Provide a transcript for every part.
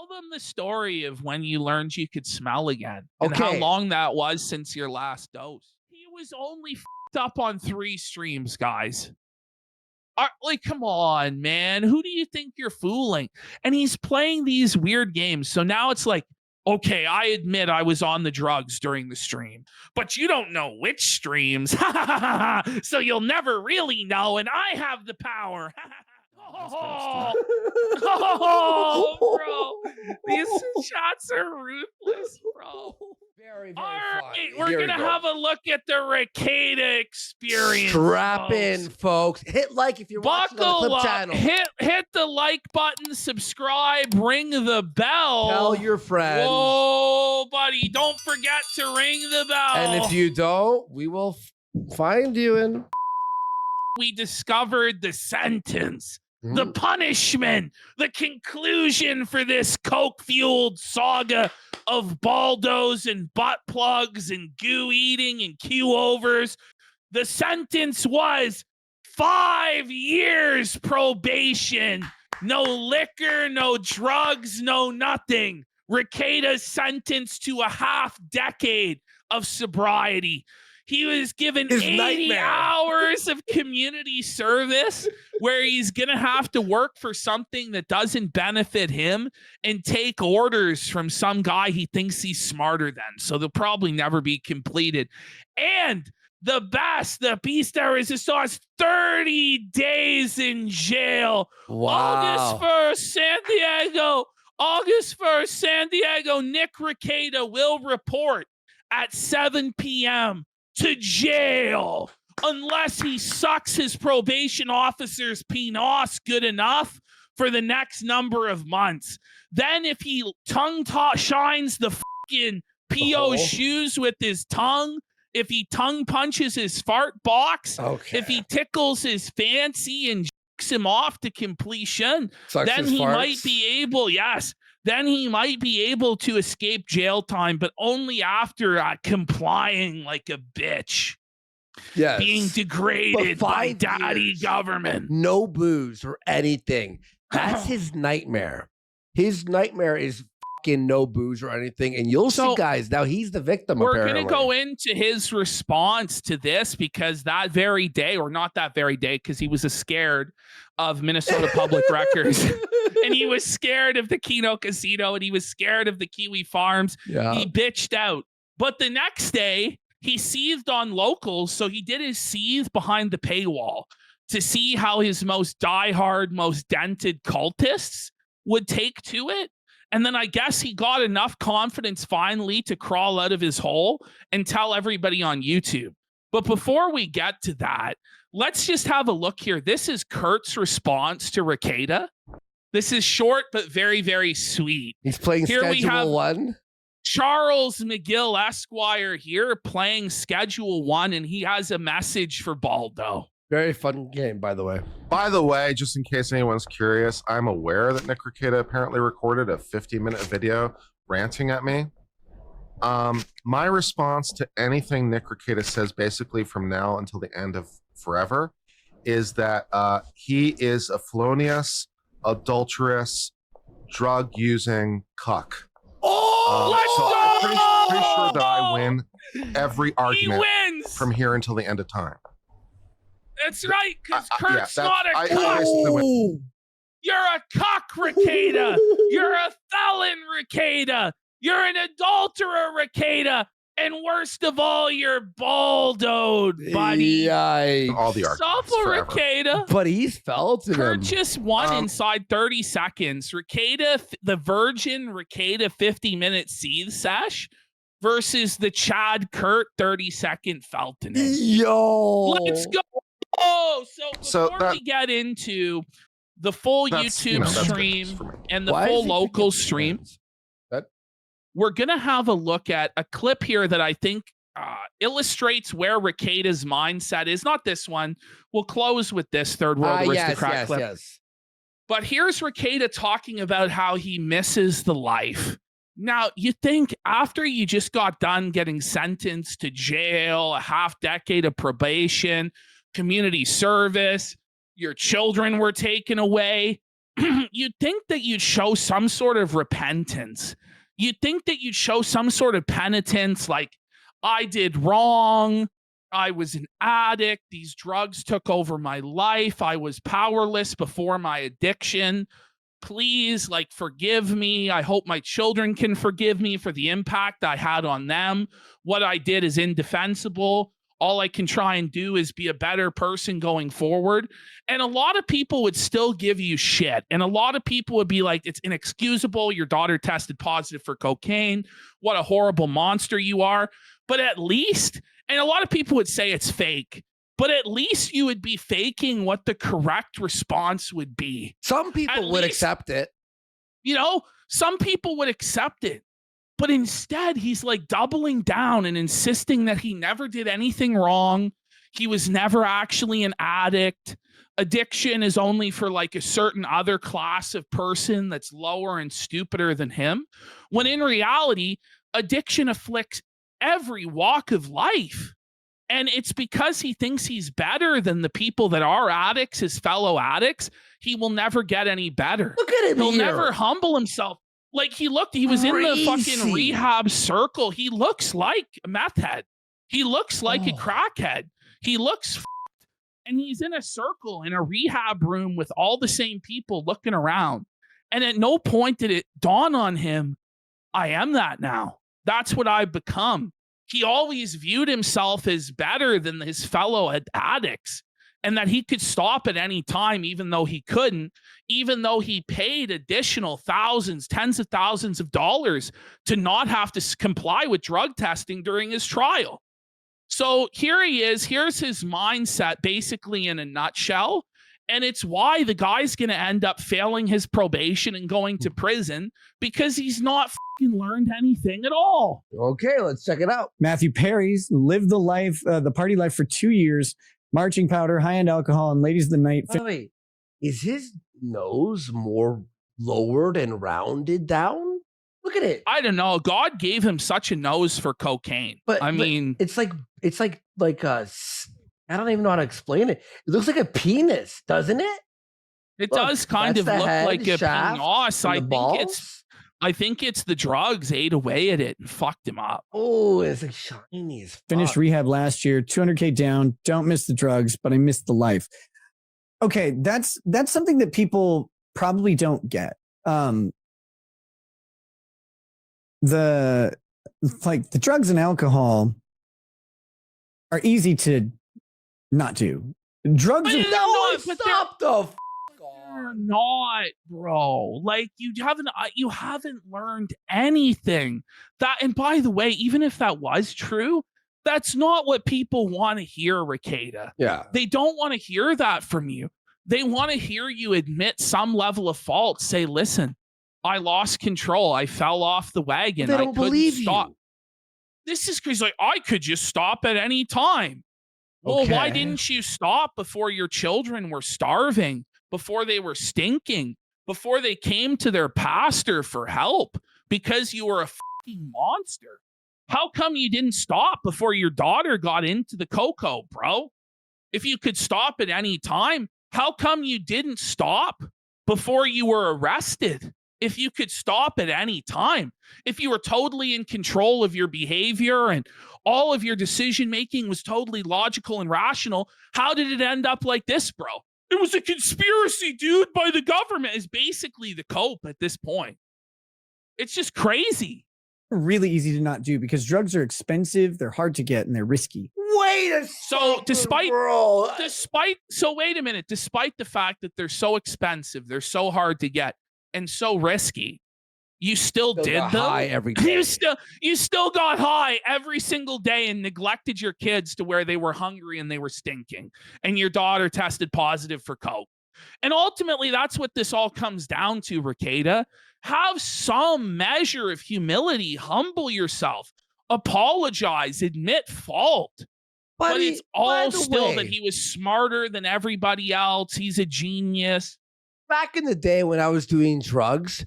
them the story of when you learned you could smell again and how Okay. long that was since your last dose. He was only f***ed up on 3 streams, guys. Like, come on, man. Who do you think you're fooling? And he's playing these weird games. So now it's like, okay, I admit I was on the drugs during the stream, but you don't know which streams. So you'll never really know, and I have the power. Oh, bro. These shots are ruthless, bro. Very, very All right, funny. we're Here we going to go. have a look at the REKIETA experience. Strap folks. in, folks. Hit like if you're watching on the Buckle Clip up. channel. Hit the like button, subscribe, ring the bell. Tell your friends. Whoa, buddy. Don't forget to ring the bell. And if you don't, we will find you in. We discovered the sentence, the punishment, the conclusion for this coke-fueled saga of baldos and butt plugs and goo eating and Q-overs. The sentence was 5 years probation. No liquor, no drugs, no nothing. REKIETA's sentenced to a half decade of sobriety. He was given 80 hours of community service where he's going to have to work for something that doesn't benefit him and take orders from some guy he thinks he's smarter than. So they'll probably never be completed. And the best, the beast there is the sauce, 30 days in jail. Wow. August 1st, San Diego. August 1st, San Diego. Nick REKIETA will report at 7 p.m. to jail unless he sucks his probation officer's penis good enough for the next number of months. Then if he shines the fucking PO shoes with his tongue, if he tongue punches his fart box, if he tickles his fancy and jacks him off to completion, then he might be able, then he might be able to escape jail time, but only after complying like a bitch. Yes. Being degraded by daddy government. No booze or anything. That's his nightmare. His nightmare is fucking no booze or anything. And you'll see, guys, now he's the victim, We're apparently. going to go into his response to this because that very day, or not that very day, because he was scared of Minnesota Public Records. And he was scared of the Kino Casino, and he was scared of the Kiwi Farms. Yeah. He bitched out. But the next day, he seethed on locals, so he did his seethe behind the paywall to see how his most diehard, most dented cultists would take to it. And then I guess he got enough confidence finally to crawl out of his hole and tell everybody on YouTube. But before we get to that, let's just have a look here. This is Kurt's response to REKIETA. This is short, but very, very sweet. He's playing here Schedule 1. Charles McGill Esquire here playing Schedule 1, and he has a message for Baldo. Very fun game, by the way. By the way, just in case anyone's curious, I'm aware that Nick REKIETA apparently recorded a 50-minute video ranting at me. My response to anything Nick REKIETA says basically from now until the end of forever is that he is a felonious, adulterous, drug-using cuck. Let's go! I'm pretty sure that I win every argument from here until the end of time. That's right, because Kurt's not a cuck. You're a cuck, REKIETA. You're a felon, REKIETA. You're an adulterer, REKIETA. And worst of all, you're baldoed, buddy. Yikes. All the arguments forever. REKIETA. But he's felt it. Kurt just won inside 30 seconds. REKIETA, the virgin REKIETA 50-minute seethe sesh versus the Chad Kurt 30-second Felton. Yo. Let's go. Oh, so before we get into the full YouTube stream and the full local stream, we're going to have a look at a clip here that I think illustrates where REKIETA's mindset is. Not this one. We'll close with this Third World Aristocrat clip. Yes. But here's REKIETA talking about how he misses the life. Now, you think after you just got done getting sentenced to jail, a half decade of probation, community service, your children were taken away, you'd think that you'd show some sort of repentance. You'd think that you'd show some sort of penitence, like, I did wrong. I was an addict. These drugs took over my life. I was powerless before my addiction. Please, like, forgive me. I hope my children can forgive me for the impact I had on them. What I did is indefensible. All I can try and do is be a better person going forward. And a lot of people would still give you shit. And a lot of people would be like, it's inexcusable. Your daughter tested positive for cocaine. What a horrible monster you are. But at least, and a lot of people would say it's fake, but at least you would be faking what the correct response would be. Some people would accept it. You know, some people would accept it. But instead, he's like doubling down and insisting that he never did anything wrong. He was never actually an addict. Addiction is only for like a certain other class of person that's lower and stupider than him. When in reality, addiction afflicts every walk of life. And it's because he thinks he's better than the people that are addicts, his fellow addicts. He will never get any better. Look at him. He'll here. never humble himself. Like he was in the fucking rehab circle. He looks like a meth head. He looks like a crackhead. He looks and he's in a circle in a rehab room with all the same people looking around. And at no point did it dawn on him, I am that now. That's what I've become. He always viewed himself as better than his fellow addicts and that he could stop at any time, even though he couldn't, even though he paid additional thousands, tens of thousands of dollars to not have to comply with drug testing during his trial. So here he is. Here's his mindset, basically in a nutshell. And it's why the guy's going to end up failing his probation and going to prison, because he's not fucking learned anything at all. Okay, let's check it out. Matthew Perry's lived the life, the party life for 2 years, marching powder, high-end alcohol, and ladies of the night. Wait, is his nose more lowered and rounded down? Look at it. I don't know. God gave him such a nose for cocaine. But I mean, it's like a. I don't even know how to explain it. It looks like a penis, doesn't it? it does kind of look like a penis. I think it's the drugs ate away at it and fucked him up. Oh, it's like shiny as fuck. Finished rehab last year, 200K down. Don't miss the drugs, but I missed the life. Okay, that's something that people probably don't get. The drugs and alcohol are easy to not do. Drugs But are no, but stop the they're not, bro. Like you haven't learned anything. That, and by the way, even if that was true, that's not what people want to hear, REKIETA. Yeah. They don't want to hear that from you. They want to hear you admit some level of fault. Say, listen, I lost control. I fell off the wagon. They don't believe stop. you. This is because, like, I could just stop at any time. Well, why didn't you stop before your children were starving, before they were stinking, before they came to their pastor for help? Because you were a fucking monster. How come you didn't stop before your daughter got into the cocoa, bro? If you could stop at any time, how come you didn't stop before you were arrested? If you could stop at any time, if you were totally in control of your behavior and all of your decision making was totally logical and rational, how did it end up like this, bro? It was a conspiracy, dude, by the government, is basically the cope at this point. It's just crazy. really easy to not do because drugs are expensive, they're hard to get, and they're risky. Wait a So second, bro. wait a minute, despite the fact that they're so expensive, they're so hard to get and so risky, you still did them. High every day. You still got high every single day and neglected your kids to where they were hungry and they were stinking, and your daughter tested positive for coke. And ultimately, that's what this all comes down to, REKIETA. Have some measure of humility. Humble yourself. Apologize. Admit fault. But it's all still that he was smarter than everybody else. He's a genius. Back in the day when I was doing drugs,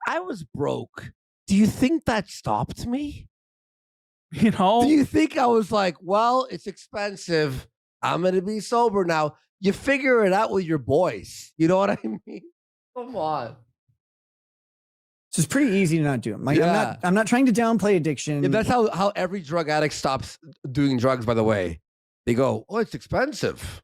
I was broke. Do you think that stopped me? You know? Do you think I was like, well, it's expensive. I'm going to be sober now. You figure it out with your boys. You know what I mean? Come on. So it's pretty easy to not do them. Like, Yeah. I'm not trying to downplay addiction. Yeah, that's how every drug addict stops doing drugs, by the way. They go, oh, it's expensive.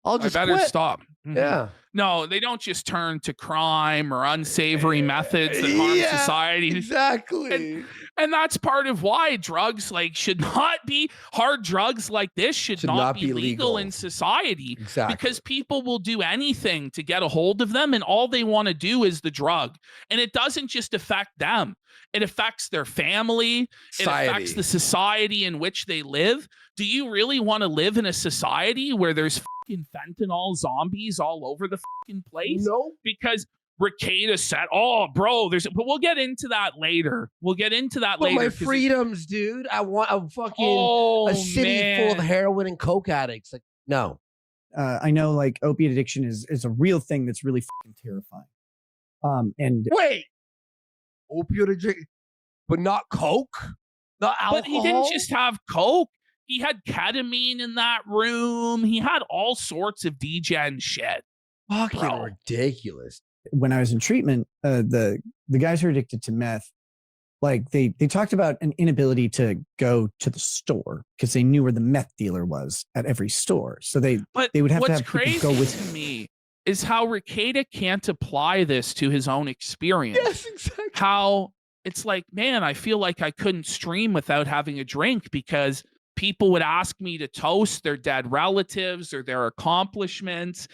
I'll just I better quit. stop. Mhm. Yeah. No, they don't just turn to crime or unsavory methods that harm society. Exactly. And that's part of why drugs should not be hard drugs like this should not be legal in society. Exactly. Because people will do anything to get a hold of them, and all they want to do is the drug. And it doesn't just affect them. It affects their family. It affects the society in which they live. Do you really want to live in a society where there's fucking fentanyl zombies all over the fucking place? No. Because REKIETA said, "Oh, bro, but we'll get into that later. We'll get into that later." My freedoms, dude. I want a fucking a city full of heroin and coke addicts. Like, no. I know, like, opiate addiction is a real thing that's really fucking terrifying. And wait, opiate addiction, but not coke, not alcohol. But he didn't just have coke. He had ketamine in that room. He had all sorts of degen shit. Fucking ridiculous. When I was in treatment, the guys who are addicted to meth, like they talked about an inability to go to the store because they knew where the meth dealer was at every store. So they would have to have people go with to me is how REKIETA can't apply this to his own experience. Yes, exactly. How it's like, man, I feel like I couldn't stream without having a drink because people would ask me to toast their dead relatives or their accomplishments.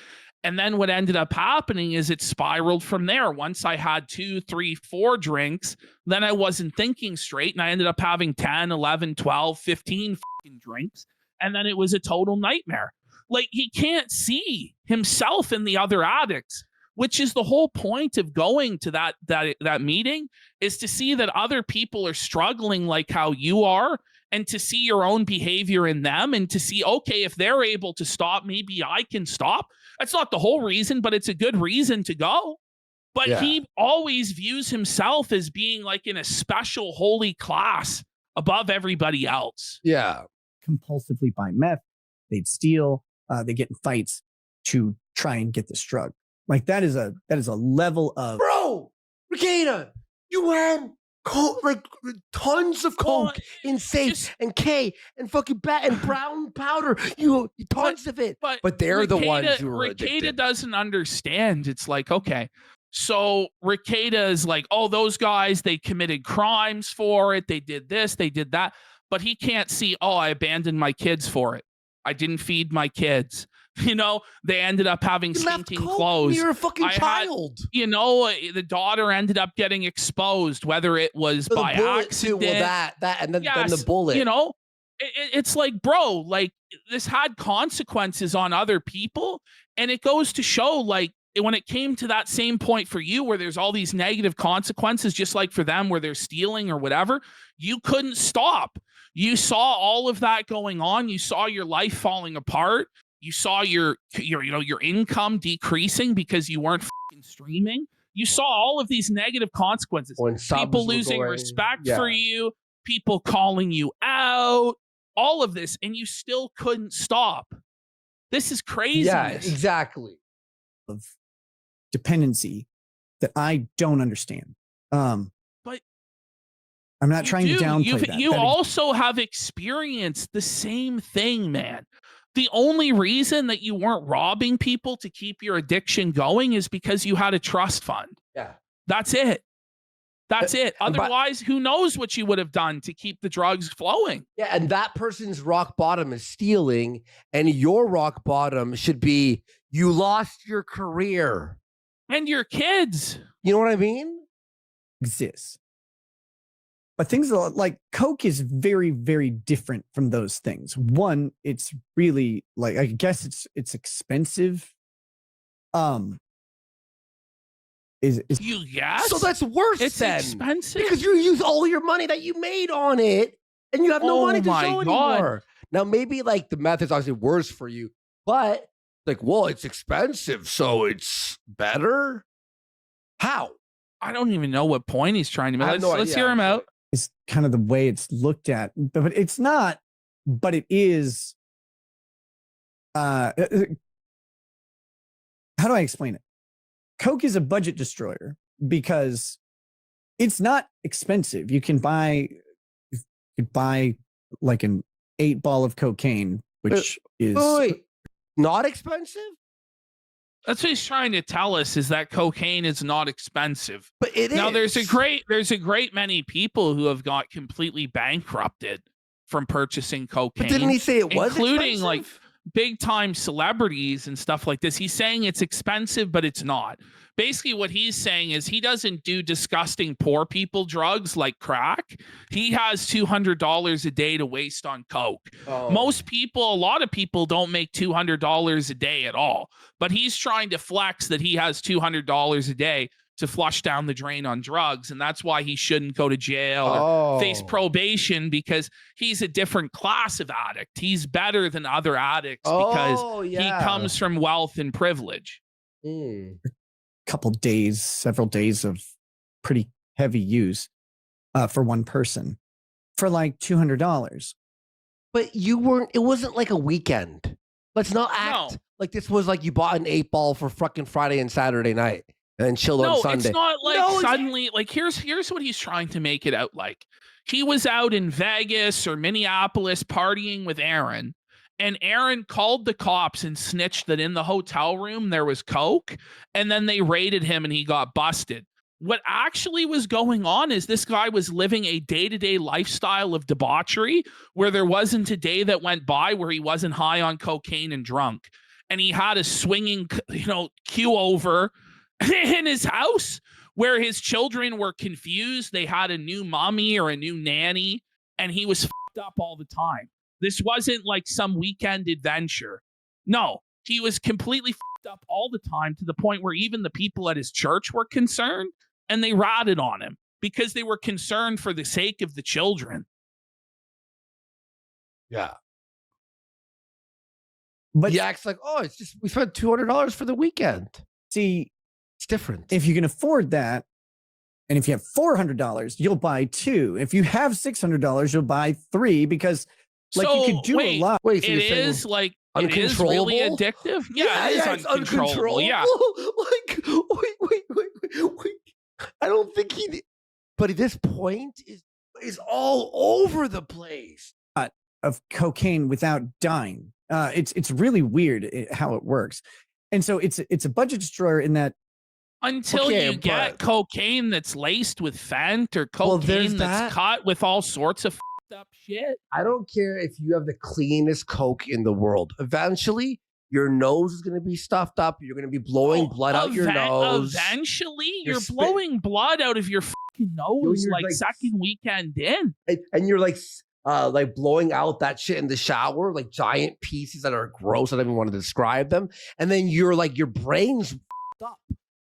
And then what ended up happening is it spiraled from there. Once I had 2, 3, 4 drinks, then I wasn't thinking straight. And I ended up having 10, 11, 12, 15 fucking drinks. And then it was a total nightmare. Like, he can't see himself in the other addicts, which is the whole point of going to that meeting, is to see that other people are struggling like how you are, and to see your own behavior in them, and to see, okay, if they're able to stop, maybe I can stop. That's not the whole reason, but it's a good reason to go. But he always views himself as being like in a special holy class above everybody else. Yeah. Compulsively buy meth. They'd steal. They get in fights to try and get this drug. Like, that is a level of, bro, REKIETA, you had coke, like tons of coke in safe and K and fucking and brown powder. You tons of it. But they're the ones who are addicted. REKIETA doesn't understand. It's like, okay, so REKIETA is like, oh, those guys, they committed crimes for it. They did this, they did that. But he can't see, oh, I abandoned my kids for it. I didn't feed my kids. You know, they ended up having stinking clothes. You're a fucking child. The daughter ended up getting exposed, whether it was by accident. Well, that, and then the bullet. You know, it's like, bro, like, this had consequences on other people. And it goes to show, like, when it came to that same point for you, where there's all these negative consequences, just like for them, where they're stealing or whatever, you couldn't stop. You saw all of that going on. You saw your life falling apart. You saw your income decreasing because you weren't fucking streaming. You saw all of these negative consequences. People losing respect for you, people calling you out, all of this, and you still couldn't stop. This is crazy. Yeah, exactly. Of dependency that I don't understand. But I'm not trying to downplay that. You also have experienced the same thing, man. The only reason that you weren't robbing people to keep your addiction going is because you had a trust fund. Yeah. That's it. That's it. Otherwise, who knows what you would have done to keep the drugs flowing. Yeah, and that person's rock bottom is stealing, and your rock bottom should be you lost your career. And your kids. You know what I mean? Exists. But things like coke is very, very different from those things. One, it's really, like, I guess it's expensive. So that's worse. It's expensive because you use all your money that you made on it, and you have no money to show anymore. Now, maybe like the meth is obviously worse for you, but like, well, it's expensive, so it's better. How? I don't even know what point he's trying to make. Let's hear him out. It's kind of the way it's looked at, but it's not. But it is. How do I explain it? Coke is a budget destroyer because it's not expensive. You can buy like an 8-ball of cocaine, which is not expensive. That's what he's trying to tell us, is that cocaine is not expensive. But it is. Now there's a great many people who have got completely bankrupted from purchasing cocaine. But didn't he say it was including expensive? like big time celebrities and stuff like this? He's saying it's expensive, but it's not. Basically, what he's saying is he doesn't do disgusting poor people drugs like crack. He has $200 a day to waste on coke. Oh. A lot of people don't make $200 a day at all. But he's trying to flex that he has $200 a day to flush down the drain on drugs. And that's why he shouldn't go to jail or face probation, because he's a different class of addict. He's better than other addicts because he comes from wealth and privilege. Several days of pretty heavy use for one person for like $200. But it wasn't like a weekend. Let's not act like this was like you bought an 8-ball for fucking Friday and Saturday night and then chilled on Sunday. It's not like suddenly, like here's what he's trying to make it out like. He was out in Vegas or Minneapolis partying with Aaron. And Aaron called the cops and snitched that in the hotel room there was coke, and then they raided him and he got busted. What actually was going on is this guy was living a day-to-day lifestyle of debauchery where there wasn't a day that went by where he wasn't high on cocaine and drunk. And he had a swinging, queue over in his house where his children were confused. They had a new mommy or a new nanny, and he was fucked up all the time. This wasn't like some weekend adventure. No, he was completely fucked up all the time, to the point where even the people at his church were concerned, and they ratted on him because they were concerned for the sake of the children. Yeah. But he acts like, it's just, we spent $200 for the weekend. See, it's different. If you can afford that, and if you have $400, you'll buy 2. If you have $600, you'll buy 3, because you could do a lot. So it is really addictive. Yeah, it is uncontrollable. Yeah. Wait. I don't think but at this point is all over the place. Of cocaine without dying. It's really weird how it works. And so it's a budget destroyer in that until you get cocaine that's laced with Fent or cocaine that's cut with all sorts of up shit. I don't care if you have the cleanest coke in the world. Eventually, your nose is going to be stuffed up. You're going to be blowing blood out your nose. Eventually, you're blowing blood out of your fucking nose like second weekend in. And you're like blowing out that shit in the shower, like giant pieces that are gross. I don't even want to describe them. And then you're like, your brain's fucked up.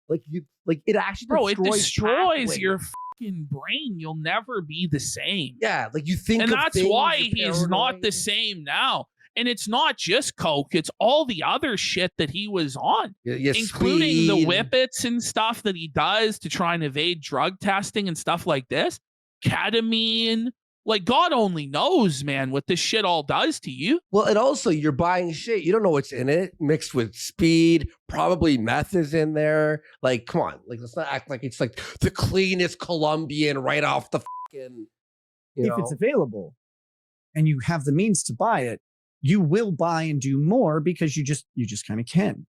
It actually destroys your fucking brain. You'll never be the same. Yeah, like you think, and that's why he's not the same now. And it's not just coke; it's all the other shit that he was on, including the whippets and stuff that he does to try and evade drug testing and stuff like this. Ketamine. Like, God only knows, man, what this shit all does to you. Well, and also you're buying shit. You don't know what's in it, mixed with speed. Probably meth is in there. Like, come on. Like, let's not act like it's like the cleanest Colombian right off the fucking, if it's available and you have the means to buy it, you will buy and do more because you just kind of can.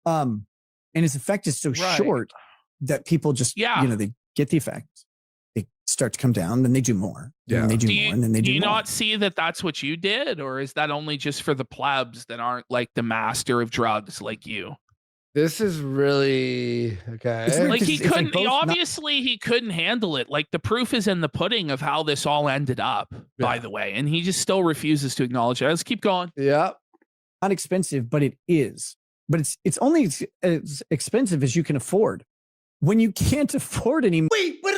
And its effect is so short that people just, they get the effect. They start to come down, then they do more. Yeah. And they do more, and then they do more. Do you not see that that's what you did? Or is that only just for the plebs that aren't like the master of drugs like you? This is really okay. Like he couldn't, he couldn't handle it. Like the proof is in the pudding of how this all ended up, by the way. And he just still refuses to acknowledge it. Let's keep going. Yeah. Not expensive, but it is. But it's only as expensive as you can afford. When you can't afford anymore. Wait, but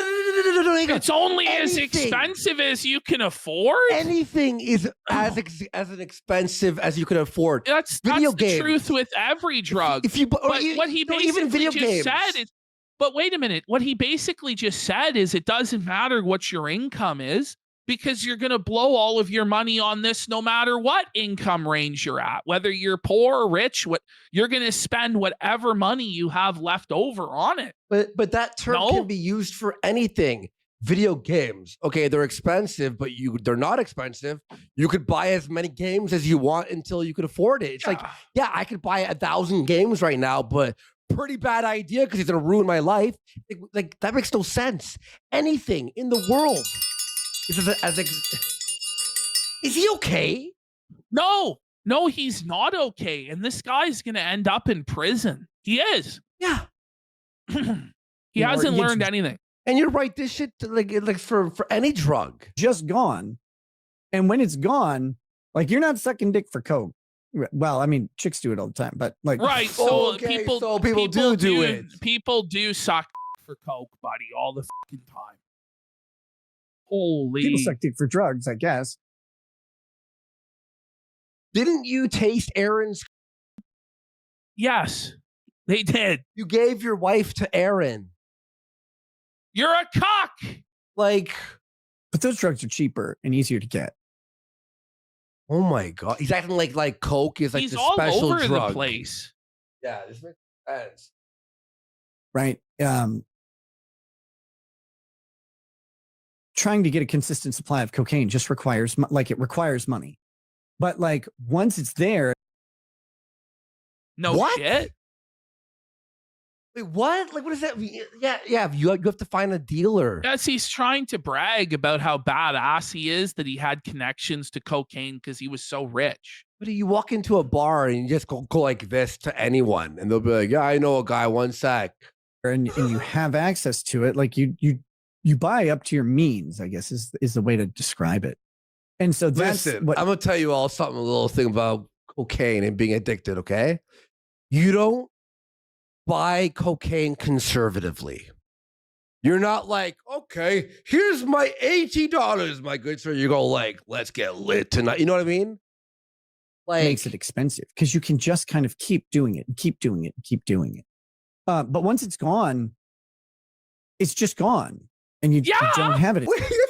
it's only as expensive as you can afford. Anything is as expensive as you can afford. That's the truth with every drug. What he basically just said is, but wait a minute. What he basically just said is it doesn't matter what your income is, because you're going to blow all of your money on this no matter what income range you're at, whether you're poor or rich. What you're going to spend whatever money you have left over on it. But that term can be used for anything. Video games, okay, they're expensive, but they're not expensive. You could buy as many games as you want until you could afford it. It's like, yeah, I could buy 1,000 games right now, but pretty bad idea because it's gonna ruin my life. Like that makes no sense. Anything in the world is he okay? No, he's not okay. And this guy's gonna end up in prison. He is. Yeah. He hasn't learned anything. And you're right, this shit like for any drug. Just gone. And when it's gone, like you're not sucking dick for coke. Well, I mean, chicks do it all the time, but like right. So people do it. People do suck for coke, buddy, all the fucking time. Holy, people suck dick for drugs, I guess. Didn't you taste Aaron's? Yes, they did. You gave your wife to Aaron. You're a cock. Like, but those drugs are cheaper and easier to get. Oh my god, he's acting like coke is like he's the all special over drug. The place. Yeah, this makes sense. Right. Trying to get a consistent supply of cocaine just requires money. But like once it's there, no shit. Wait, what? Like, what does that mean? Yeah. You have to find a dealer. Yes, he's trying to brag about how badass he is, that he had connections to cocaine because he was so rich. But you walk into a bar and you just go like this to anyone, and they'll be like, "Yeah, I know a guy. One sec." And you have access to it. Like you buy up to your means, I guess is the way to describe it. And so that's what I'm gonna tell you all a little thing about cocaine and being addicted. Okay, you don't buy cocaine conservatively. You're not like, okay, here's my $80, my good sir. You go like, let's get lit tonight. You know what I mean? Like, makes it expensive because you can just kind of keep doing it and keep doing it and keep doing it. But once it's gone, it's just gone, and you don't have it. What are you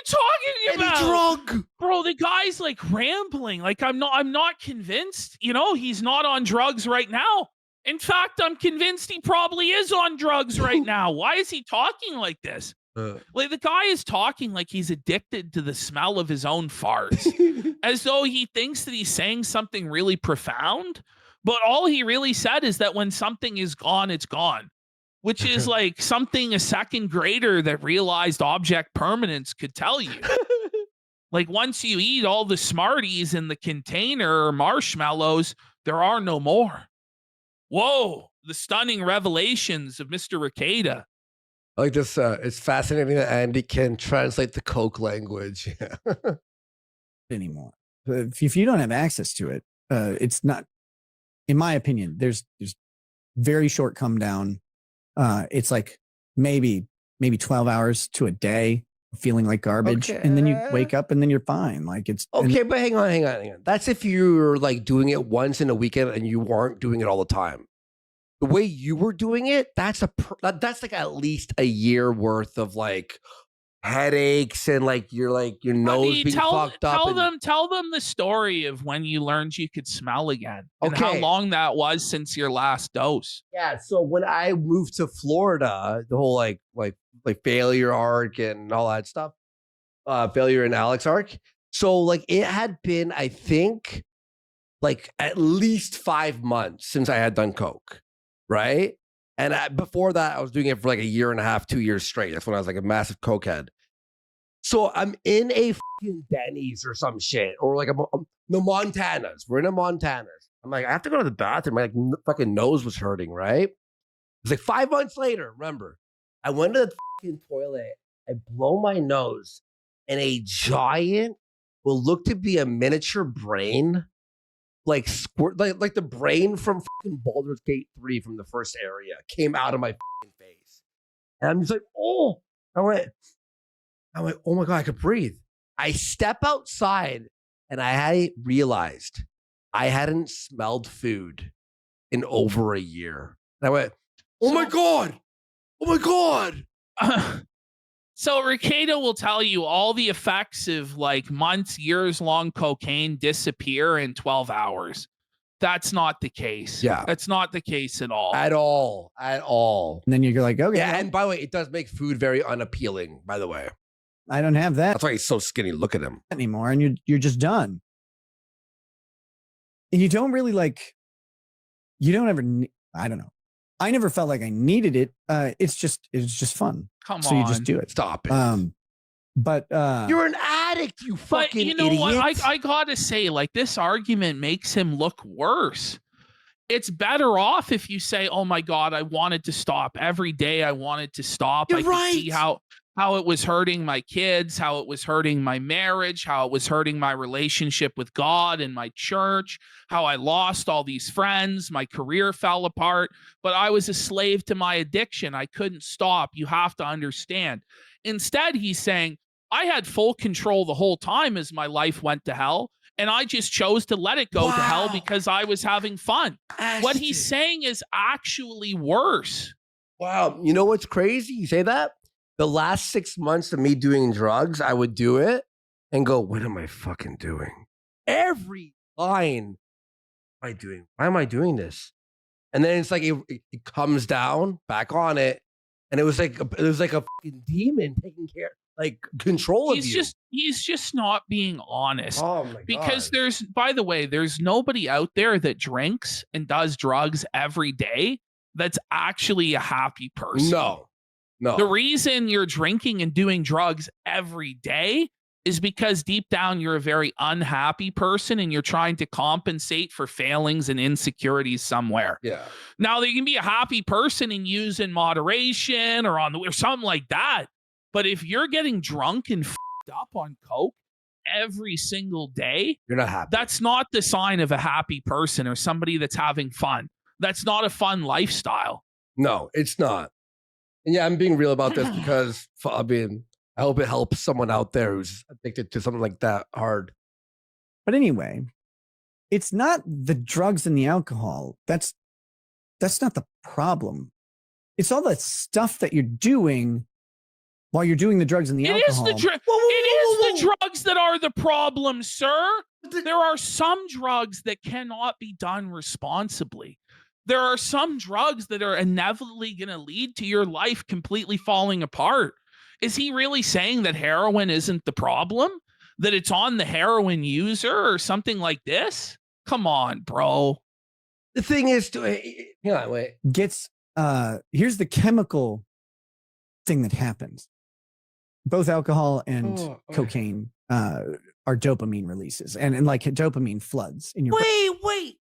talking about? Any drug, bro. The guy's like rambling. Like I'm not convinced. You know, he's not on drugs right now. In fact, I'm convinced he probably is on drugs right now. Why is he talking like this? Like the guy is talking like he's addicted to the smell of his own farts, as though he thinks that he's saying something really profound. But all he really said is that when something is gone, it's gone, which is like something a second grader that realized object permanence could tell you. Like once you eat all the Smarties in the container or marshmallows, there are no more. Whoa, the stunning revelations of Mr. REKIETA. I like this. It's fascinating that Andy can translate the Coke language. Anymore. If you don't have access to it, it's not, in my opinion, there's very short come down. It's like maybe 12 hours to a day feeling like garbage. Okay. And then you wake up and then you're fine. Like it's okay, but hang on. That's if you're like doing it once in a weekend and you weren't doing it all the time. The way you were doing it, that's like at least a year worth of like headaches and like your nose being fucked up. Tell them the story of when you learned you could smell again. And how long that was since your last dose. Yeah, so when I moved to Florida, the whole like failure arc and all that stuff, failure and Alex arc. So like it had been, I think, like at least 5 months since I had done coke, right? And before that, I was doing it for like 1.5 years, 2 years straight. That's when I was like a massive cokehead. So I'm in a fucking Denny's or some shit, or like the Montanas. We're in a Montanas. I'm like, I have to go to the bathroom. My like fucking nose was hurting, right? It's like 5 months later. Remember, I went to the fucking toilet. I blow my nose, and a giant, will look to be a miniature brain, like squirt, like the brain from fucking Baldur's Gate 3 from the first area came out of my fucking face, and I'm just like, oh, I went, oh my god, I could breathe. I step outside, and I realized I hadn't smelled food in over a year. And I went, oh my god. So REKIETA will tell you all the effects of like months, years long cocaine disappear in 12 hours. That's not the case. Yeah. That's not the case at all. At all. And then you're like, okay. Yeah, well, and by the way, it does make food very unappealing, by the way. I don't have that That's why he's so skinny. Look at him. anymore, and you're just done. And you don't really like. You don't ever. I don't know. I never felt like I needed it. It's just fun. Come So on. you just do it. Stop it. But You're an addict, you But fucking you know idiot. what? I gotta say, like, this argument makes him look worse. It's better off if you say, "Oh my God, I wanted to stop every day. I wanted to stop. You're I could see right. how it was hurting my kids, how it was hurting my marriage, how it was hurting my relationship with God and my church, how I lost all these friends, my career fell apart, but I was a slave to my addiction. I couldn't stop. You have to understand." Instead, he's saying, I had full control the whole time as my life went to hell, and I just chose to let it go to hell Wow. because I was having fun. What he's Ashton. saying is actually worse. Wow. You know what's crazy? You say that? The last 6 months of me doing drugs, I would do it and go, what am I fucking doing? Every line am I doing? Why am I doing this? And then it's like it comes down back on it. And it was like a fucking demon taking care, like control of you. He's just not being honest. Oh my God. Because by the way, there's nobody out there that drinks and does drugs every day that's actually a happy person. No. The reason you're drinking and doing drugs every day is because deep down you're a very unhappy person and you're trying to compensate for failings and insecurities somewhere. Yeah. Now, there can be a happy person and use in moderation or something like that. But if you're getting drunk and f***ed up on coke every single day, You're not happy. that's not the sign of a happy person or somebody that's having fun. That's not a fun lifestyle. No, it's not. And yeah, I'm being real about this because I hope it helps someone out there who's addicted to something like that hard. But anyway, it's not the drugs and the alcohol. That's not the problem. It's all the stuff that you're doing while you're doing the drugs and the alcohol. It is the drugs that are the problem, sir. There are some drugs that cannot be done responsibly. There are some drugs that are inevitably going to lead to your life completely falling apart. Is he really saying that heroin isn't the problem? That it's on the heroin user or something like this? Come on, bro. The thing is, hang on, wait. Here's the chemical thing that happens. Both alcohol and cocaine are dopamine releases and like dopamine floods in your brain. Wait.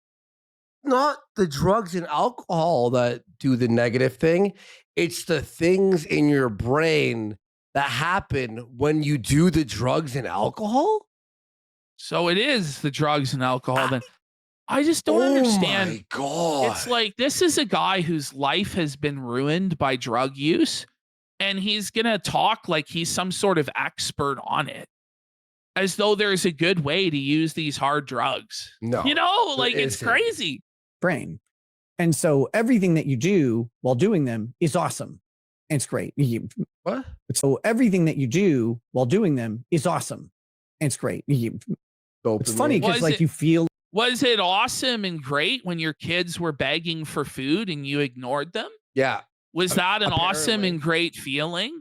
Not the drugs and alcohol that do the negative thing. It's the things in your brain that happen when you do the drugs and alcohol. So it is the drugs and alcohol. Then I just don't understand. Oh my God. It's like this is a guy whose life has been ruined by drug use, and he's going to talk like he's some sort of expert on it, as though there's a good way to use these hard drugs. No. You know, like it's isn't. crazy. Brain. And so everything that you do while doing them is awesome. And it's great. What? So everything that you do while doing them is awesome. And it's great. It's funny because like you feel. Was it awesome and great when your kids were begging for food and you ignored them? Yeah. Was that an awesome apparently. and great feeling?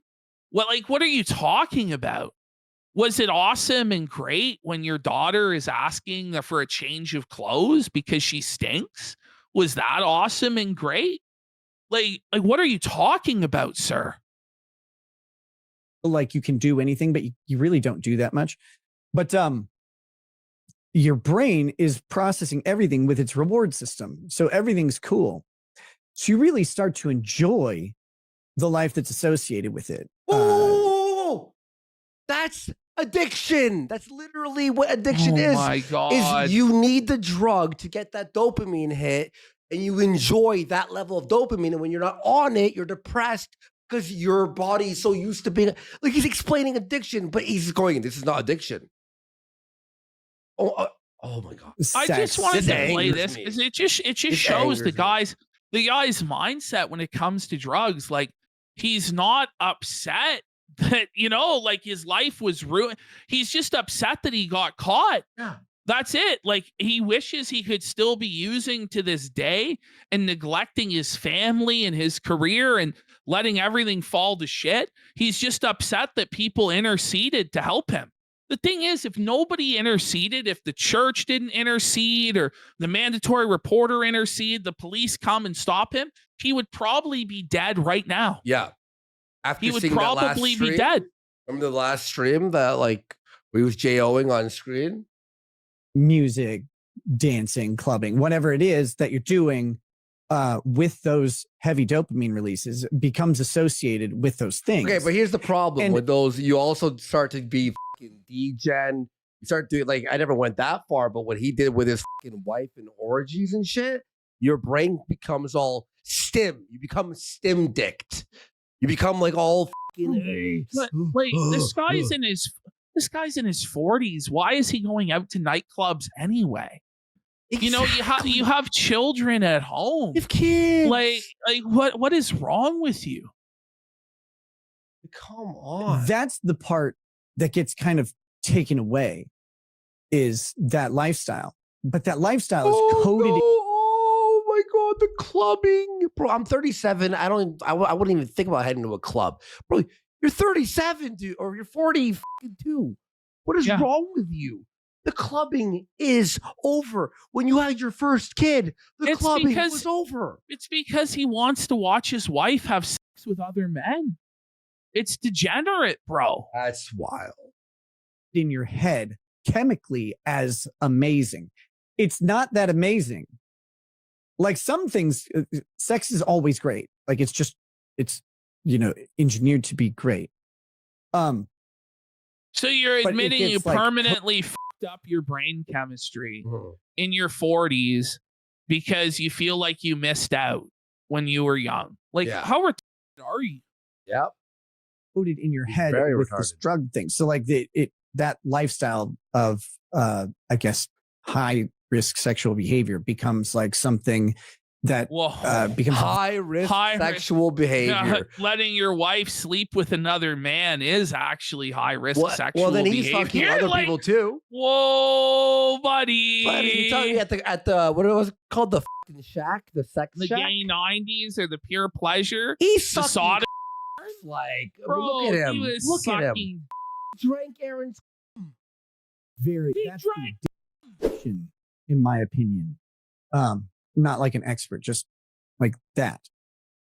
What are you talking about? Was it awesome and great when your daughter is asking for a change of clothes because she stinks? Was that awesome and great? Like what are you talking about, sir? Like you can do anything, but you really don't do that much. But your brain is processing everything with its reward system. So everything's cool. So you really start to enjoy the life that's associated with it. Whoa. That's addiction. That's literally what addiction is. Oh my God. Is you need the drug to get that dopamine hit and you enjoy that level of dopamine. And when you're not on it, you're depressed because your body is so used to being like he's explaining addiction, but he's going, this is not addiction. Oh my God. I just wanted This to play angers this me. because it just This shows the angers me. guy's mindset when it comes to drugs. Like he's not upset that, you know, like his life was ruined. He's just upset that he got caught. Yeah. That's it. Like, he wishes he could still be using to this day and neglecting his family and his career and letting everything fall to shit. He's just upset that people interceded to help him. The thing is, if nobody interceded, if the church didn't intercede or the mandatory reporter intercede, the police come and stop him, he would probably be dead right now. Yeah. After He would seeing that last probably be stream, dead. Remember the last stream that like we was JOing on screen? Music, dancing, clubbing, whatever it is that you're doing with those heavy dopamine releases becomes associated with those things. Okay, but here's the problem with those. You also start to be fucking degen. You start doing, like, I never went that far, but what he did with his fucking wife and orgies and shit, your brain becomes all stim. You become stim dicked. You become like all fucking. But wait, this guy's in his 40s. Why is he going out to nightclubs anyway? You know, you have children at home. You have kids. Like what is wrong with you? Come on. That's the part that gets kind of taken away, is that lifestyle. But that lifestyle is coded. No. Oh my god, the clubbing, bro! I'm 37. I wouldn't even think about heading to a club, bro. You're 37, dude, or you're 42. What is wrong with you? The clubbing is over. When you had your first kid, the clubbing was over. It's because he wants to watch his wife have sex with other men. It's degenerate, bro. That's wild. In your head chemically as amazing. It's not that amazing. Like some things, sex is always great. Like it's you know, engineered to be great. So you're admitting you like, permanently fucked up your brain chemistry in your 40s because you feel like you missed out when you were young. Like, how retarded are you? Yep. Coded in your head with this drug thing. So like that lifestyle of I guess high risk sexual behavior becomes like something that becomes high risk sexual behavior. Letting your wife sleep with another man is actually high risk sexual behavior. Well, then he's fucking other people too. Whoa, buddy! You tell me at the what it was called, the fucking shack, the sex the shack? gay 90s or the pure pleasure. He's the soda. Like, bro, look at him. He was look at sucking. him. Drank Aaron's. Very. He that's drank. the addiction, in my opinion. Not like an expert, just like that.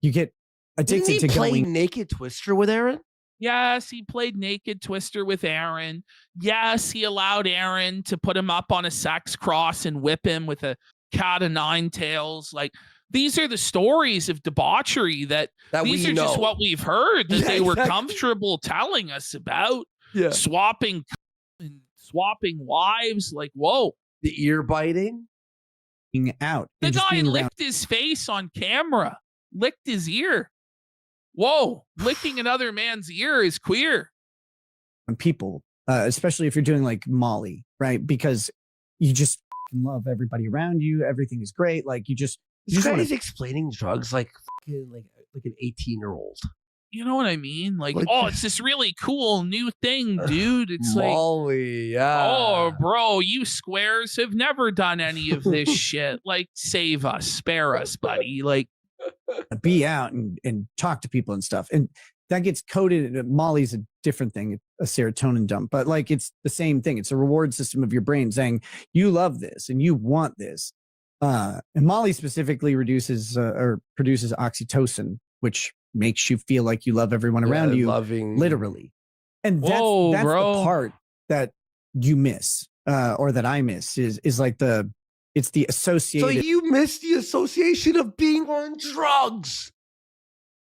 You get addicted Didn't he to play going Naked Twister with Aaron? Yes, he played Naked Twister with Aaron. Yes, he allowed Aaron to put him up on a sex cross and whip him with a cat of nine tails. Like, these are the stories of debauchery that these are just what we've heard that they were comfortable telling us about. Yeah. Swapping wives. Like, whoa. The ear biting. Out. The guy licked his face on camera, licked his ear. Whoa, licking another man's ear is queer. People, especially if you're doing like Molly, right? Because you just love everybody around you. Everything is great. Like this guy is explaining drugs like fucking like an 18-year-old. You know what I mean? Like, oh, it's this really cool new thing, dude. It's Molly, like, oh, bro, you squares have never done any of this shit. Like, save us, spare us, buddy. Like, be out and talk to people and stuff. And that gets coded. Molly's a different thing, a serotonin dump, but like it's the same thing. It's a reward system of your brain saying you love this and you want this. And Molly specifically reduces or produces oxytocin, which makes you feel like you love everyone around you, literally. And that's the part that you miss, or that I miss is like it's the associated. So you miss the association of being on drugs.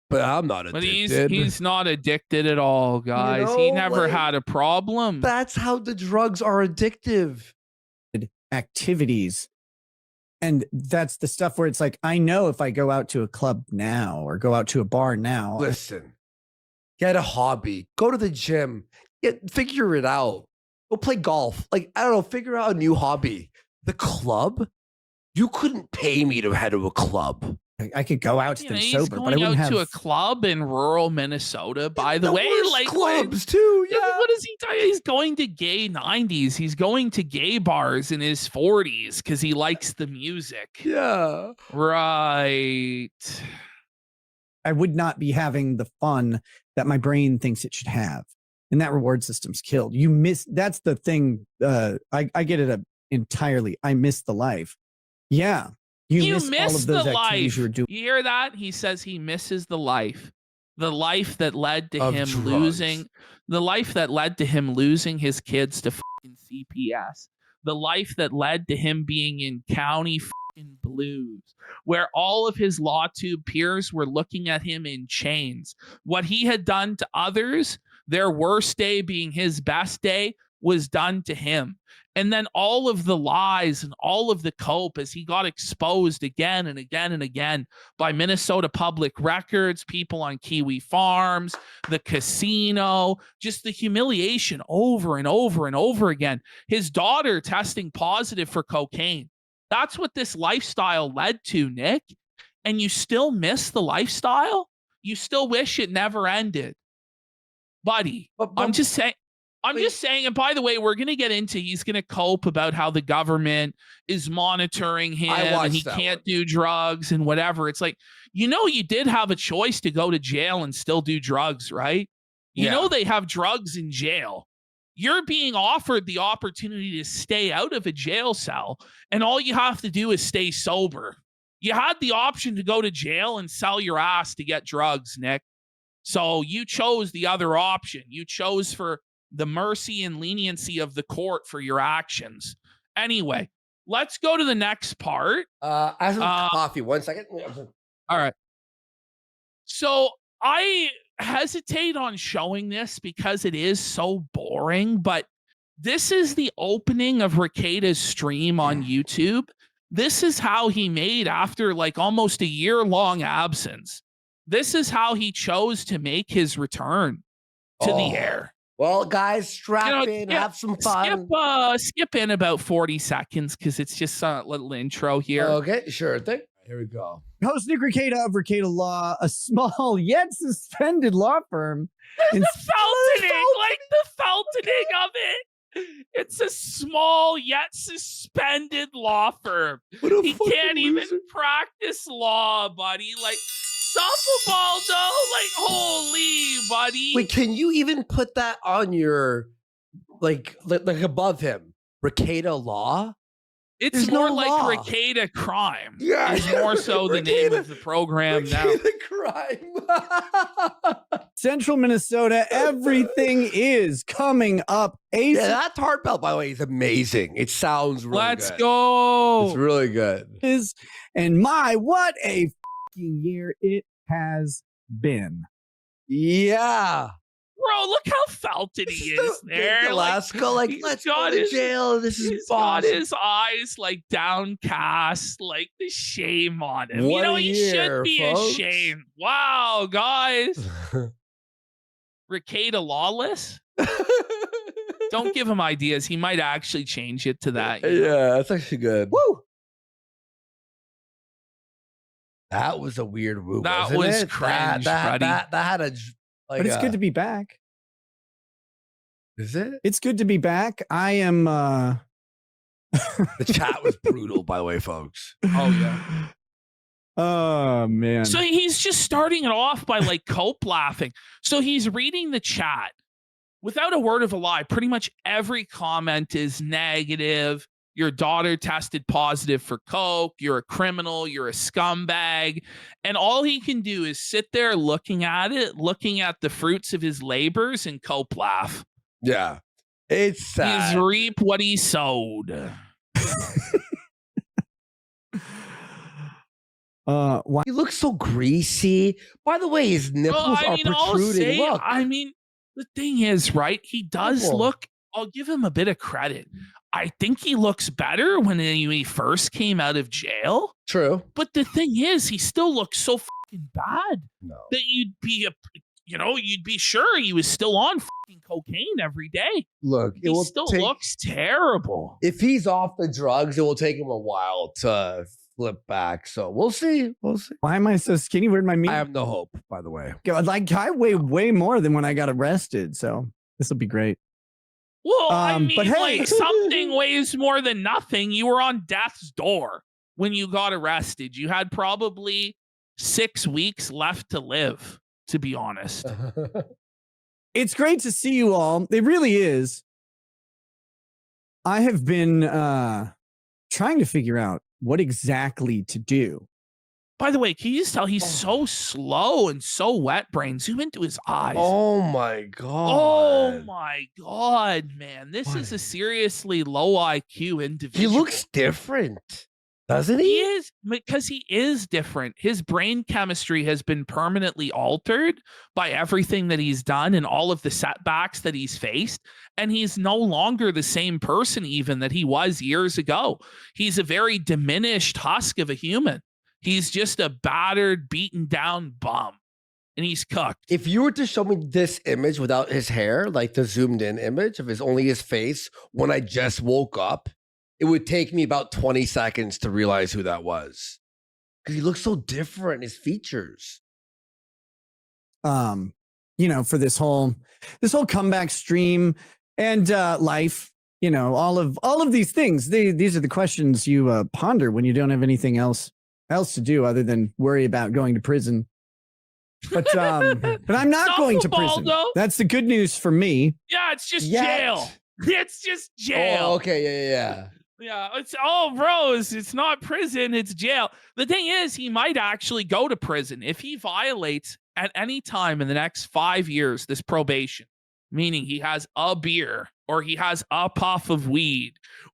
But I'm not addicted. But he's not addicted at all, guys. He never had a problem. That's how the drugs are addictive. Activities. And that's the stuff where it's like, I know if I go out to a club now or go out to a bar now. Listen, get a hobby. Go to the gym. Figure it out. Go play golf. Like, I don't know, figure out a new hobby. The club? You couldn't pay me to head to a club. I could go out to them he's sober, going but I wouldn't out to a have. club in rural Minnesota. By the way, worst like clubs too. Yeah. what is he doing? He's going to gay 90s. He's going to gay bars in his 40s because he likes the music. Yeah. Right. I would not be having the fun that my brain thinks it should have. And that reward system's killed. You miss, that's the thing. I get it entirely. I miss the life. Yeah. You miss all of those the activities life. you were doing. You hear that? He says he misses the life. The life that led to Of him drugs. losing his kids to fucking CPS. The life that led to him being in county fucking blues, where all of his law tube peers were looking at him in chains. What he had done to others, their worst day being his best day, was done to him. And then all of the lies and all of the cope as he got exposed again and again and again by Minnesota Public Records, people on Kiwi Farms, the casino, just the humiliation over and over and over again. His daughter testing positive for cocaine. That's what this lifestyle led to, Nick. And you still miss the lifestyle? You still wish it never ended. Buddy, I'm just saying, and by the way, we're going to get into, he's going to cope about how the government is monitoring him and he can't do drugs and whatever. It's like, you did have a choice to go to jail and still do drugs, right? You know they have drugs in jail. You're being offered the opportunity to stay out of a jail cell, and all you have to do is stay sober. You had the option to go to jail and sell your ass to get drugs, Nick. So you chose the other option. You chose for the mercy and leniency of the court for your actions. Anyway, let's go to the next part. I have some coffee. 1 second. All right. So I hesitate on showing this because it is so boring, but this is the opening of REKIETA's stream on YouTube. This is how he made after like almost a year-long absence. This is how he chose to make his return to the air. Well, guys, strap in, have some fun. Skip in about 40 seconds because it's just a little intro here. Okay, sure thing. Here we go. Host Nick REKIETA of REKIETA Law, a small yet suspended law firm. The feltoning of it. It's a small yet suspended law firm. He can't even practice law, buddy. Like, Baldo, like, holy, buddy. Wait, can you even put that on your, like above him? REKIETA Law? It's There's more no like law. REKIETA Crime. Yeah. It's more so the name of the program now. REKIETA Crime. Central Minnesota, everything is coming up. Yeah, that tart belt, by the way, is amazing. It sounds really Let's good. go. It's really good. And what a year it has been. Yeah. Bro, look how felted he is there. Alaska, let's go to jail. This is he's boss. got his eyes like downcast, like the shame on him. What he should be ashamed. Wow, guys. REKIETA Lawless? Don't give him ideas. He might actually change it to that. Yeah, that's actually good. Woo! That was a weird move. That wasn't was it? cringe, that had a But it's good to be back. Is it? It's good to be back. I am The chat was brutal, by the way, folks. Oh yeah. Oh man. So he's just starting it off by like cope laughing. So he's reading the chat without a word of a lie. Pretty much every comment is negative. Your daughter tested positive for coke. You're a criminal. You're a scumbag. And all he can do is sit there looking at it, looking at the fruits of his labors and cope laugh. Yeah. It's sad. He's reap what he sowed. He looks so greasy. By the way, his nipples are protruding. Look. I mean, the thing is, right? He does look, I'll give him a bit of credit. I think he looks better when he first came out of jail. True. But the thing is, he still looks so fucking bad that you'd be sure he was still on fucking cocaine every day. Look, he still looks terrible. If he's off the drugs, it will take him a while to flip back. So we'll see. We'll see. Why am I so skinny? Where'd my meat? I have no hope, by the way. Like I weigh way more than when I got arrested. So this will be great. Well, I mean, but hey. like something weighs more than nothing. You were on death's door when you got arrested. You had probably 6 weeks left to live, to be honest. It's great to see you all. It really is. I have been trying to figure out what exactly to do. By the way, can you just tell he's so slow and so wet brain? Zoom into his eyes. Oh my god. Oh my god, man. This is a seriously low IQ individual. He looks different, doesn't he? He is, because he is different. His brain chemistry has been permanently altered by everything that he's done and all of the setbacks that he's faced. And he's no longer the same person even that he was years ago. He's a very diminished husk of a human. He's just a battered, beaten down bum. And he's cooked. If you were to show me this image without his hair, like the zoomed in image of only his face when I just woke up, it would take me about 20 seconds to realize who that was. Because he looks so different, his features. You know, for this whole comeback stream and life, you know, all of these things. These are the questions you ponder when you don't have anything else to do other than worry about going to prison. But I'm not going to prison. That's the good news for me. Yeah, it's just jail. It's just jail. Oh, okay, yeah. Yeah, it's Rose. It's not prison, it's jail. The thing is, he might actually go to prison if he violates at any time in the next 5 years this probation, meaning he has a beer or he has a puff of weed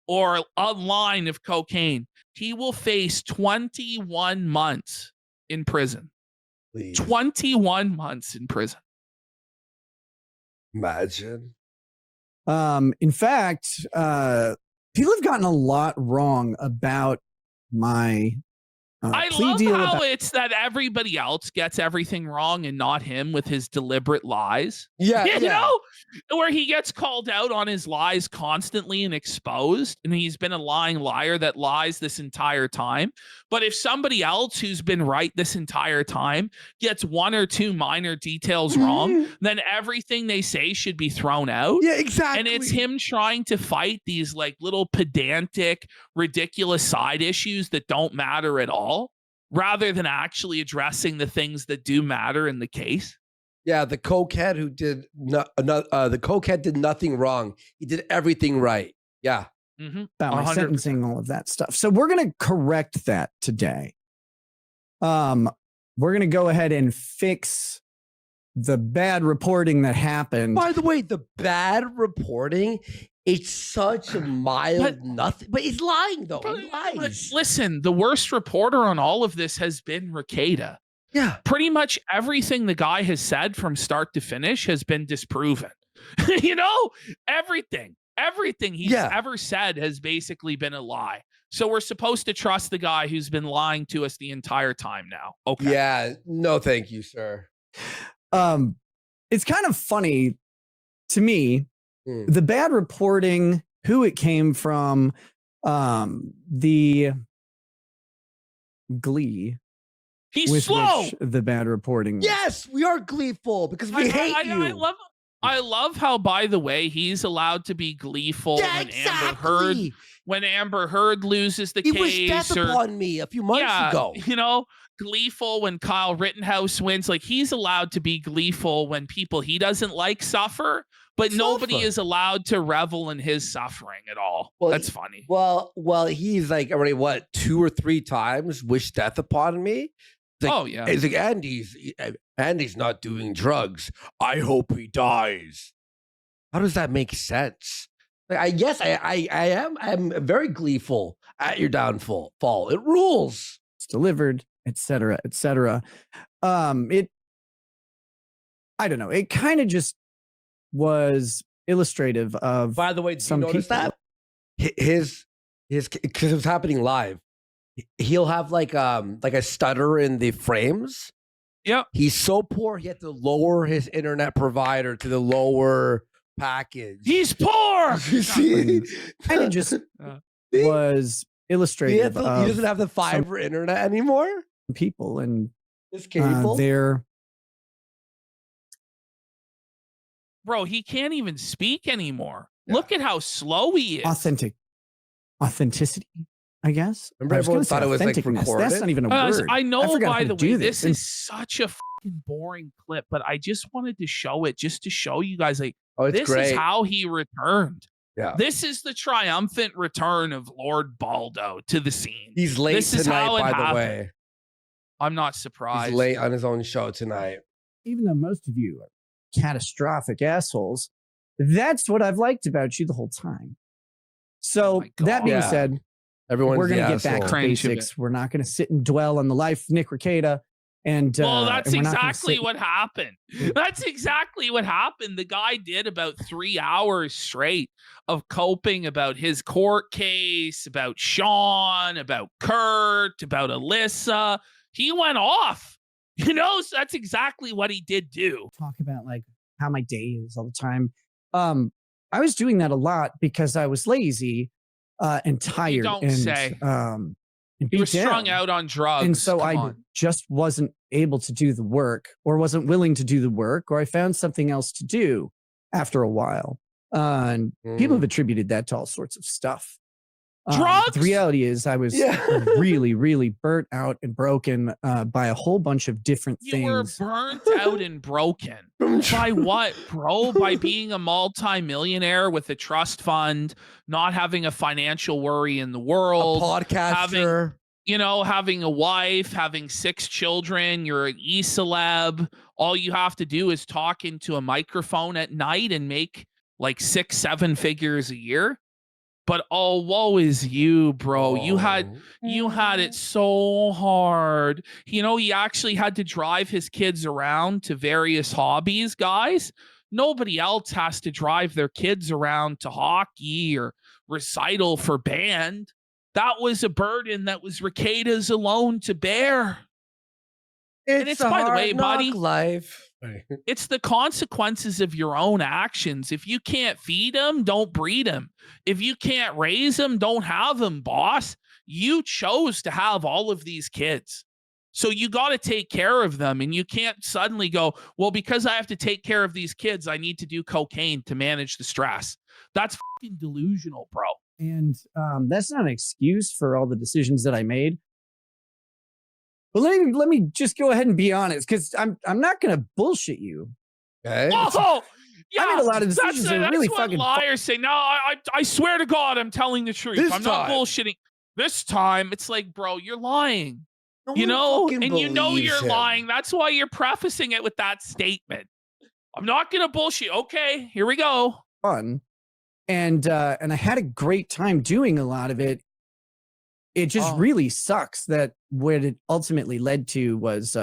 or a line of cocaine. He will face 21 months in prison. Please. 21 months in prison. Imagine. In fact, people have gotten a lot wrong about my I love how it's that everybody else gets everything wrong and not him with his deliberate lies. Yeah, you know, where he gets called out on his lies constantly and exposed, and he's been a lying liar that lies this entire time. But if somebody else who's been right this entire time gets one or two minor details wrong, then everything they say should be thrown out. Yeah, exactly. And it's him trying to fight these like little pedantic, ridiculous side issues that don't matter at all, rather than actually addressing the things that do matter in the case. Yeah, the cokehead who did the cokehead did nothing wrong. He did everything right. Yeah. About my sentencing, all of that stuff. So we're going to correct that today. We're going to go ahead and fix the bad reporting that happened. By the way, the bad reporting, it's such a mild nothing. But he's lying, though. He lies. Listen, the worst reporter on all of this has been REKIETA. Yeah. Pretty much everything the guy has said from start to finish has been disproven. You know, everything he's ever said has basically been a lie. So we're supposed to trust the guy who's been lying to us the entire time now. Okay. Yeah. No, thank you, sir. It's kind of funny to me, the bad reporting, who it came from, the glee. He's slow. The bad reporting. Yes, we are gleeful because we hate you. I love how, by the way, he's allowed to be gleeful when Amber Heard loses the case. He wished death upon me a few months ago. You know, gleeful when Kyle Rittenhouse wins. Like, he's allowed to be gleeful when people he doesn't like suffer, but nobody is allowed to revel in his suffering at all. Well, that's funny. Well, he's like already 2 or 3 times wished death upon me. Like, it's like Andy's not doing drugs. I hope he dies. How does that make sense? Like, I guess I'm very gleeful at your downfall. It rules. It's delivered, etc., etc. I don't know. It kind of just was illustrative of. By the way, did you notice that his because it was happening live. He'll have like a stutter in the frames. Yep. He's so poor he had to lower his internet provider to the lower package. He's poor. You see? Kind of just was illustrative He of doesn't have the fiber internet anymore. people and This cable. their Bro, he can't even speak anymore. Yeah. Look at how slow he is. Authenticity, I guess. Remember everyone thought it was like recorded? That's not even a word. I know, by the way, this is such a fucking boring clip, but I just wanted to show it just to show you guys, like, this great. is how he returned. Yeah. This is the triumphant return of Lord Baldo to the scene. He's late this tonight, by the way. I'm not surprised. He's late on his own show tonight. Even though most of you are catastrophic assholes, that's what I've liked about you the whole time. So that being said, we're going to get back to basics. We're not going to sit and dwell on the life of Nick Rekieta. And well, that's exactly what happened. That's exactly what happened. The guy did about 3 hours straight of coping about his court case, about Sean, about Kurt, about Alyssa. He went off, you know, so that's exactly what he did do. Talk about like how my day is all the time. I was doing that a lot because I was lazy and tired. You don't say. He was strung out on drugs. And so I just wasn't able to do the work or wasn't willing to do the work, or I found something else to do after a while. And people have attributed that to all sorts of stuff. Drugs? The reality is I was really, really burnt out and broken by a whole bunch of different things. You were burnt out and broken. By what, bro? By being a multi-millionaire with a trust fund, not having a financial worry in the world. A podcaster. Having a wife, having 6 children, you're an e-celeb. All you have to do is talk into a microphone at night and make like 6-7 figures a year. But oh, woe is you, bro. You had it so hard. He actually had to drive his kids around to various hobbies, guys. Nobody else has to drive their kids around to hockey or recital for band. That was a burden that was Rekieta's alone to bear. It's by the way, buddy, life. It's the consequences of your own actions. If you can't feed them, don't breed them. If you can't raise them, don't have them, boss. You chose to have all of these kids. So you got to take care of them. And you can't suddenly go, well, because I have to take care of these kids, I need to do cocaine to manage the stress. That's fucking delusional, bro. And that's not an excuse for all the decisions that I made. But let me just go ahead and be honest, because I'm not going to bullshit you. Okay. Oh, yeah. I made a lot of decisions that are really fucking. Liars say. No, I swear to God, I'm telling the truth. I'm not bullshitting. This time, it's like, bro, you're lying. No and you're lying. That's why you're prefacing it with that statement. I'm not going to bullshit. Okay, here we go. Fun, and I had a great time doing a lot of it. It just really sucks that what it ultimately led to was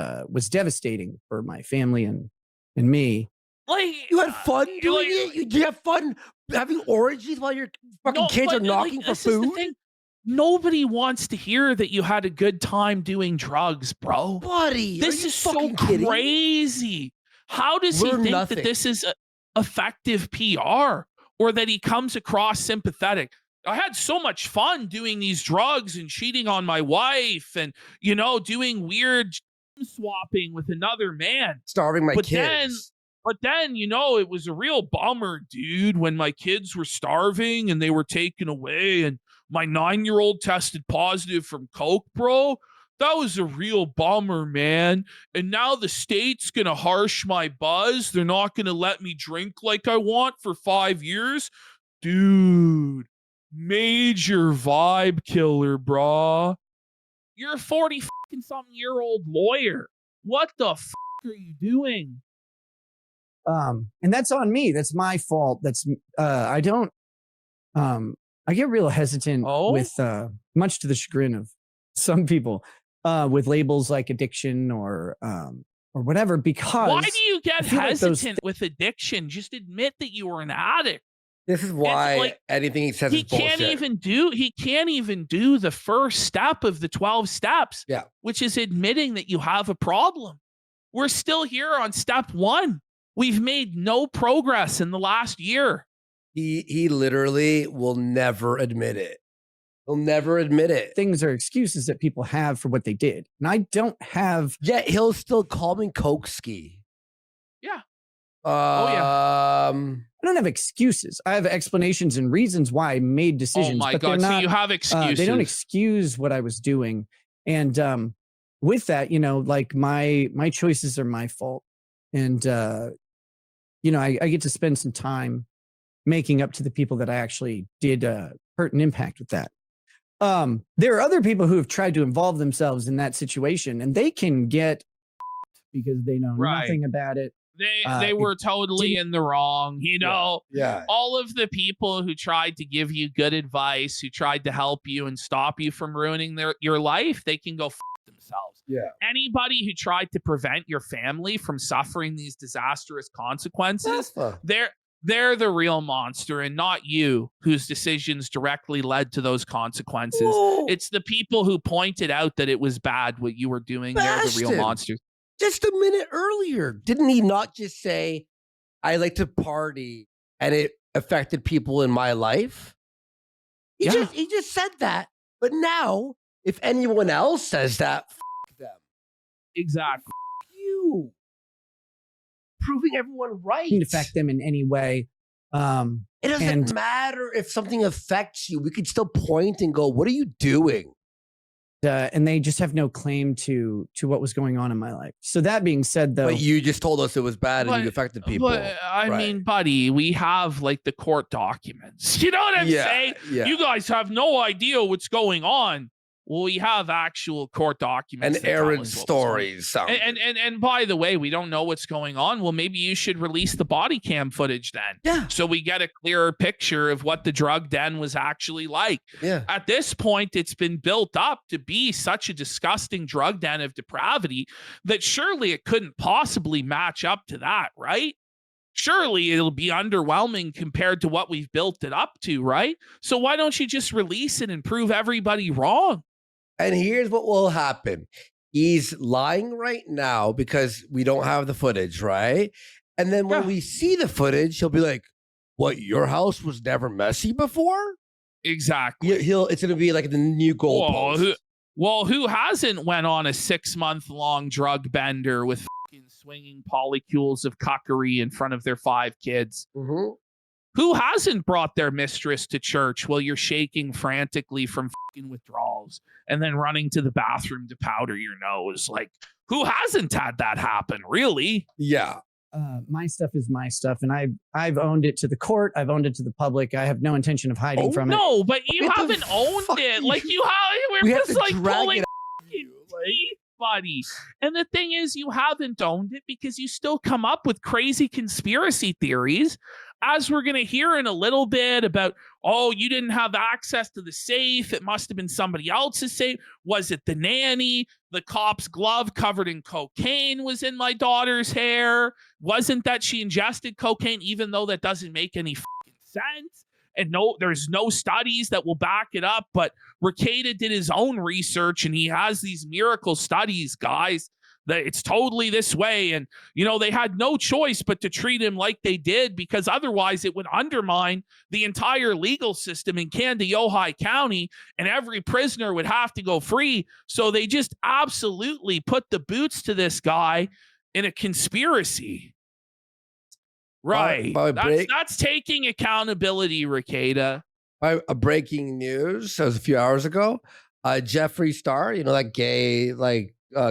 devastating for my family and me. Like, you had fun doing it? You have fun having orgies while your fucking kids are knocking for food? Nobody wants to hear that you had a good time doing drugs, bro. Buddy, this is so crazy. How does he think that this is effective PR or that he comes across sympathetic? I had so much fun doing these drugs and cheating on my wife and, doing weird swapping with another man. Starving my kids. But then, it was a real bummer, dude, when my kids were starving and they were taken away and my 9-year-old tested positive from coke, bro. That was a real bummer, man. And now the state's going to harsh my buzz. They're not going to let me drink like I want for 5 years. Dude. Major vibe killer, brah. You're a 40-something-year-old lawyer. What the f*** are you doing? And that's on me. That's my fault. That's I don't. I get real hesitant with much to the chagrin of some people with labels like addiction or whatever. Because why do you get hesitant with addiction? Just admit that you were an addict. This is why anything he says is bullshit. He can't even do the first step of the 12 steps, which is admitting that you have a problem. We're still here on step 1. We've made no progress in the last year. He literally will never admit it. He'll never admit it. Things are excuses that people have for what they did. And I don't have. Yet he'll still call me Kokeski. Yeah. I don't have excuses. I have explanations and reasons why I made decisions. Oh my but God. they're not, So you have excuses. they don't excuse what I was doing. And with that, like my choices are my fault. And, I get to spend some time making up to the people that I actually did hurt and impact with that. There are other people who have tried to involve themselves in that situation, and they can get because they know nothing about it. They were totally in the wrong, Yeah. All of the people who tried to give you good advice, who tried to help you and stop you from ruining your life, they can go themselves. Yeah. Anybody who tried to prevent your family from suffering these disastrous consequences, they're the real monster and not you, whose decisions directly led to those consequences. Whoa. It's the people who pointed out that it was bad what you were doing. They're the real monsters. Just a minute earlier, didn't he not just say, I like to party and it affected people in my life? He just said that. But now, if anyone else says that, them. Exactly. You. Proving everyone right. Can affect them in any way. It doesn't matter if something affects you. We could still point and go, what are you doing? And they just have no claim to what was going on in my life. So that being said, though, but you just told us it was bad and you affected people. But I mean, buddy, we have like the court documents. You know what I'm saying? Yeah. You guys have no idea what's going on. Well, we have actual court documents and Aaron's stories. And by the way, we don't know what's going on. Well, maybe you should release the body cam footage then. Yeah. So we get a clearer picture of what the drug den was actually like. Yeah. At this point, it's been built up to be such a disgusting drug den of depravity that surely it couldn't possibly match up to that, right? Surely it'll be underwhelming compared to what we've built it up to, right? So why don't you just release it and prove everybody wrong? And here's what will happen. He's lying right now because we don't have the footage, right? And then when we see the footage, he'll be like, what, your house was never messy before? Exactly. It's going to be like the new goalpost. Who hasn't went on a 6-month-long drug bender with fucking swinging polycules of cuckery in front of their 5 kids? Mm-hmm. Who hasn't brought their mistress to church while you're shaking frantically from fucking withdrawals and then running to the bathroom to powder your nose? Like, who hasn't had that happen, really? Yeah. My stuff is my stuff, and I've owned it to the court. I've owned it to the public. I have no intention of hiding from it. No, but you haven't owned it. Like, we're just like pulling teeth, buddy. And the thing is, you haven't owned it because you still come up with crazy conspiracy theories, as we're going to hear in a little bit about, oh, you didn't have access to the safe. It must have been somebody else's safe. Was it the nanny? The cop's glove covered in cocaine was in my daughter's hair. Wasn't that she ingested cocaine, even though that doesn't make any fucking sense? And no, there's no studies that will back it up. But REKIETA did his own research, and he has these miracle studies, guys, that it's totally this way. And, they had no choice but to treat him like they did, because otherwise it would undermine the entire legal system in Kandiyohi County, and every prisoner would have to go free. So they just absolutely put the boots to this guy in a conspiracy. Right. That's taking accountability, REKIETA. A breaking news. That was a few hours ago. Jeffree Star, that gay,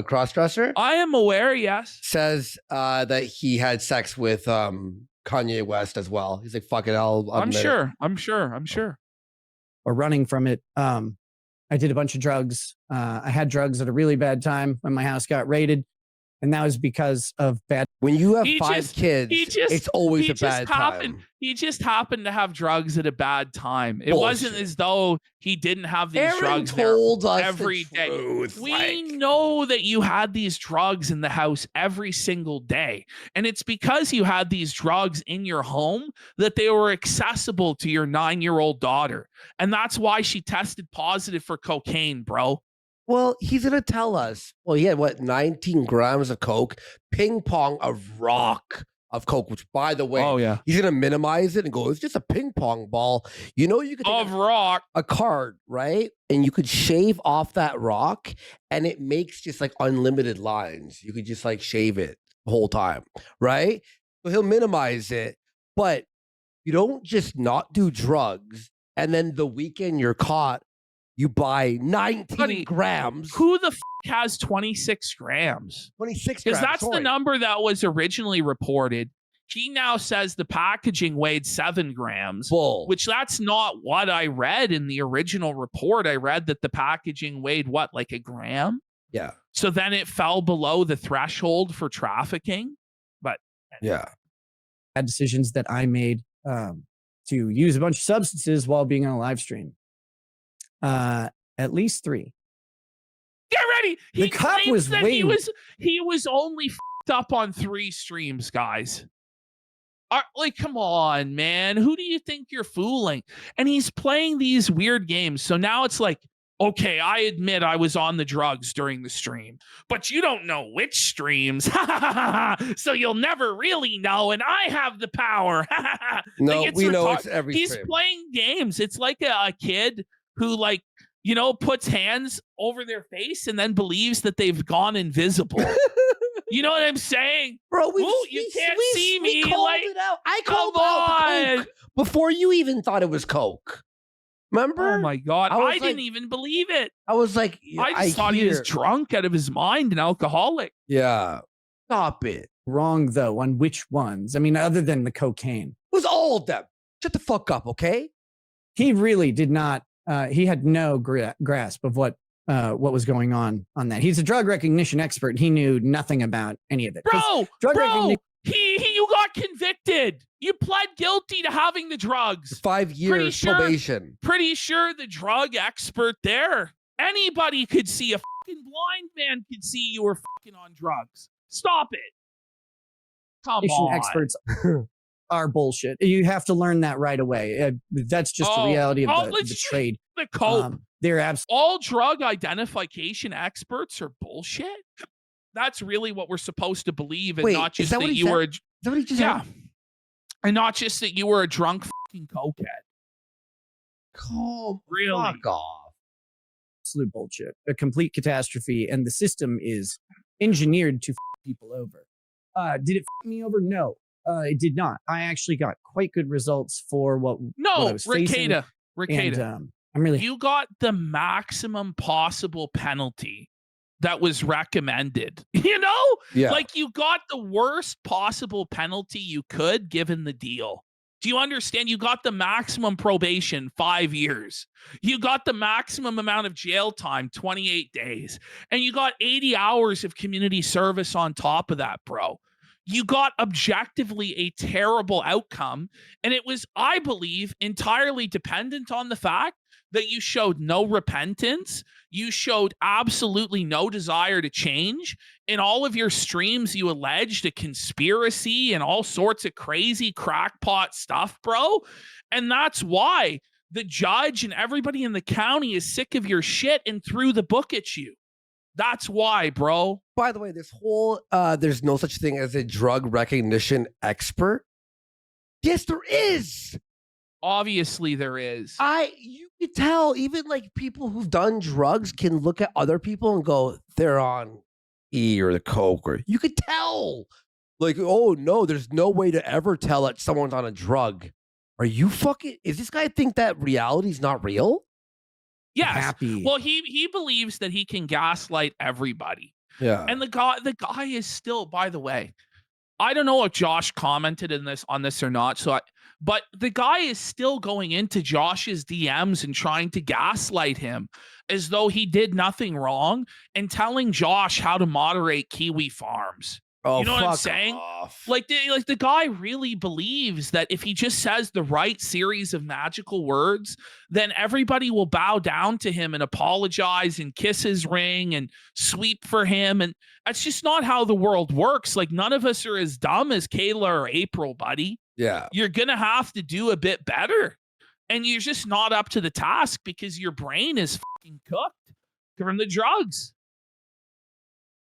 cross-dresser. I am aware, yes. Says that he had sex with Kanye West as well. He's like, fuck it, I'm sure. Or running from it. I did a bunch of drugs. I had drugs at a really bad time when my house got raided. And that was because of bad. When you have 5 kids, it's always a bad time. He just happened to have drugs at a bad time. It Bullshit. wasn't as though he didn't have these Aaron drugs told there us every the day. truth, We know that you had these drugs in the house every single day. And it's because you had these drugs in your home that they were accessible to your 9-year-old daughter. And that's why she tested positive for cocaine, bro. Well, he's going to tell us. Well, he had 19 grams of coke, ping pong, a rock of coke, which by the way, Oh yeah. he's gonna minimize it and go, it's just a ping pong ball. You know, you could take Of rock. a card, right? And you could shave off that rock and it makes just like unlimited lines. You could just like shave it the whole time, right? So he'll minimize it, but you don't just not do drugs and then the weekend you're caught, you buy 19 grams. Who the has 26 grams? 26 grams. Because that's the number that was originally reported. He now says the packaging weighed 7 grams, Bull. which that's not what I read in the original report. I read that the packaging weighed what, like a gram? Yeah. So then it fell below the threshold for trafficking. But yeah, bad decisions that I made to use a bunch of substances while being on a live stream. At least 3. Get ready. The cop was that waiting. he was only f***ed up on 3 streams, guys. Like, come on, man. Who do you think you're fooling? And he's playing these weird games. So now it's like, okay, I admit I was on the drugs during the stream, but you don't know which streams. So you'll never really know. And I have the power. no, like, we know it's every He's stream. playing games. It's like a kid who, like, you know, puts hands over their face and then believes that they've gone invisible. You know what I'm saying? Bro, you can't see me. We called Like, it out. I come called out the on. coke before you even thought it was coke. Remember? Oh my God. I I, was didn't like- even believe it. I was like, I just thought he was drunk out of his mind and alcoholic. Yeah. Stop it. Wrong, though, on which ones. I mean, other than the cocaine. It was all of them. Shut the fuck up, okay? He really did not. He had no grasp of what was going on that. He's a drug recognition expert. He knew nothing about any of it. Bro, you got convicted. You pled guilty to having the drugs. 5 years probation. Pretty sure the drug expert there, anybody could see. A fucking blind man could see you were fucking on drugs. Stop it. Come on. Experts are bullshit. You have to learn that right away. That's just the reality of the trade. The cope. They're absolutely all drug identification experts are bullshit. That's really what we're supposed to believe, and not just that you were. Is that what he just yeah, said? and not just that you were a drunk fucking cokehead. Oh, really? Fuck off. Absolute bullshit. A complete catastrophe, and the system is engineered to people over. Did it me over? No, it did not. I actually got quite good results for what I was facing. REKIETA. You got the maximum possible penalty that was recommended. You know? Yeah. Like, you got the worst possible penalty you could given the deal. Do you understand? You got the maximum probation, 5 years. You got the maximum amount of jail time, 28 days. And you got 80 hours of community service on top of that, bro. You got objectively a terrible outcome. And it was, I believe, entirely dependent on the fact that you showed no repentance. You showed absolutely no desire to change. In all of your streams, you alleged a conspiracy and all sorts of crazy crackpot stuff, bro. And that's why the judge and everybody in the county is sick of your shit and threw the book at you. That's why, bro. By the way, this whole there's no such thing as a drug recognition expert. Yes, there is. Obviously, there is. You could tell, even like people who've done drugs can look at other people and go, they're on E or the coke, or you could tell. Like, oh no, there's no way to ever tell that someone's on a drug. Are you fucking? Is this guy think that reality's not real? Yes. Happy. Well, he believes that he can gaslight everybody. Yeah. And the guy is still, by the way, I don't know if Josh commented on this or not. But the guy is still going into Josh's DMs and trying to gaslight him as though he did nothing wrong and telling Josh how to moderate Kiwi Farms. Oh, you know what I'm fuck saying? off. Like the guy really believes that if he just says the right series of magical words, then everybody will bow down to him and apologize and kiss his ring and sweep for him. And that's just not how the world works. Like, none of us are as dumb as Kayla or April, buddy. Yeah. You're going to have to do a bit better. And you're just not up to the task because your brain is fucking cooked from the drugs.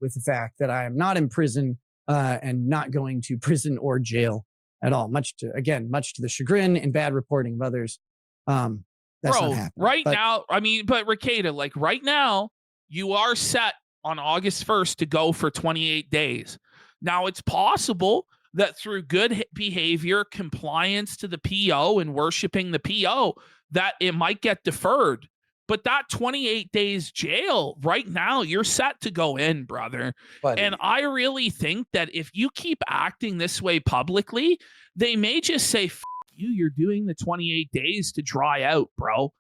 With the fact that I am not in prison and not going to prison or jail at all. Much to the chagrin and bad reporting of others. That's not happening. Right now, I mean, but REKIETA, like right now, you are set on August 1st to go for 28 days. Now, it's possible that through good behavior, compliance to the PO, and worshiping the PO, that it might get deferred. But that 28 days jail, right now, you're set to go in, brother. Buddy. And I really think that if you keep acting this way publicly, they may just say, F you're doing the 28 days to dry out, bro.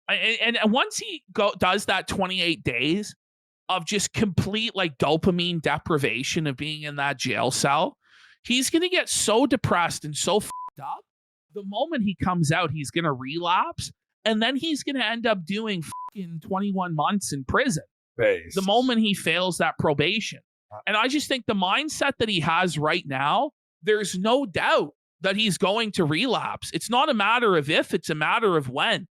And once he does that 28 days of just complete like dopamine deprivation of being in that jail cell, he's going to get so depressed and so fucked up. The moment he comes out, he's going to relapse, and then he's going to end up doing fucking 21 months in prison. The moment he fails that probation. And I just think the mindset that he has right now, there's no doubt that he's going to relapse. It's not a matter of if, it's a matter of when.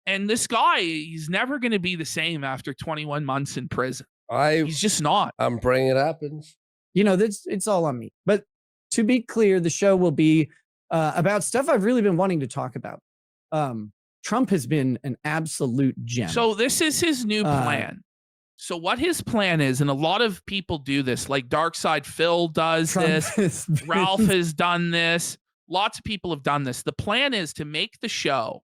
And this guy, he's never going to be the same after 21 months in prison. He's just not. I'm praying it happens. You know, it's all on me. But to be clear, the show will be about stuff I've really been wanting to talk about. Trump has been an absolute gem. So this is his new plan. So what his plan is, and a lot of people do this, like Darkside Phil does this, Ralph has done this, lots of people have done this. The plan is to make the show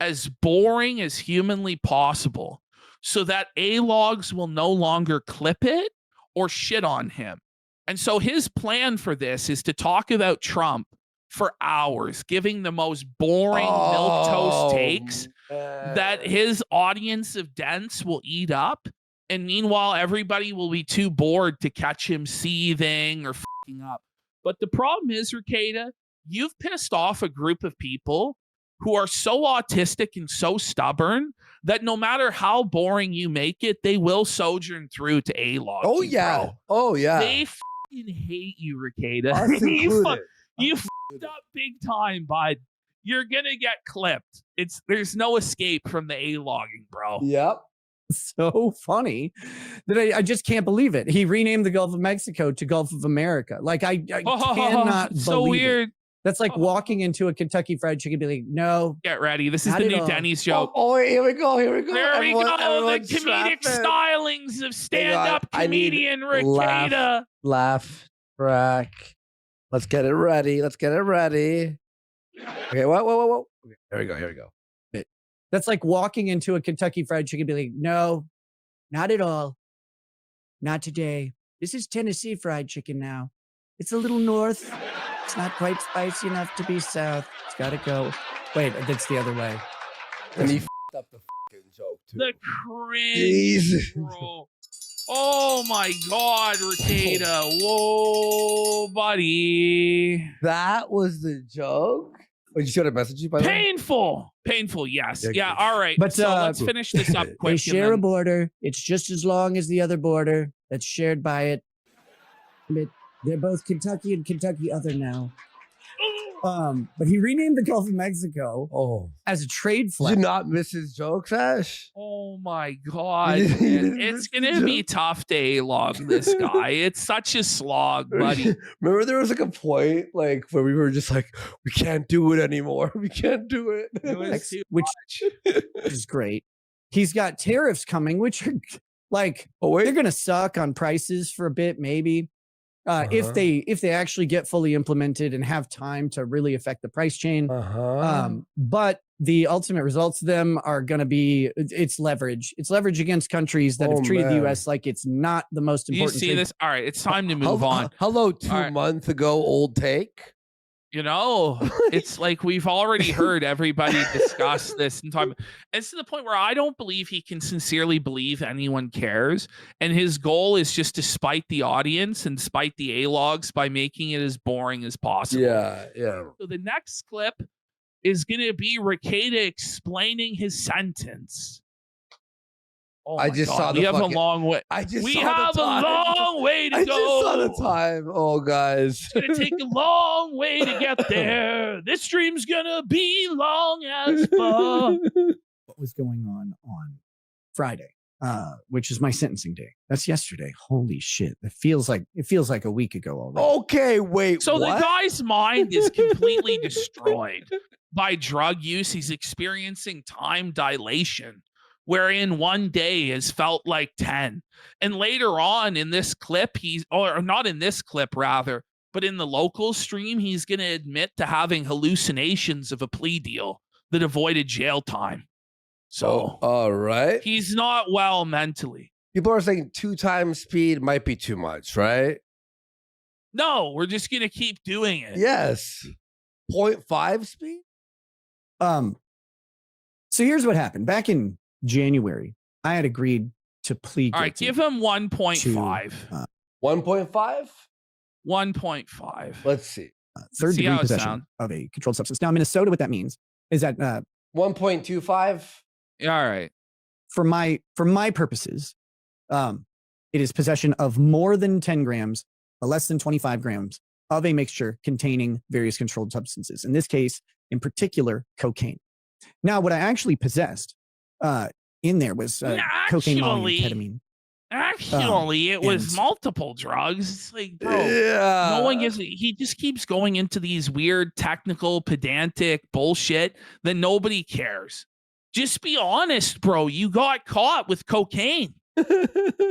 as boring as humanly possible so that A-logs will no longer clip it or shit on him. And so his plan for this is to talk about Trump for hours, giving the most boring milquetoast takes that his audience of dents will eat up. And meanwhile, everybody will be too bored to catch him seething or fucking up. But the problem is, REKIETA, you've pissed off a group of people who are so autistic and so stubborn that no matter how boring you make it, they will sojourn through to A-log. Oh, yeah. Bro. Oh, yeah. They fucking hate you, REKIETA. You fucked up big time, bud. You're going to get clipped. There's no escape from the A-logging, bro. Yep. So funny that I just can't believe it. He renamed the Gulf of Mexico to Gulf of America. Like I cannot believe so weird. It. That's like walking into a Kentucky Fried Chicken and be like, no. Get ready. This is the new Denny's joke. Oh, here we go. Here we go. There we go. The comedic stylings of stand-up comedian REKIETA. Laugh track. Let's get it ready. Okay, whoa. Okay, here we go. That's like walking into a Kentucky Fried Chicken and be like, no, not at all. Not today. This is Tennessee Fried Chicken now. It's a little north. It's not quite spicy enough to be south. It's got to go. Wait, that's the other way. And he f***ed up the fucking joke, too. The cringe, bro. Oh, my God, REKIETA. Whoa, buddy. That was the joke? Did you see what I messaged you, by the way? Painful, yes. Yeah, all right. But so let's finish this up quick. They share a border. It's just as long as the other border that's shared by it. They're both Kentucky and Kentucky other now. But he renamed the Gulf of Mexico as a trade flag. Did you not miss his jokes, Ash? Oh my God. It's gonna be tough to A-log this guy. It's such a slog, buddy. Remember there was like a point like where we were just like, we can't do it anymore. We can't do it. Which is great. He's got tariffs coming, which are like they're gonna suck on prices for a bit, maybe. If they actually get fully implemented and have time to really affect the price chain. But the ultimate results of them are going to be, it's leverage. It's leverage against countries that have treated the U.S. like it's not the most important. You see this? All right, it's time to move on. Hello, 2 months ago, old take. You know, it's like we've already heard everybody discuss this and talk. It's to the point where I don't believe he can sincerely believe anyone cares. And his goal is just to spite the audience and spite the A-logs by making it as boring as possible. Yeah. So the next clip is going to be REKIETA explaining his sentence. Oh I just saw the we have a long way. We have a long way to go. I just saw the time. Oh, guys. It's going to take a long way to get there. This stream's going to be long as fuck. What was going on Friday? which is my sentencing day. That's yesterday. Holy shit! It feels like a week ago already. Okay, wait. So what? the guy's mind is completely destroyed by drug use. He's experiencing time dilation, wherein one day has felt like 10. And later on in this clip, or not in this clip, rather, but in the local stream, he's going to admit to having hallucinations of a plea deal that avoided jail time. So, all right. He's not well mentally. People are saying 2 times speed might be too much, right? No, we're just going to keep doing it. Yes. 0.5 speed? So here's what happened. Back in January, I had agreed to plead All right, guilty give him 1.5. 1.5? 1.5. Let's see. Third See degree how it possession sound. of a controlled substance. Now, in Minnesota, what that means is that 1.25? Yeah, all right. for my purposes, it is possession of more than 10 grams, less than 25 grams of a mixture containing various controlled substances. In this case, in particular, cocaine. Now, what I actually possessed in there was cocaine, molly, and ketamine. Actually, it was multiple drugs. It's like, bro, Yeah. no one gives. He just keeps going into these weird, technical, pedantic bullshit that nobody cares. Just be honest, bro. You got caught with cocaine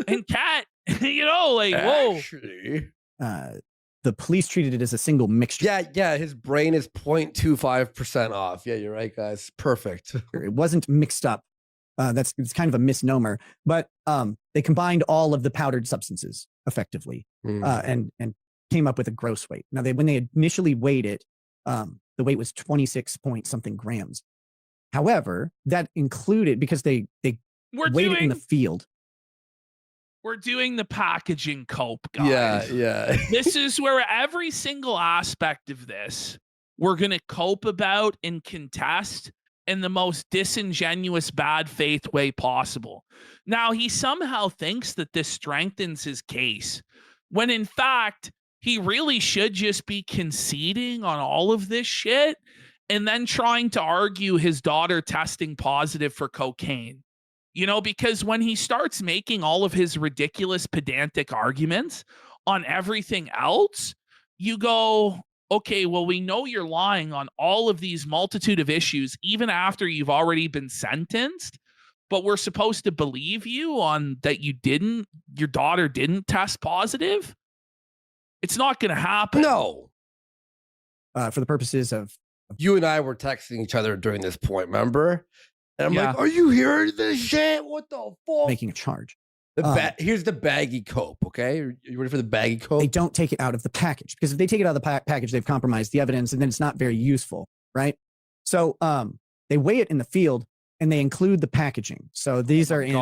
and cat. You know, like, whoa. Actually, the police treated it as a single mixture. yeah. His brain is 0.25% off. Yeah, you're right, guys. Perfect. It wasn't mixed up. It's kind of a misnomer, but they combined all of the powdered substances effectively and came up with a gross weight. Now, when they initially weighed it, the weight was 26 point something grams. However, that included, because they weighed it in the field. We're doing the packaging cope, guys. Yeah. This is where every single aspect of this we're going to cope about and contest in the most disingenuous, bad faith way possible. Now, he somehow thinks that this strengthens his case, when in fact, he really should just be conceding on all of this shit and then trying to argue his daughter testing positive for cocaine. You know, because when he starts making all of his ridiculous, pedantic arguments on everything else, you go, okay, well, we know you're lying on all of these multitude of issues, even after you've already been sentenced, but we're supposed to believe you on that your daughter didn't test positive? It's not going to happen. No. For the purposes of... You and I were texting each other during this point, remember? And I'm like, are you hearing this shit? What the fuck? Making a charge. Here's the baggy cope, okay? Are you ready for the baggy cope? They don't take it out of the package, because if they take it out of the package, they've compromised the evidence, and then it's not very useful, right? So they weigh it in the field, and they include the packaging. So these are in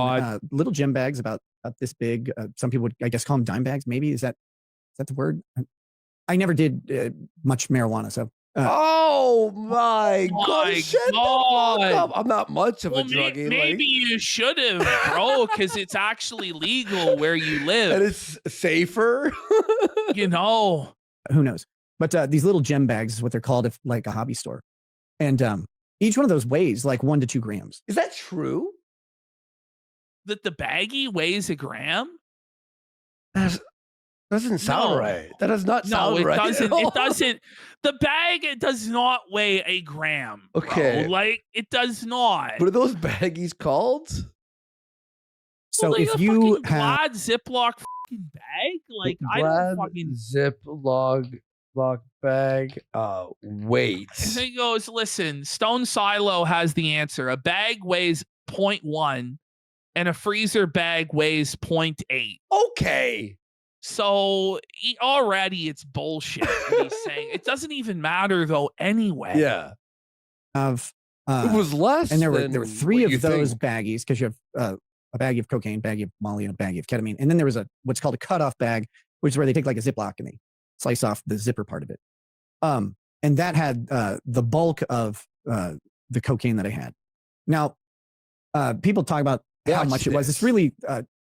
little gym bags about this big. Some people would, I guess, call them dime bags. Maybe is that the word? I never did much marijuana, so. Oh my God! Shut the fuck up. I'm not much of a druggie. Maybe you should have, bro, because it's actually legal where you live. And it's safer. You know. Who knows? But these little gem bags is what they're called, if like a hobby store. And each one of those weighs like 1 to 2 grams. Is that true? That the baggie weighs a gram? Doesn't sound right. That does not sound right. It doesn't. The bag, it does not weigh a gram. Okay. Bro. Like, it does not. What are those baggies called? So like if you have glad Ziploc fucking bag, like I don't fucking Ziploc bag. Wait. And he goes, listen, Stone Silo has the answer. A bag weighs 0.1 and a freezer bag weighs 0.8. Okay. So already it's bullshit what he's saying. It doesn't even matter though anyway. Yeah. Of it was less. And there were 3 of those baggies, because you have a baggie of cocaine, baggie of molly, and a baggie of ketamine. And then there was what's called a cutoff bag, which is where they take like a Ziploc and they slice off the zipper part of it. And that had the bulk of the cocaine that I had. Now, people talk about how much it was. It's really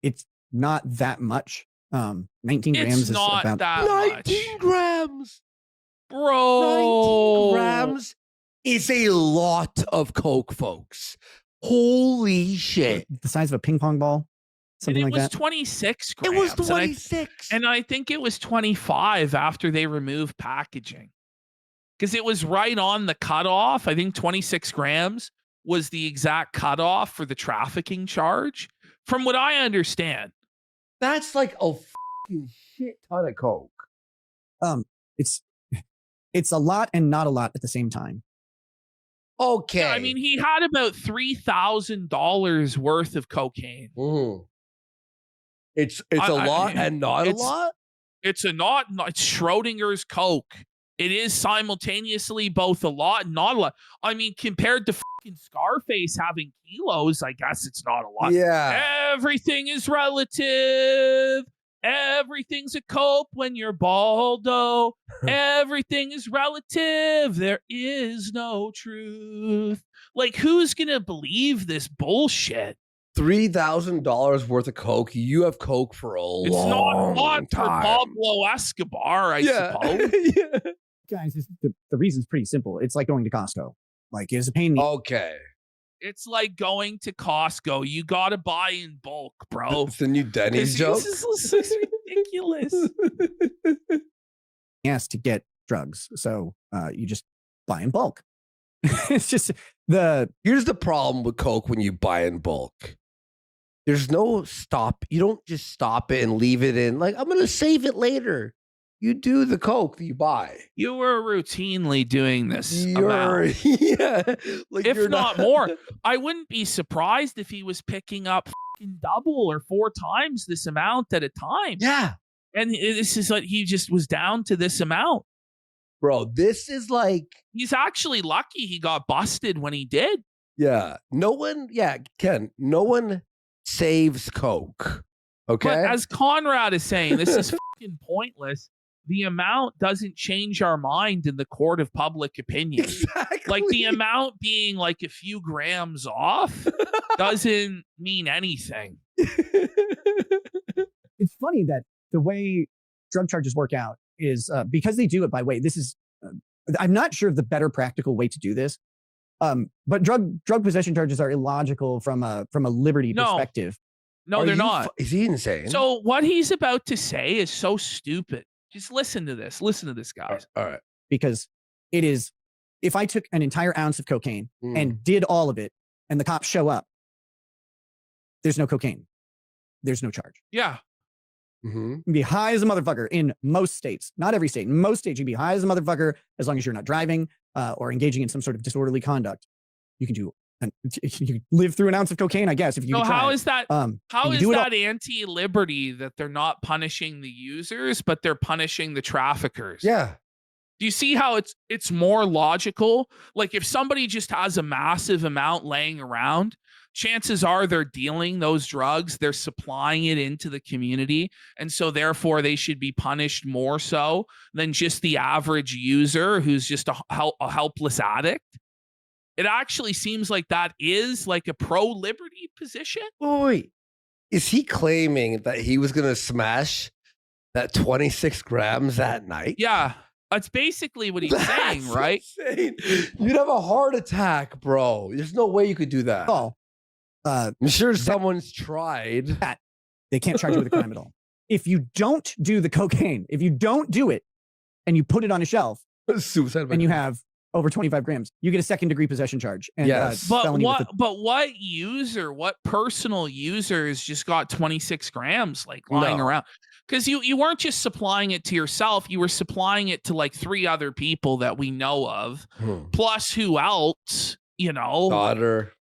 it's not that much. 19 grams is about that 19 much. grams. Bro. 19 grams is a lot of coke, folks. Holy shit. The size of a ping pong ball. Something and like that. It was 26 grams. It was 26. And I think it was 25 after they removed packaging. Because it was right on the cutoff. I think 26 grams was the exact cutoff for the trafficking charge, from what I understand. That's like a fucking shit ton of coke. It's a lot and not a lot at the same time. Okay. Yeah, I mean, he had about $3,000 worth of cocaine. It's a lot and not a lot? It's it's Schrodinger's coke. It is simultaneously both a lot and not a lot. I mean, compared to fucking Scarface having kilos, I guess it's not a lot. Yeah. Everything is relative. Everything's a cope when you're baldo. Everything is relative. There is no truth. Like, who's going to believe this bullshit? $3,000 worth of coke. You have coke for a long time. It's not a lot for Pablo Escobar, I suppose. Yeah. Guys, the reason's pretty simple. It's like going to Costco. Like, it's a pain in the Okay. It's like going to Costco. You got to buy in bulk, bro. It's the new Denny's joke. This is ridiculous. Yes, to get drugs. So you just buy in bulk. It's just Here's the problem with coke when you buy in bulk. There's no stop. You don't just stop it and leave it in. Like, I'm going to save it later. You do the coke that you buy. You were routinely doing this amount. Yeah. Like, if not more. I wouldn't be surprised if he was picking up fucking double or 4 times this amount at a time. Yeah. And this is like, he just was down to this amount. Bro, this is like... He's actually lucky he got busted when he did. Yeah. Ken, no one saves coke. Okay? But as Conrad is saying, this is fucking pointless. The amount doesn't change our mind in the court of public opinion. Exactly. Like, the amount being like a few grams off doesn't mean anything. It's funny that the way drug charges work out is because they do it by weight. This is, I'm not sure of the better practical way to do this. But drug possession charges are illogical from a liberty perspective. No, they're not. Is he insane? So what he's about to say is so stupid. Just listen to this. Listen to this, guys. All right. Because it is, if I took an entire ounce of cocaine and did all of it and the cops show up, there's no cocaine. There's no charge. Yeah. You can be high as a motherfucker in most states. Not every state. In most states, you can be high as a motherfucker as long as you're not driving or engaging in some sort of disorderly conduct. You can you can live through an ounce of cocaine, I guess, if you. So how is that? How is that anti-liberty that they're not punishing the users, but they're punishing the traffickers? Yeah. Do you see how it's more logical? Like, if somebody just has a massive amount laying around, chances are they're dealing those drugs, they're supplying it into the community, and so therefore they should be punished more so than just the average user who's just a helpless addict. It actually seems like that is like a pro-liberty position. Wait, is he claiming that he was going to smash that 26 grams that night? Yeah, that's basically what he's saying, right? Insane. You'd have a heart attack, bro. There's no way you could do that. Oh, I'm sure someone's tried. That they can't charge you with a crime at all. If you don't do the cocaine, if you don't do it, and you put it on a shelf, Suicide and you have over 25 grams, you get a second-degree possession charge. And, yes. But what personal users just got 26 grams like lying around? Because you weren't just supplying it to yourself, you were supplying it to like 3 other people that we know of, plus who else, daughter.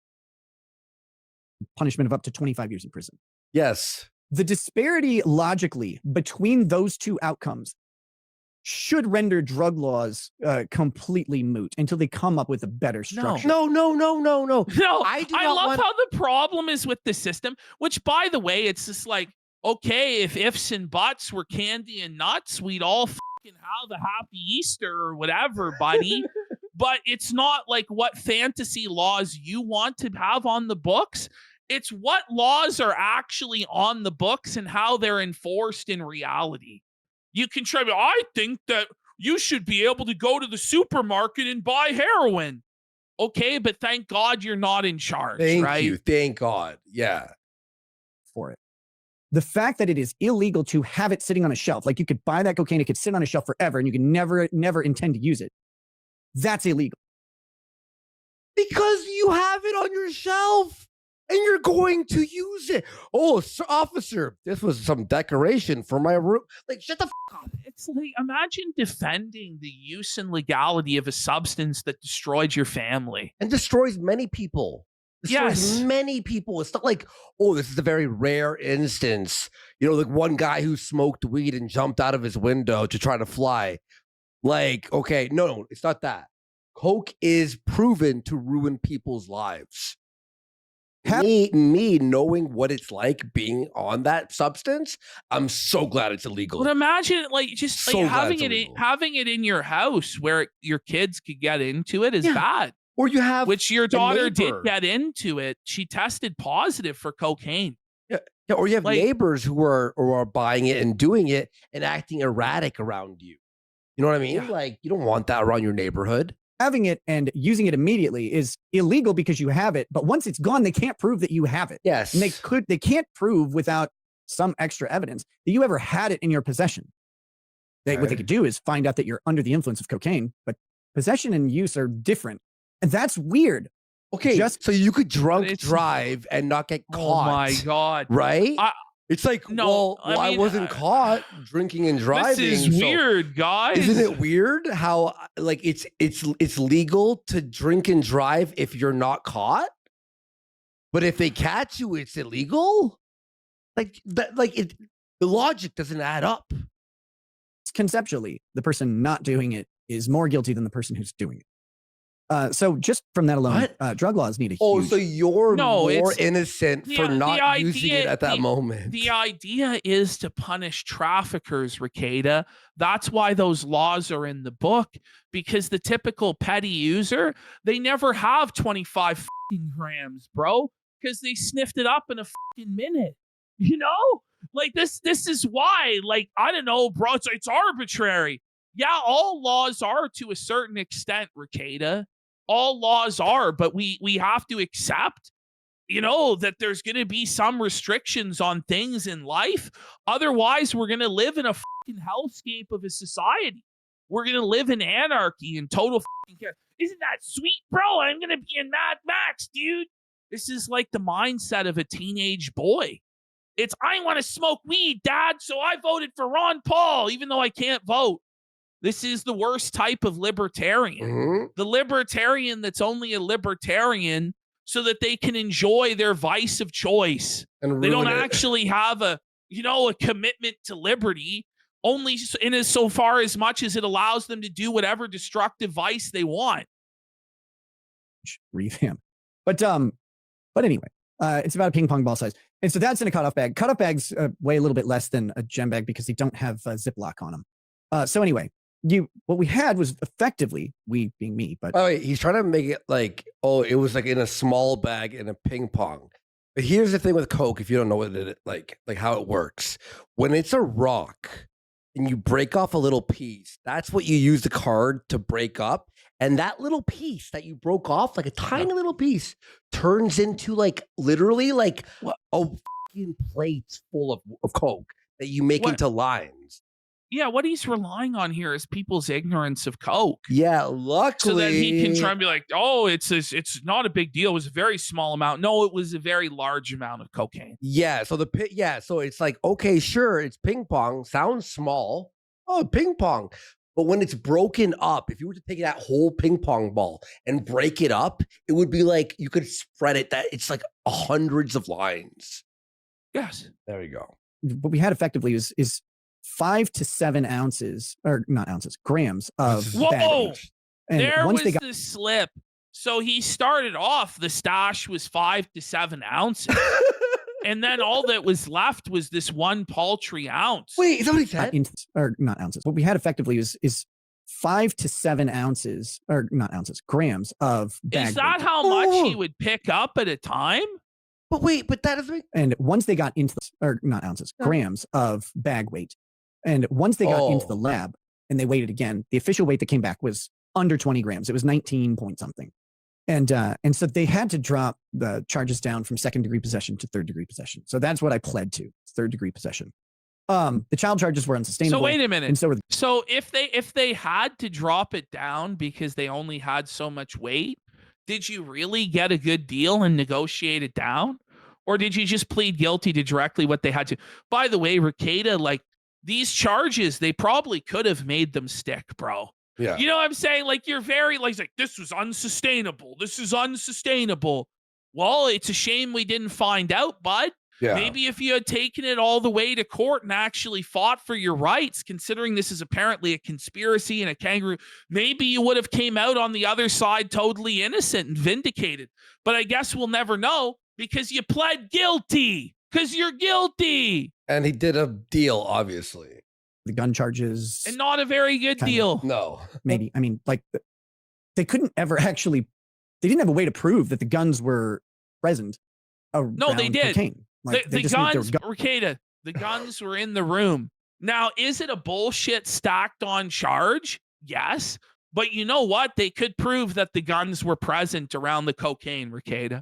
Punishment of up to 25 years in prison. Yes. The disparity logically between those two outcomes should render drug laws completely moot until they come up with a better structure. No. No, I love how the problem is with the system, which, by the way, it's just like, okay, if ifs and buts were candy and nuts, we'd all fucking have a happy Easter or whatever, buddy. But it's not like what fantasy laws you want to have on the books. It's what laws are actually on the books and how they're enforced in reality. You can try, I think that you should be able to go to the supermarket and buy heroin. Okay, but thank God you're not in charge, Thank right? you. Thank God. Yeah. For it. The fact that it is illegal to have it sitting on a shelf, like you could buy that cocaine, it could sit on a shelf forever, and you can never intend to use it. That's illegal. Because you have it on your shelf and you're going to use it. Oh, sir, officer, this was some decoration for my room. Like, shut the up. It's like, imagine defending the use and legality of a substance that destroyed your family. And destroys many people. Destroys Yes. many people. It's not like, oh, this is a very rare instance. You know, like one guy who smoked weed and jumped out of his window to try to fly. Like, okay, no, it's not that. Coke is proven to ruin people's lives. Me knowing what it's like being on that substance, I'm so glad it's illegal. But imagine, like, just So like glad it's illegal. having it in your house where your kids could get into it is Yeah. bad. Or you have Which your a daughter did neighbor. get into it. She tested positive for cocaine. Yeah, or you have Like- neighbors who are buying it and doing it and acting erratic around you. You know what I mean? Yeah. Like, you don't want that around your neighborhood. Having it and using it immediately is illegal because you have it, but once it's gone, they can't prove that you have it. Yes. And they can't prove without some extra evidence that you ever had it in your possession. What they Okay. could do is find out that you're under the influence of cocaine, but possession and use are different. And that's weird. Okay, so you could drunk it's- drive and not get Oh caught. my God. Right? It's like, No, well, I mean, wasn't caught drinking and driving. This is so- weird, guys. Isn't it weird how like it's legal to drink and drive if you're not caught, but if they catch you, it's illegal? Like that, the logic doesn't add up. Conceptually, the person not doing it is more guilty than the person who's doing it. So just from that alone, drug laws need a Oh, huge... so you're No, more it's- innocent for the not using it idea- at that the- moment. The idea is to punish traffickers, REKIETA. That's why those laws are in the book, because the typical petty user, they never have 25 fucking grams, bro, because they sniffed it up in a fucking minute. You know? Like this is why, like, I don't know, bro, it's arbitrary. Yeah, all laws are to a certain extent, REKIETA. All laws are, but we have to accept, you know, that there's going to be some restrictions on things in life. Otherwise, we're going to live in a fucking hellscape of a society. We're going to live in anarchy and total fucking chaos. Isn't that sweet, bro? I'm going to be in Mad Max, dude. This is like the mindset of a teenage boy. It's, I want to smoke weed, dad, so I voted for Ron Paul, even though I can't vote. This is the worst type of libertarian. Mhm. The libertarian that's only a libertarian so that they can enjoy their vice of choice. And They don't ruin it. actually have a commitment to liberty, only in as so far as much as it allows them to do whatever destructive vice they want. revamp. But anyway, it's about a ping pong ball size. And so that's in a cutoff bag. Cutoff bags weigh a little bit less than a gem bag because they don't have Ziploc on them. So anyway, what we had was effectively, we being me, but Oh, wait, he's trying to make it like, oh, it was like in a small bag in a ping pong. But here's the thing with Coke, if you don't know what it like how it works. When it's a rock and you break off a little piece, that's what you use the card to break up. And that little piece that you broke off, like a tiny little piece, turns into like literally like a fucking plate full of Coke that you make into lines. Yeah, what he's relying on here is people's ignorance of Coke. Yeah, luckily. So that he can try and be like, oh, it's not a big deal. It was a very small amount. No, it was a very large amount of cocaine. Yeah, so so it's like, okay, sure, it's ping pong, sounds small. Oh, ping pong. But when it's broken up, if you were to take that whole ping pong ball and break it up, it would be like you could spread it that it's like hundreds of lines. Yes. There you go. what we had effectively is 5 to 7 ounces, or not ounces, grams of Whoa! baggage. And There once was they got the slip. So he started off, the stash was 5 to 7 ounces. And then all that was left was this one paltry ounce. Wait, is that what he said? or not ounces. What we had effectively is 5 to 7 ounces, or not ounces, grams of bag Is that weight. how much he Oh. would pick up at a time? But wait, but that doesn't make And once they got into or not ounces, grams of bag weight. And once they got into the Oh. lab and they weighed it again, the official weight that came back was under 20 grams. It was 19 point something. And so they had to drop the charges down from second-degree possession to third-degree possession. So that's what I pled to, third-degree possession. The child charges were unsustainable. So wait a minute. And so if they had to drop it down because they only had so much weight, did you really get a good deal and negotiate it down? Or did you just plead guilty to directly what they had to? By the way, REKIETA, like these charges, they probably could have made them stick, bro. Yeah. You know what I'm saying? Like you're very like this was unsustainable. This is unsustainable. Well, it's a shame we didn't find out, bud. Yeah. Maybe if you had taken it all the way to court and actually fought for your rights, considering this is apparently a conspiracy and a kangaroo, maybe you would have came out on the other side totally innocent and vindicated. But I guess we'll never know because you pled guilty because you're guilty. And he did a deal, obviously. The gun charges. And not a very good deal. No. Maybe. I mean, like they couldn't ever actually, they didn't have a way to prove that the guns were present. No, they did. Cocaine. Like, the guns, REKIETA, the guns were in the room. Now, is it a bullshit stacked on charge? Yes. But you know what? They could prove that the guns were present around the cocaine, REKIETA,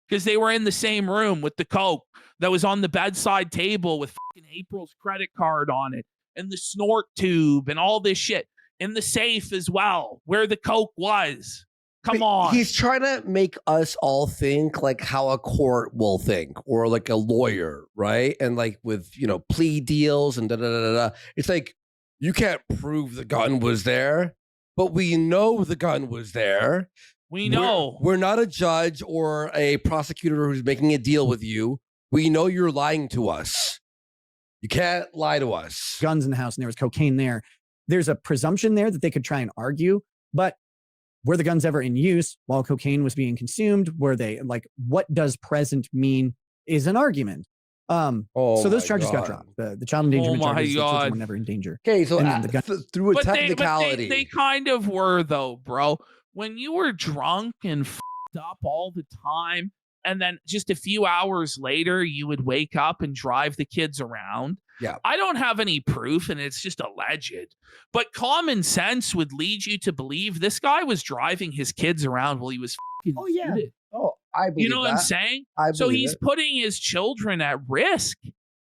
because they were in the same room with the coke that was on the bedside table with fucking April's credit card on it and the snort tube and all this shit in the safe as well, where the coke was. Come on. He's trying to make us all think like how a court will think or like a lawyer, right? And like with, plea deals and da-da-da-da. It's like, you can't prove the gun was there, but we know the gun was there. We know. We're not a judge or a prosecutor who's making a deal with you. We know you're lying to us. You can't lie to us. Guns in the house and there was cocaine there. There's a presumption there that they could try and argue, but were the guns ever in use while cocaine was being consumed? Were they like, what does present mean is an argument. So those charges got dropped. The child endangerment charges, the children were never in danger. Okay, so through a But technicality. they kind of were though, bro. When you were drunk and f***ed up all the time, and then just a few hours later, you would wake up and drive the kids around. Yeah. I don't have any proof, and it's just alleged. But common sense would lead you to believe this guy was driving his kids around while he was f***ing suited. Oh, I believe You know what I'm saying? So he's putting his children at risk.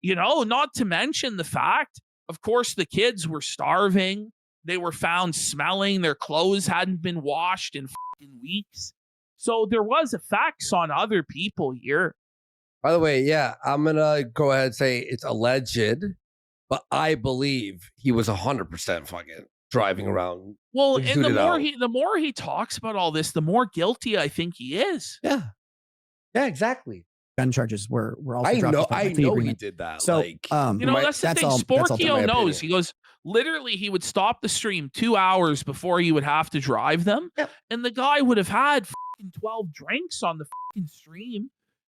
Not to mention the fact, of course, the kids were starving. They were found smelling. Their clothes hadn't been washed in f***ing weeks. So there was effects on other people here. By the way, yeah, I'm going to go ahead and say it's alleged, but I believe he was 100% fucking driving around. Well, and the more he talks about all this, the more guilty I think he is. Yeah. Yeah, exactly. Gun charges were also I dropped. I know he did that. So, that's the thing. Sporkio knows. He goes, literally, he would stop the stream 2 hours before you would have to drive them. Yep. And the guy would have had fucking 12 drinks on the fucking stream.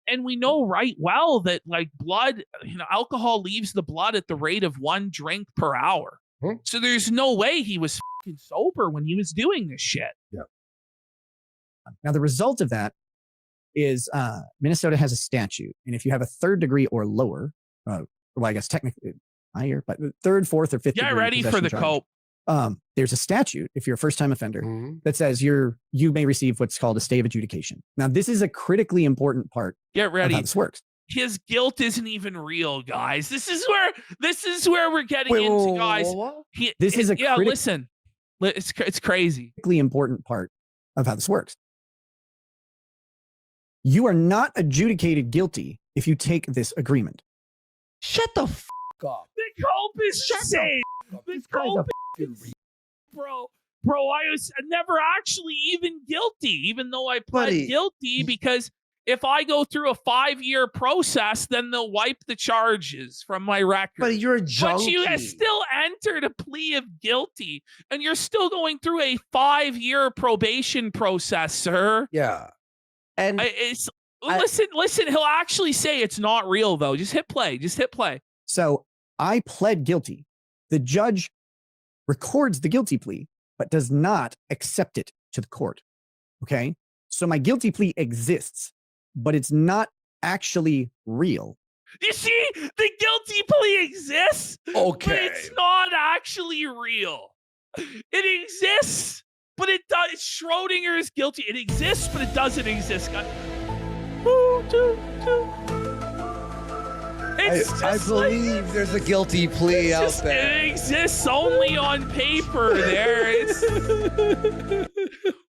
And we know right well that like blood, alcohol leaves the blood at the rate of 1 drink per hour. So there's no way he was fucking sober when he was doing this shit. Yeah. Now, the result of that is Minnesota has a statute. And if you have a 3rd degree or lower, well, I guess technically higher, but 3rd, 4th, or 5th degree. Yeah, ready for the cope. There's a statute, if you're a first-time offender, that says you may receive what's called a stay of adjudication. Now, this is a critically important part. Get ready. Of how this works. His guilt isn't even real, guys. This is where we're getting into, guys. Listen, it's crazy. Critically important part of how this works. You are not adjudicated guilty if you take this agreement. Shut the f up. The cope is insane. The cope is bro. I was never actually even guilty, even though I pled guilty, because if I go through a 5-year process, then they'll wipe the charges from my record. But you're a junkie. But you still entered a plea of guilty, and you're still going through a 5-year probation process, sir. Yeah. And listen, he'll actually say it's not real, though. Just hit play. So I pled guilty. The judge records the guilty plea, but does not accept it to the court. Okay? So my guilty plea exists, but it's not actually real. You see, the guilty plea exists, okay, but it's not actually real. It exists, But it does. Schrodinger is guilty. It exists, but it doesn't exist. I believe there's a guilty plea out there. It exists only on paper.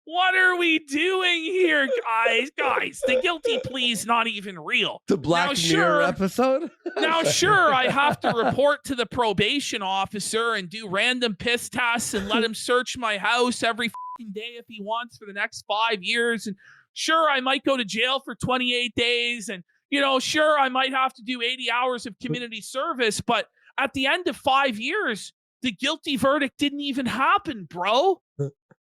What are we doing here, guys? Guys, the guilty plea is not even real. The Black Mirror episode? Now, sure, I have to report to the probation officer and do random piss tests and let him search my house every fucking day if he wants for the next 5 years. And sure, I might go to jail for 28 days. And, sure, I might have to do 80 hours of community service. But at the end of 5 years, the guilty verdict didn't even happen, bro.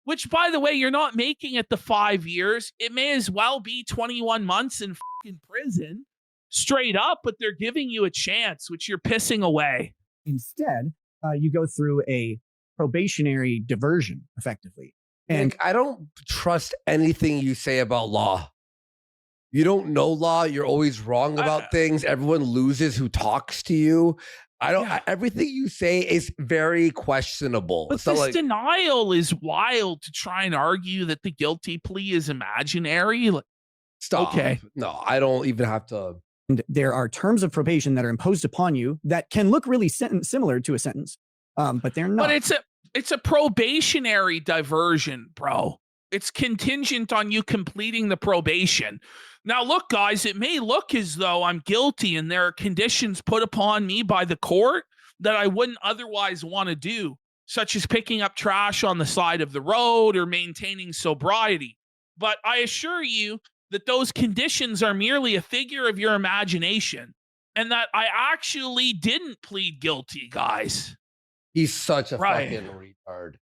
Which, by the way, you're not making it the 5 years. It may as well be 21 months in fucking prison, straight up, but they're giving you a chance, which you're pissing away. Instead, you go through a probationary diversion, effectively. And I don't trust anything you say about law. You don't know law. You're always wrong about things. Everyone loses who talks to you. Everything you say is very questionable. But this denial is wild to try and argue that the guilty plea is imaginary. Stop. Okay. No, I don't even have to. And there are terms of probation that are imposed upon you that can look really similar to a sentence, but they're not. But it's a probationary diversion, bro. It's contingent on you completing the probation. Now, look, guys, it may look as though I'm guilty and there are conditions put upon me by the court that I wouldn't otherwise want to do, such as picking up trash on the side of the road or maintaining sobriety. But I assure you that those conditions are merely a figure of your imagination and that I actually didn't plead guilty, guys. He's such a fucking retard.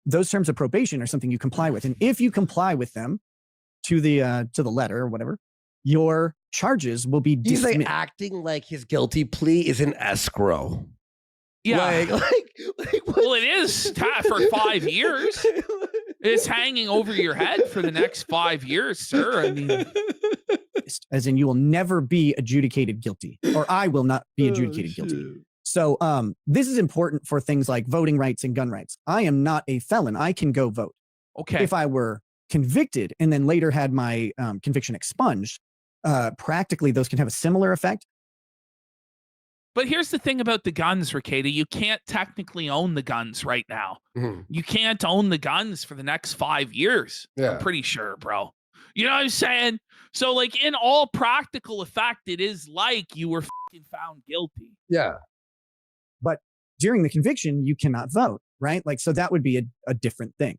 Those terms of probation are something you comply with. And if you comply with them to the letter or whatever, your charges will be dismissed. He's like acting like his guilty plea is an escrow. Yeah. Well, it is for 5 years. It's hanging over your head for the next 5 years, sir. I mean, as in you will never be adjudicated guilty, or I will not be adjudicated guilty. So this is important for things like voting rights and gun rights. I am not a felon. I can go vote. Okay. If I were convicted and then later had my conviction expunged, practically those can have a similar effect. But here's the thing about the guns, REKIETA. You can't technically own the guns right now. Mm-hmm. You can't own the guns for the next 5 years. Yeah. I'm pretty sure, bro. You know what I'm saying? So, like, in all practical effect, it is like you were fucking found guilty. Yeah. But during the conviction, you cannot vote, right? Like, so that would be a different thing.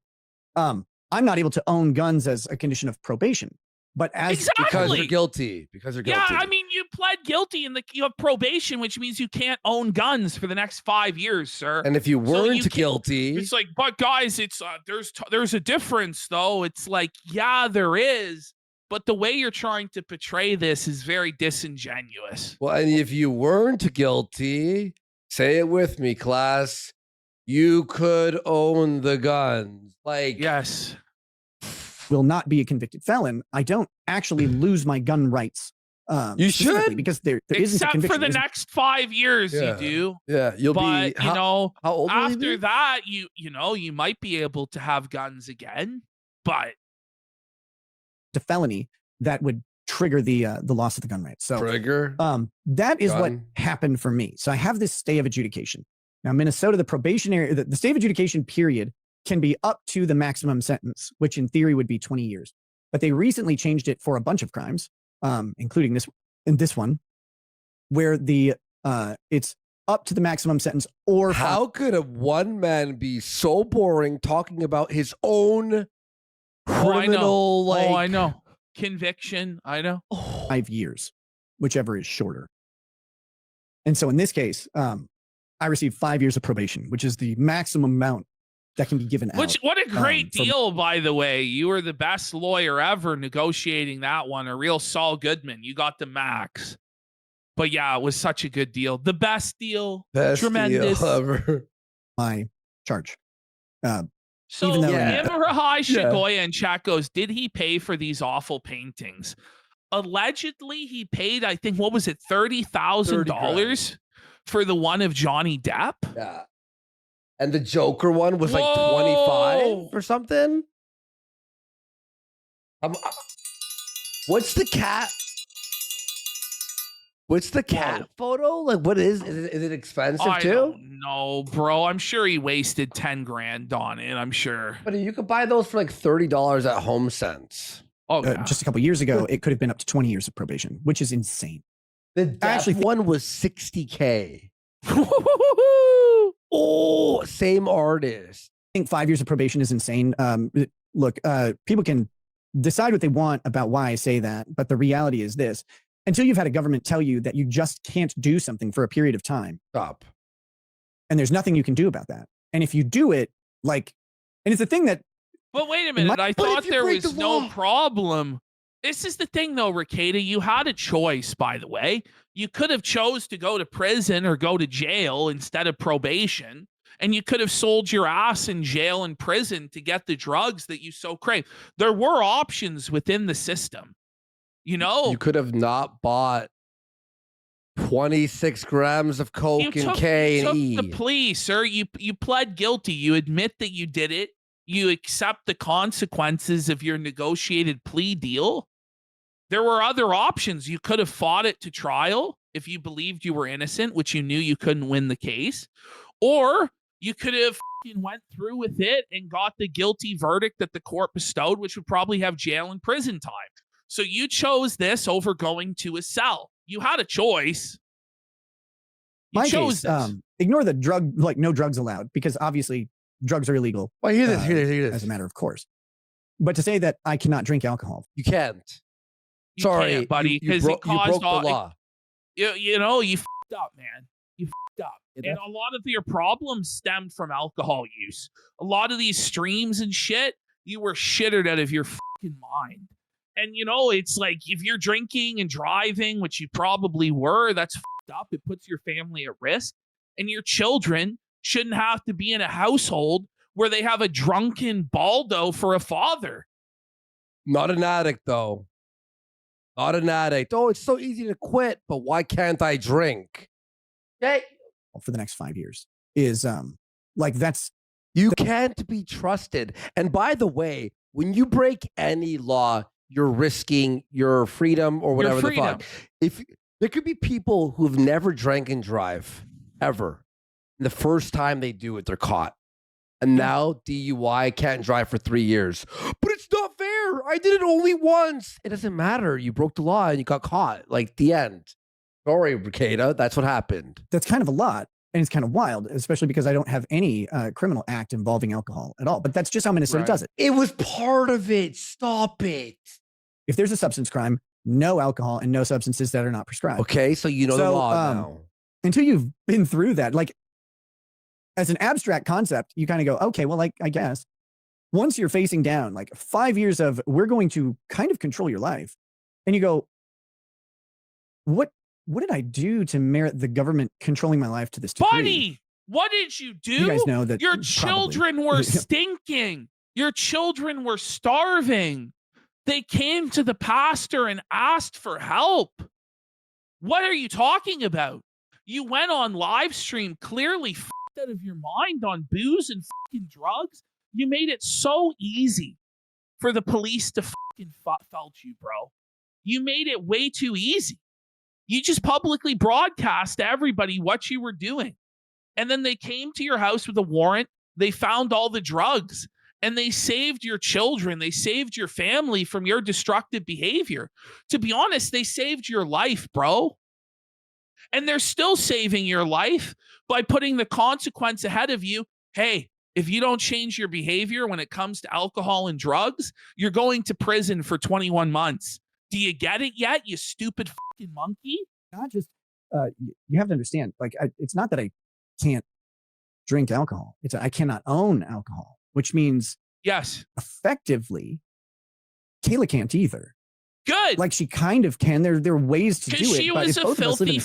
I'm not able to own guns as a condition of probation. But because you're guilty. Yeah, I mean, you pled guilty and you have probation, which means you can't own guns for the next 5 years, sir. And if you weren't guilty, it's like, but guys, it's there's a difference though. It's like, yeah, there is, but the way you're trying to portray this is very disingenuous. Well, and if you weren't guilty, say it with me, class, you could own the guns. Like, yes. Will not be a convicted felon. I don't actually lose my gun rights. You should, because there isn't a conviction. Except for the next 5 years, you do. Yeah, but, how old after that, you might be able to have guns again. But the felony that would trigger the loss of the gun rights. So that is what happened for me. So I have this stay of adjudication. Now, Minnesota, the probationary, the stay of adjudication period can be up to the maximum sentence, which in theory would be 20 years. But they recently changed it for a bunch of crimes, including this one, where it's up to the maximum sentence. Or how could a one man be so boring talking about his own criminal? I know. Conviction. I know. 5 years, whichever is shorter. And so in this case, I received 5 years of probation, which is the maximum amount that can be given out. What a great deal, by the way. You were the best lawyer ever negotiating that one. A real Saul Goodman. You got the max. But yeah, it was such a good deal. The best deal. Tremendous deal ever. My charge. So Imrahai Shigoya in chat goes, did he pay for these awful paintings? Allegedly, he paid, I think, what was it, $30,000 for the one of Johnny Depp? Yeah. And the Joker one was like 25 or something. What's the cat? What's the cat photo? Like, what is it expensive too? I don't know, bro. I'm sure he wasted 10 grand on it. I'm sure. But you could buy those for like $30 at HomeSense. Oh, yeah. Just a couple years ago, it could have been up to 20 years of probation, which is insane. The Death one was $60K. Oh, same artist. I think 5 years of probation is insane. Look, people can decide what they want about why I say that, but the reality is this. Until you've had a government tell you that you just can't do something for a period of time. Stop. And there's nothing you can do about that. And if you do it, like, and it's a thing that. But wait a minute. I thought there was no problem. This is the thing, though, REKIETA. You had a choice, by the way. You could have chose to go to prison or go to jail instead of probation. And you could have sold your ass in jail and prison to get the drugs that you so crave. There were options within the system. You know, you could have not bought 26 grams of coke and K and E. The plea, sir. You pled guilty. You admit that you did it. You accept the consequences of your negotiated plea deal. There were other options. You could have fought it to trial if you believed you were innocent, which you knew you couldn't win the case, or you could have went through with it and got the guilty verdict that the court bestowed, which would probably have jail and prison time. So you chose this over going to a cell. You had a choice. You chose this. Ignore the drug, like no drugs allowed, because obviously drugs are illegal. Well, hear this. As a matter of course. But to say that I cannot drink alcohol. You can't. You Sorry, can't, buddy, because you broke the law. You know, you fucked up, man. You fucked up. And a lot of your problems stemmed from alcohol use. A lot of these streams and shit, you were shittered out of your fucking mind. And, you know, it's like if you're drinking and driving, which you probably were, that's fucked up. It puts your family at risk. And your children shouldn't have to be in a household where they have a drunken baldo for a father. Not an addict, though. Not an addict. Oh, it's so easy to quit, but why can't I drink? Okay. For the next 5 years is like that's. You can't be trusted. And by the way, when you break any law, you're risking your freedom or whatever the fuck. If there could be people who've never drank and drive ever, the first time they do it, they're caught. And now DUI, can't drive for 3 years. But it's not fair. I did it only once. It doesn't matter. You broke the law and you got caught. Like the end. Sorry, REKIETA. That's what happened. That's kind of a lot. And it's kind of wild, especially because I don't have any criminal act involving alcohol at all. But that's just how Minnesota does it. It was part of it. Stop it. If there's a substance crime, no alcohol and no substances that are not prescribed. Okay, so you know the law now. Until you've been through that, like as an abstract concept, you kind of go, okay, well, like I guess once you're facing down like 5 years of we're going to kind of control your life, and you go, what did I do to merit the government controlling my life to this degree? Buddy, what did you do? You guys know that your children were stinking. Your children were starving. They came to the pastor and asked for help. What are you talking about? You went on live stream clearly fucked out of your mind on booze and fucking drugs. You made it so easy for the police to fucking felt you, bro. You made it way too easy. You just publicly broadcast to everybody what you were doing. And then they came to your house with a warrant. They found all the drugs. And they saved your children. They saved your family from your destructive behavior. To be honest, they saved your life, bro. And they're still saving your life by putting the consequence ahead of you. Hey, if you don't change your behavior when it comes to alcohol and drugs, you're going to prison for 21 months. Do you get it yet, you stupid fucking monkey? Not just, you have to understand, like, it's not that I can't drink alcohol. It's I cannot own alcohol, which means yes, effectively, Kayla can't either. Good. Like she kind of can. There are ways to do it. She was a filthy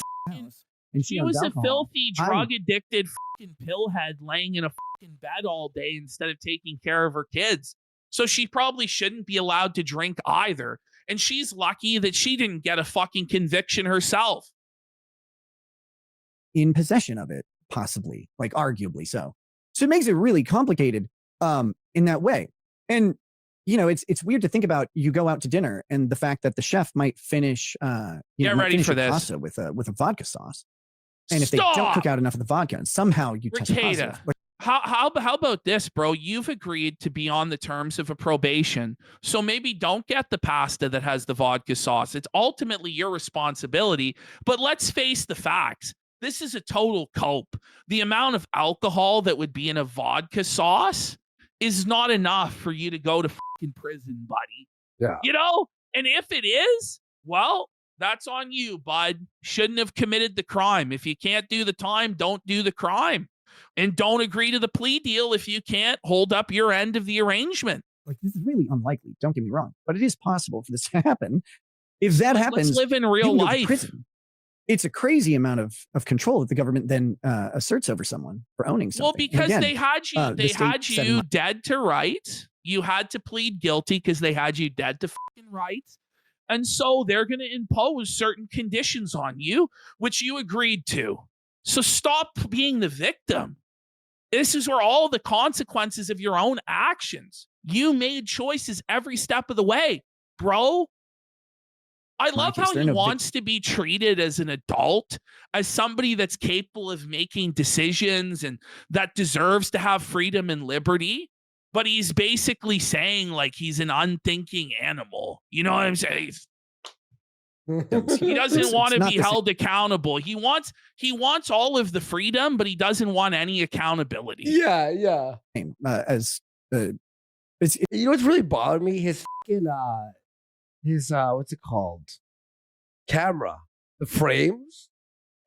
and she was a filthy, drug-addicted fucking pillhead laying in a fucking bed all day instead of taking care of her kids. So she probably shouldn't be allowed to drink either. And she's lucky that she didn't get a fucking conviction herself. In possession of it, possibly, like arguably so. So it makes it really complicated in that way. And you know, it's weird to think about. You go out to dinner, and the fact that the chef might finish, Get ready for this pasta with a vodka sauce, and if they don't cook out enough of the vodka, and somehow you test positive. Like, how about this, bro? You've agreed to be on the terms of a probation, so maybe don't get the pasta that has the vodka sauce. It's ultimately your responsibility. But let's face the facts. This is a total cope. The amount of alcohol that would be in a vodka sauce is not enough for you to go to fucking prison, buddy. Yeah. You know? And if it is, well, that's on you, bud. Shouldn't have committed the crime. If you can't do the time, don't do the crime. And don't agree to the plea deal if you can't hold up your end of the arrangement. Like, this is really unlikely, don't get me wrong, but it is possible for this to happen. If that happens, let's live in real life. It's a crazy amount of control that the government then asserts over someone for owning something. Well, because again, they had you dead to rights. You had to plead guilty because they had you dead to fucking rights. And so they're going to impose certain conditions on you, which you agreed to. So stop being the victim. This is where all the consequences of your own actions. You made choices every step of the way, bro. I love how he wants to be treated as an adult, as somebody that's capable of making decisions and that deserves to have freedom and liberty. But he's basically saying like he's an unthinking animal. You know what I'm saying? He doesn't want to be held accountable. He wants all of the freedom, but he doesn't want any accountability. Yeah. You know what's really bothered me? His fucking what's it called? Camera. The frames.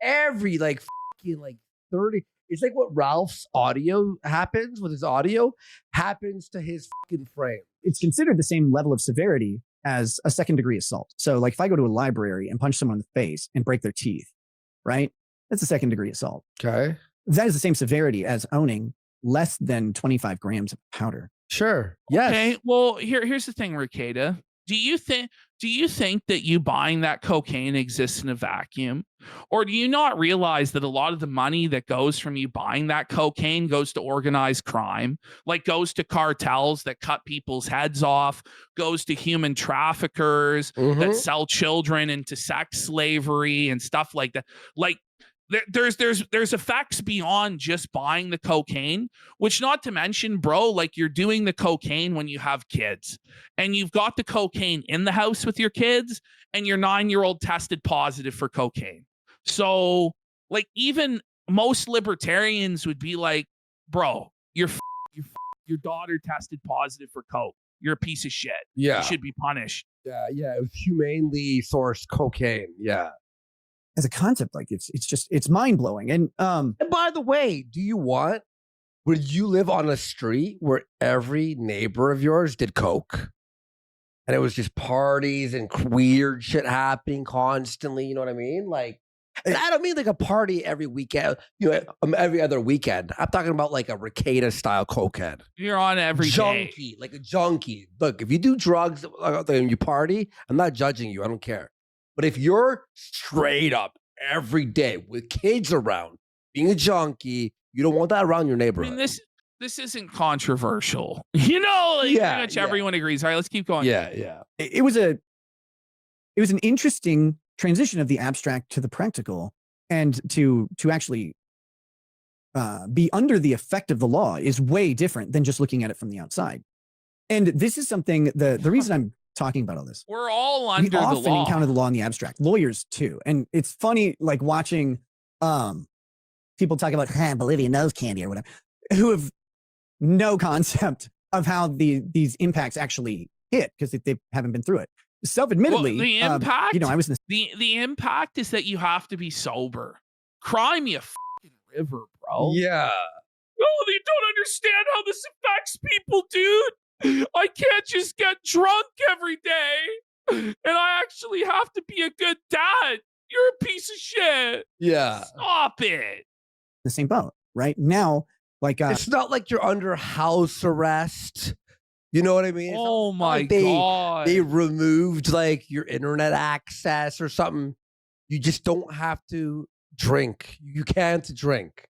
Every fucking 30. It's like what Ralph's audio happens with his audio happens to his fucking frame. It's considered the same level of severity as a second-degree assault. So, like, if I go to a library and punch someone in the face and break their teeth, right? That's a second-degree assault. Okay. That is the same severity as owning less than 25 grams of powder. Sure. Yes. Okay. Well, here's the thing, REKIETA. Do you think that you buying that cocaine exists in a vacuum? Or do you not realize that a lot of the money that goes from you buying that cocaine goes to organized crime, like goes to cartels that cut people's heads off, goes to human traffickers that sell children into sex slavery and stuff like that? Like, there's effects beyond just buying the cocaine, which not to mention, bro, like you're doing the cocaine when you have kids and you've got the cocaine in the house with your kids and your 9-year-old tested positive for cocaine. So like even most libertarians would be like, bro, your daughter tested positive for coke. You're a piece of shit. Yeah. You should be punished. Yeah. It was humanely sourced cocaine. Yeah. As a concept, like it's mind-blowing. And by the way, would you live on a street where every neighbor of yours did coke? And it was just parties and weird shit happening constantly, you know what I mean? Like, and I don't mean like a party every weekend, every other weekend. I'm talking about like a REKIETA style cokehead. You're on every junkie, like a junkie. Look, if you do drugs and you party, I'm not judging you. I don't care. But if you're straight up every day with kids around, being a junkie, you don't want that around your neighborhood. I mean, this isn't controversial. You know, like pretty much everyone agrees. All right, let's keep going. Yeah. It was an interesting transition of the abstract to the practical, and to actually be under the effect of the law is way different than just looking at it from the outside. And this is something the reason I'm talking about all this. We're all under the law. We often encounter the law in the abstract. Lawyers too. And it's funny, like watching people talk about Bolivian nose candy or whatever, who have no concept of how these impacts actually hit because they haven't been through it. Self-admittedly, the impact. I was in the impact is that you have to be sober. Cry me a fucking river, bro. Yeah. Oh, they don't understand how this affects people, dude. I can't just get drunk every day, and I actually have to be a good dad. You're a piece of shit. Yeah. Stop it. The same boat, right? Now, like it's not like you're under house arrest. You know what I mean? Oh my God. They removed like your internet access or something. You just don't have to drink. You can't drink.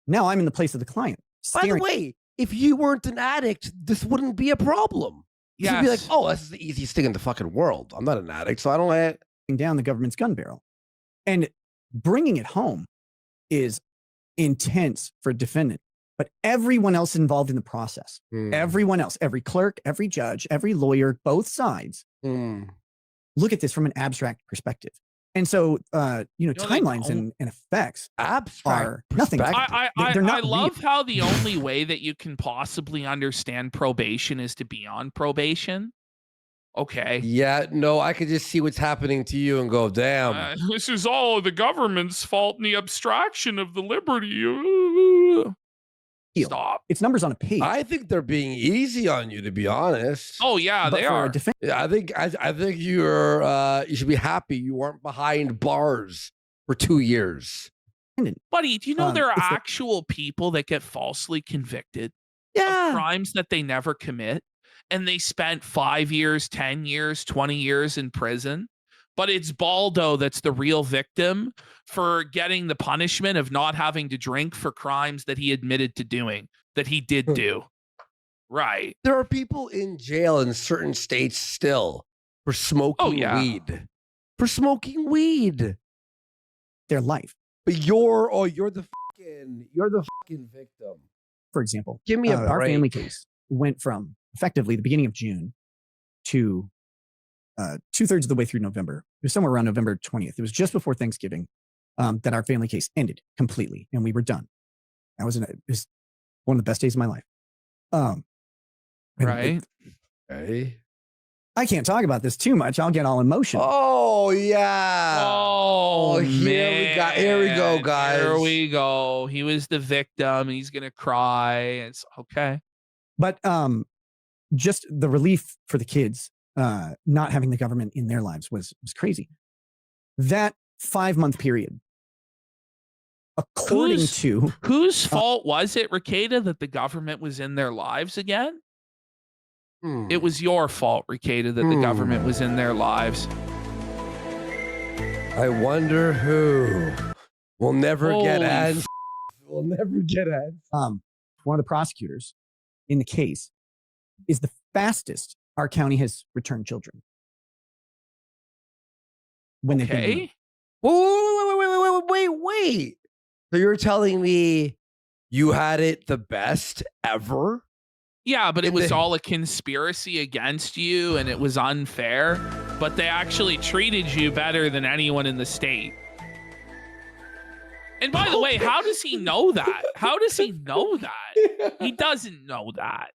Now I'm in the place of the client. By the way, if you weren't an addict, this wouldn't be a problem. You'd be like, oh, this is the easiest thing in the fucking world. I'm not an addict, so I don't like down the government's gun barrel. And bringing it home is intense for a defendant. But everyone else involved in the process, everyone else, every clerk, every judge, every lawyer, both sides, look at this from an abstract perspective. And so, timelines and effects are nothing. I love how the only way that you can possibly understand probation is to be on probation. Okay. Yeah, no, I could just see what's happening to you and go, damn. This is all the government's fault in the abstraction of the liberty. Stop. It's numbers on a page. I think they're being easy on you, to be honest. Oh yeah, they are. Yeah, I think you should be happy you weren't behind bars for 2 years. Buddy, do you know there are actual people that get falsely convicted of crimes that they never commit, and they spent 5 years, 10 years, 20 years in prison? But it's Baldo that's the real victim for getting the punishment of not having to drink for crimes that he admitted to doing, that he did do. Right. There are people in jail in certain states still for smoking weed. For smoking weed. Their life. But you're the fucking victim. For example, give me a break. Our family case went from effectively the beginning of June to 2/3 of the way through November. It was somewhere around November 20th. It was just before Thanksgiving that our family case ended completely, and we were done. It was one of the best days of my life. Right. I can't talk about this too much. I'll get all emotional. Oh yeah. Oh man. Here we go, guys. Here we go. He was the victim. He's gonna cry. It's okay. But just the relief for the kids. Not having the government in their lives was crazy. That 5-month period, according to whose fault was it, REKIETA, that the government was in their lives again? It was your fault, REKIETA, that the government was in their lives. I wonder who. We'll never get answers. We'll never get answers. One of the prosecutors in the case is the fastest our county has returned children. When wait. So you're telling me you had it the best ever? Yeah, but it was all a conspiracy against you, and it was unfair. But they actually treated you better than anyone in the state. And by the way, how does he know that? How does he know that? He doesn't know that.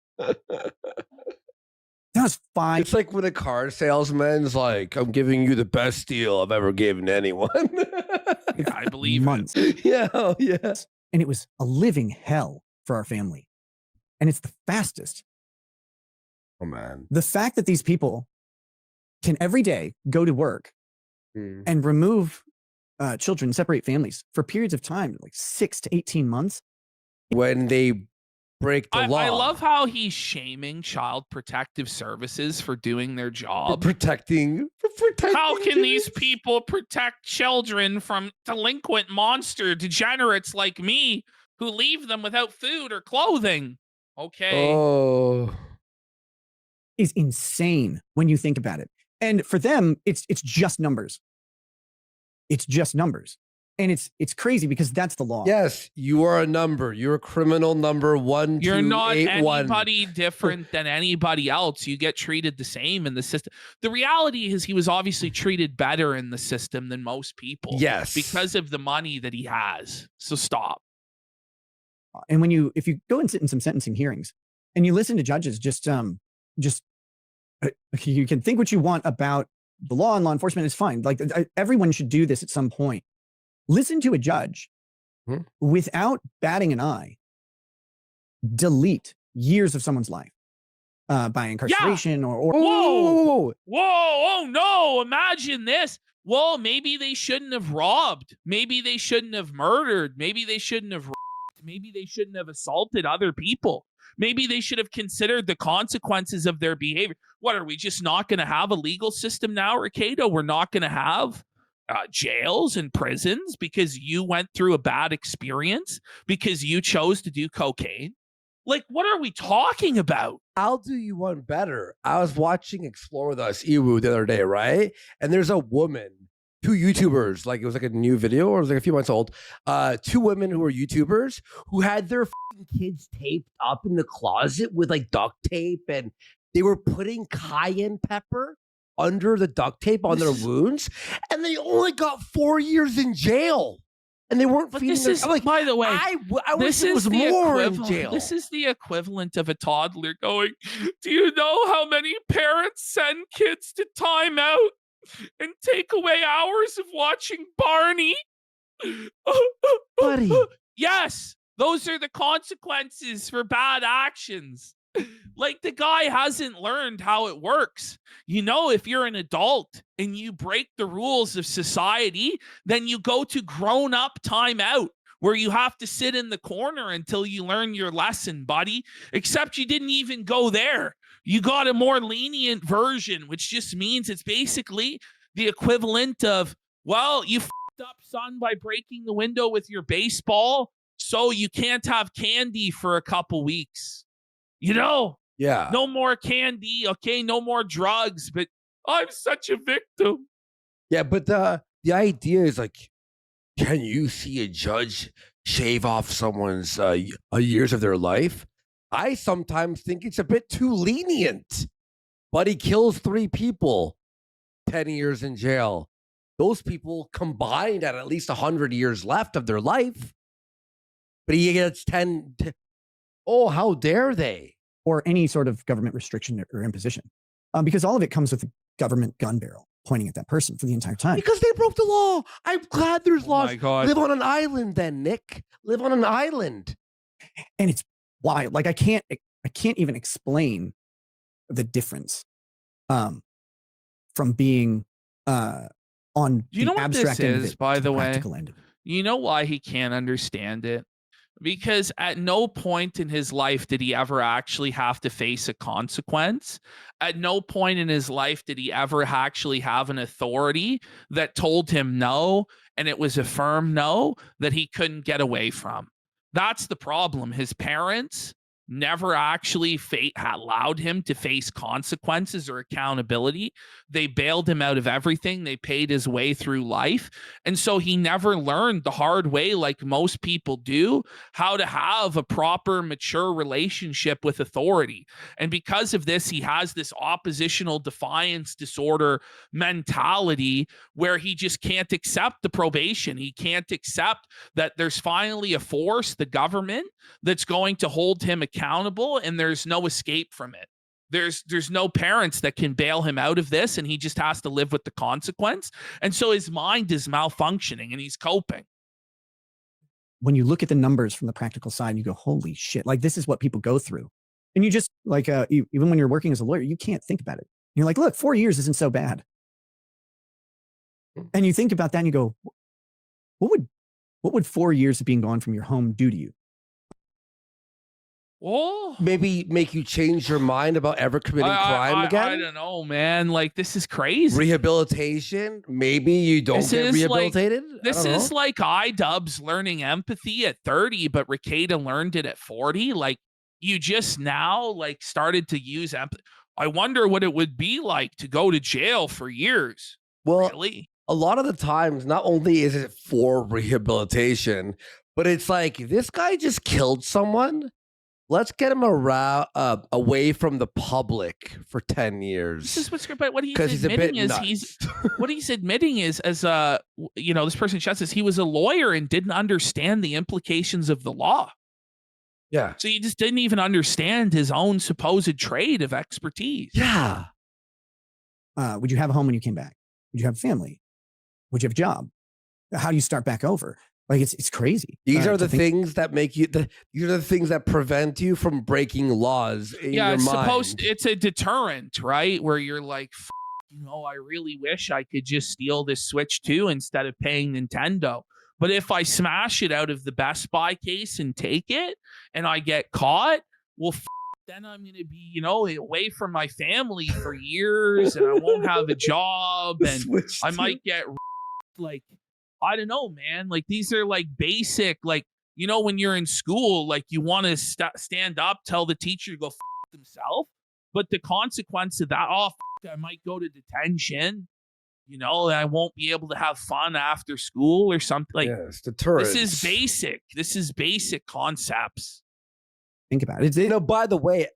That was 5. It's like when a car salesman's like, I'm giving you the best deal I've ever given anyone. I believe months. Yeah, yes. And it was a living hell for our family. And it's the fastest. Oh, man. The fact that these people can every day go to work and remove children, separate families for periods of time, like 6 to 18 months. When they break the law. I love how he's shaming Child Protective Services for doing their job. For protecting how can these people protect children from delinquent monster degenerates like me who leave them without food or clothing? Okay. Oh. Is insane when you think about it. And for them, it's just numbers. It's just numbers. And it's crazy because that's the law. Yes, you are a number. You're a criminal number 1, You're 2, not 8, 1. anybody different than anybody else. You get treated the same in the system. The reality is he was obviously treated better in the system than most people. Yes. Because of the money that he has. So stop. And if you go and sit in some sentencing hearings and you listen to judges, you can think what you want about the law and law enforcement is fine. Like everyone should do this at some point. Listen to a judge without batting an eye, delete years of someone's life by incarceration or whoa, oh no, imagine this. Well, maybe they shouldn't have robbed. Maybe they shouldn't have murdered. Maybe they shouldn't have raped. Maybe they shouldn't have assaulted other people. Maybe they should have considered the consequences of their behavior. What, are we just not going to have a legal system now, REKIETA? We're not going to have jails and prisons because you went through a bad experience because you chose to do cocaine? Like, what are we talking about? I'll do you one better. I was watching Explore With Us, Iwu, the other day, right? And there's a woman, two YouTubers, like it was like a new video or it was like a few months old. Two women who were YouTubers who had their kids taped up in the closet with like duct tape, and they were putting cayenne pepper under the duct tape on their wounds, and they only got 4 years in jail. And they weren't feeding this their, is, like, by the way, I this wish it is was the more in equivalent. jail. This is the equivalent of a toddler going, "Do you know how many parents send kids to timeout and take away hours of watching Barney?" Buddy. Yes, those are the consequences for bad actions. Like, the guy hasn't learned how it works. You know, if you're an adult and you break the rules of society, then you go to grown-up timeout where you have to sit in the corner until you learn your lesson, buddy. Except you didn't even go there. You got a more lenient version, which just means it's basically the equivalent of, well, you fucked up, son, by breaking the window with your baseball, so you can't have candy for a couple weeks. You know? Yeah. No more candy, okay? No more drugs, but I'm such a victim. Yeah, but the idea is like, can you see a judge shave off someone's years of their life? I sometimes think it's a bit too lenient. But he kills 3 people, 10 years in jail. Those people combined at least 100 years left of their life. But he gets 10. Oh, how dare they? Or any sort of government restriction or imposition. Because all of it comes with a government gun barrel pointing at that person for the entire time. Because they broke the law. I'm glad there's laws. My God. Live on an island then, Nick. Live on an island. And it's wild. Like, I can't even explain the difference from being on Do you know the what abstract this end of is, it by to the way? practical end of it. You know why he can't understand it? Because at no point in his life did he ever actually have to face a consequence. At no point in his life did he ever actually have an authority that told him no, and it was a firm no that he couldn't get away from. That's the problem. His parents never actually allowed him to face consequences or accountability. They bailed him out of everything. They paid his way through life. And so he never learned the hard way, like most people do, how to have a proper, mature relationship with authority. And because of this, he has this oppositional defiance disorder mentality where he just can't accept the probation. He can't accept that there's finally a force, the government, that's going to hold him accountable, and there's no escape from it. There's no parents that can bail him out of this, and he just has to live with the consequence. And so his mind is malfunctioning and he's coping. When you look at the numbers from the practical side, you go, holy shit, like, this is what people go through. And you just, like, even when you're working as a lawyer, you can't think about it. You're like, look, 4 years isn't so bad. And you think about that and you go, what would 4 years of being gone from your home do to you? Oh, Maybe make you change your mind about ever committing crime again? I don't know, man. Like, this is crazy. Rehabilitation? Maybe you don't get rehabilitated? This is like iDubbbz learning empathy at 30, but REKIETA learned it at 40. Like, you just now, like, started to use empathy. I wonder what it would be like to go to jail for years. Well, really? A lot of the times, not only is it for rehabilitation, but it's like, this guy just killed someone. Let's get him away from the public for 10 years. This is what he's admitting is what he's admitting is, as this person says, he was a lawyer and didn't understand the implications of the law. Yeah. So he just didn't even understand his own supposed trade of expertise. Yeah. Would you have a home when you came back? Would you have a family? Would you have a job? How do you start back over? Like, it's crazy. These are the things that make you. These are the things that prevent you from breaking laws in your mind. It's a deterrent, right? Where you're like, I really wish I could just steal this Switch 2 instead of paying Nintendo. But if I smash it out of the Best Buy case and take it, and I get caught, well, then I'm going to be, away from my family for years, and I won't have a job, and I might get like, I don't know, man. Like, these are like basic, like, you know, when you're in school, like, you want to stand up, tell the teacher to go himself, but the consequence of that, I might go to detention. You know, I won't be able to have fun after school or something. Like, yes, deterrence. this is basic. This is basic concepts. Think about it. You know, by the way,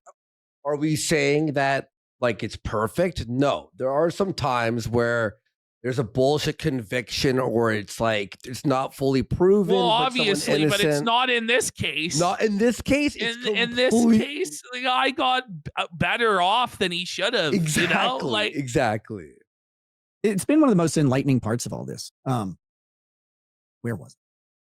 are we saying that like it's perfect? No, there are some times where there's a bullshit conviction, or it's like it's not fully proven. Well, obviously, but it's not in this case. Not in this case. In this case, the guy got better off than he should have. Exactly. You know? Like, exactly. It's been one of the most enlightening parts of all this. Where was it?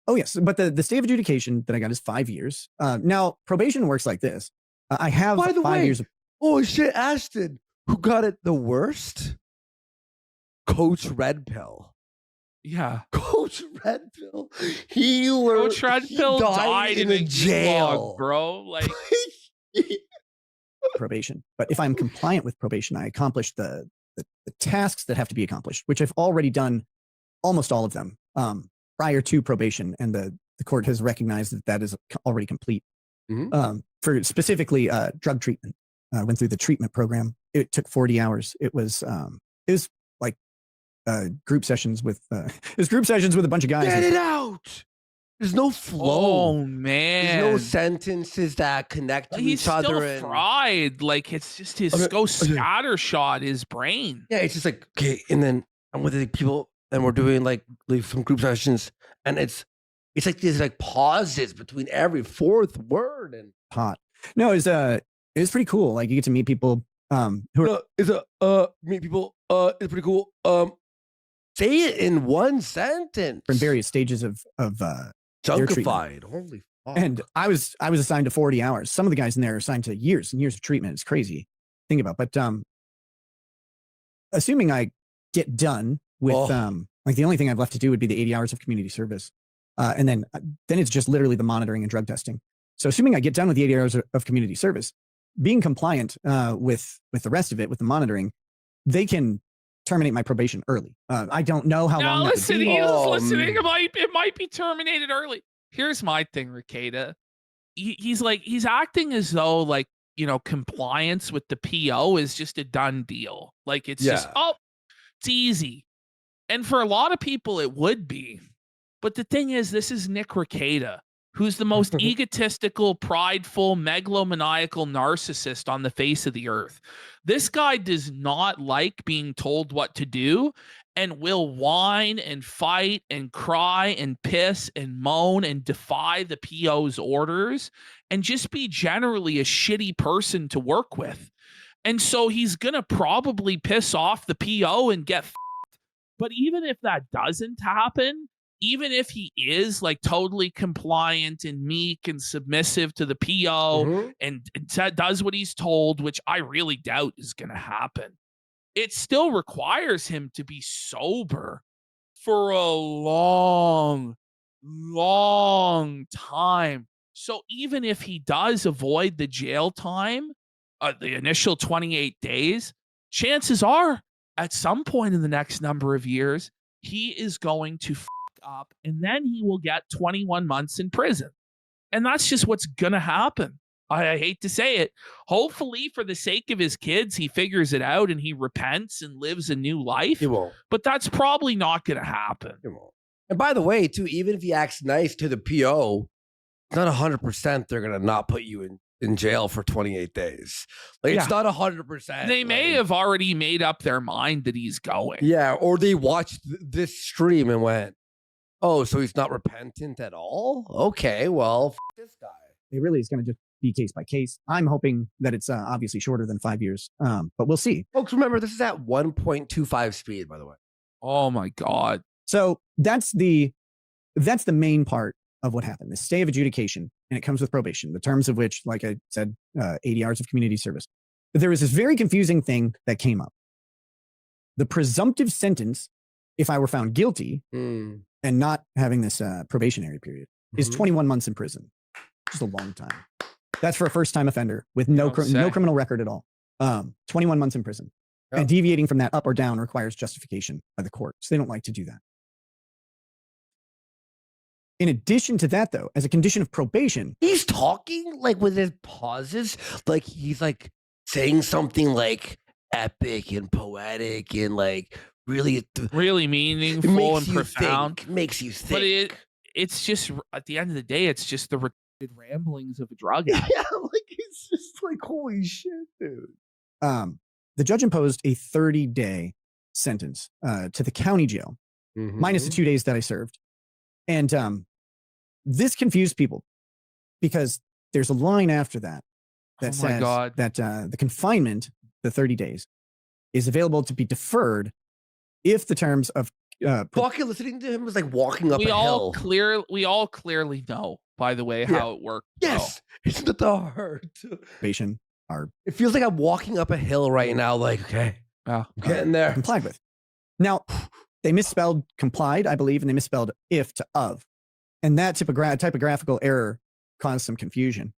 Oh, yes. But the stay of adjudication that I got is 5 years. Now, probation works like this. I have By the 5 way, years of. Oh, shit. Ashton, who got it the worst? Coach Red Pill. yeah. Coach Red Pill. He learned. Coach Red Pill died in a jail, gulag, bro. Like, probation. But if I'm compliant with probation, I accomplish the tasks that have to be accomplished, which I've already done almost all of them prior to probation. And the court has recognized that is already complete. Mm-hmm. For specifically drug treatment. I went through the treatment program. It took 40 hours. It was like group sessions with a bunch of guys. Get it out. There's no flow. oh man, There's no sentences that connect to he's each other. still And fried. Like, it's just his Okay, go okay. scattershot his brain. yeah, it's just like, okay, and then I'm with the people and we're doing like some group sessions, and it's like these like pauses between every fourth word, and Hot. No, it's pretty cool. Like, you get to meet people who are meet people. It's pretty cool. Say it in one sentence. in various stages of their treatment. Junkified. Holy fuck. And I was assigned to 40 hours. Some of the guys in there are assigned to years and years of treatment. It's crazy. Think about. But assuming I get done with like, the only thing I've left to do would be the 80 hours of community service. And then it's just literally the monitoring and drug testing. So assuming I get done with the 80 hours of community service, being compliant with the rest of it, with the monitoring, they can terminate my probation early. I don't know how long. Listen, that would be. listening. It might be terminated early. Here's my thing, Rekeda. He's acting as though, like, you know, compliance with the PO is just a done deal. Like, it's just, it's easy. And for a lot of people, it would be. But the thing is, this is Nick Rekeda, who's the most egotistical, prideful, megalomaniacal narcissist on the face of the earth. This guy does not like being told what to do, and will whine and fight and cry and piss and moan and defy the PO's orders and just be generally a shitty person to work with. And so he's going to probably piss off the PO and get f***ed. But even if that doesn't happen, even if he is like totally compliant and meek and submissive to the PO and does what he's told, which I really doubt is going to happen, it still requires him to be sober for a long, long time. So even if he does avoid the jail time, the initial 28 days, chances are at some point in the next number of years, he is going to up, and then he will get 21 months in prison. And that's just what's gonna happen. I hate to say it. Hopefully, for the sake of his kids, he figures it out and he repents and lives a new life. He won't. But that's probably not gonna happen. He won't. And by the way, too, even if he acts nice to the PO, it's not 100% they're gonna not put you in jail for 28 days. Like, it's not 100%. They may have already made up their mind that he's going. Yeah, or they watched this stream and went, oh, so he's not repentant at all? Okay, well, this guy. It really is going to just be case by case. I'm hoping that it's obviously shorter than 5 years, but we'll see. Folks, remember, this is at 1.25 speed, by the way. Oh my God. So that's the main part of what happened. The stay of adjudication, and it comes with probation, the terms of which, like I said, 80 hours of community service. But there was this very confusing thing that came up. The presumptive sentence, if I were found guilty and not having this probationary period, is 21 months in prison. Just a long time. That's for a first-time offender with no criminal record at all. 21 months in prison. Yep. And deviating from that up or down requires justification by the court. So they don't like to do that. In addition to that, though, as a condition of probation, he's talking like with his pauses, like he's like saying something like epic and poetic and like really meaningful and profound. Makes you think. But it's just at the end of the day, it's just the ramblings of a drug addict. Yeah, like it's just like holy shit, dude. The judge imposed a 30-day sentence to the county jail, minus the 2 days that I served. And this confused people because there's a line after that that says that the confinement, the 30 days, is available to be deferred if the terms of listening to him was like walking up a hill. We all clearly know, by the way, how it works. Yes, it's not that hard. Probation are. It feels like I'm walking up a hill right now. Like, okay, I'm getting there. Complied with. Now, they misspelled complied, I believe, and they misspelled if to of. And that typographical error caused some confusion.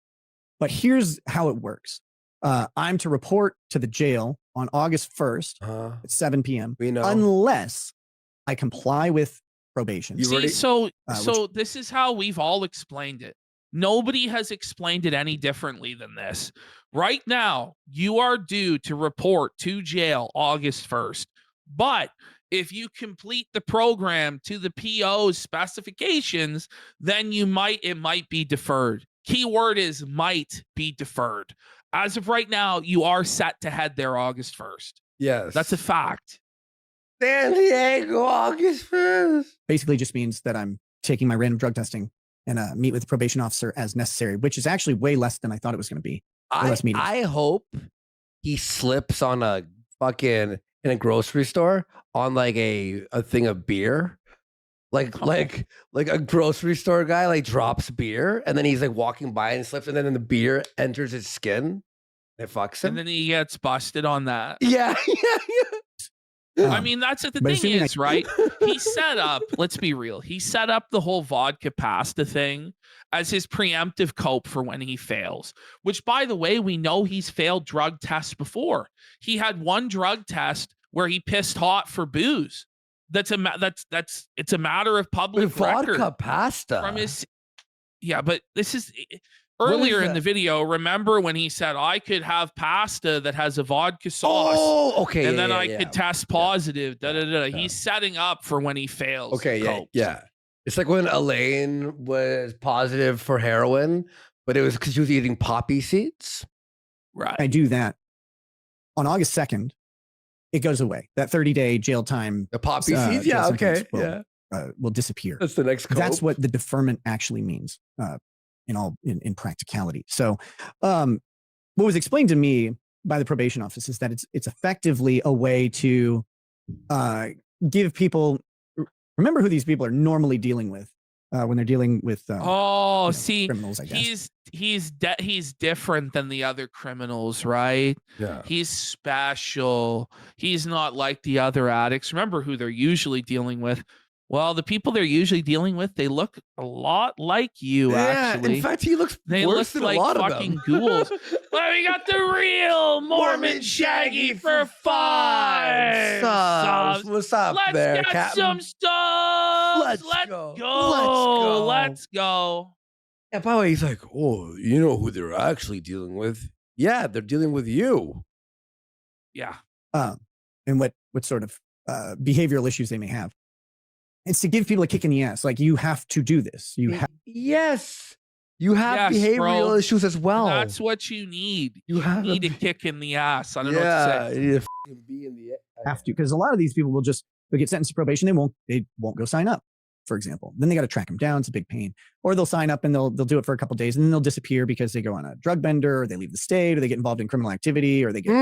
But here's how it works. I'm to report to the jail on August 1st at 7 p.m. We know. Unless I comply with probation. So this is how we've all explained it. Nobody has explained it any differently than this. Right now, you are due to report to jail August 1st. But if you complete the program to the PO's specifications, then it might be deferred. Keyword is might be deferred. As of right now, you are set to head there August 1st. Yes. That's a fact. San Diego, August 1st. Basically just means that I'm taking my random drug testing and meet with the probation officer as necessary, which is actually way less than I thought it was going to be. I hope he slips on a fucking in a grocery store on like a thing of beer. Like a grocery store guy like drops beer and then he's like walking by and slips and then the beer enters his skin. It fucks him. And then he gets busted on that. Yeah. I mean, that's what the thing is, right? He set up, let's be real, he set up the whole vodka pasta thing as his preemptive cope for when he fails, which, by the way, we know he's failed drug tests before. He had one drug test where he pissed hot for booze. It's a matter of public record. Vodka pasta. From his, but this is... Earlier in the video, remember when he said, I could have pasta that has a vodka sauce. Oh, okay. And then I could test positive. He's setting up for when he fails. Okay, yeah. It's like when Elaine was positive for heroin, but it was because she was eating poppy seeds. Right. I do that. On August 2nd, it goes away. That 30-day jail time. The poppy seeds? Yeah, okay. Will disappear. That's the next cope. That's what the deferment actually means. In practicality. So what was explained to me by the probation office is that it's effectively a way to give people, remember who these people are normally dealing with when they're dealing with criminals, I guess. He's different than the other criminals, right? Yeah. He's special. He's not like the other addicts. Remember who they're usually dealing with. Well, the people they're usually dealing with, they look a lot like you, actually. In fact, he looks they worse than like a lot fucking of them. ghouls. Well, we got the real Mormon Shaggy for 5 subs. What's up Let's there, get Captain? some stuff. Let's go. Yeah, by the way, he's like, oh, you know who they're actually dealing with? Yeah, they're dealing with you. Yeah. And what sort of behavioral issues they may have. It's to give people a kick in the ass. Like, you have to do this. Yes. You have behavioral issues as well. That's what you need. You need a kick in the ass. I don't know what to say. You need a be in the ass. Have to, because a lot of these people they'll get sentenced to probation. They won't go sign up, for example. Then they got to track them down. It's a big pain. Or they'll sign up and they'll do it for a couple of days and then they'll disappear because they go on a drug bender, or they leave the state, or they get involved in criminal activity, or they get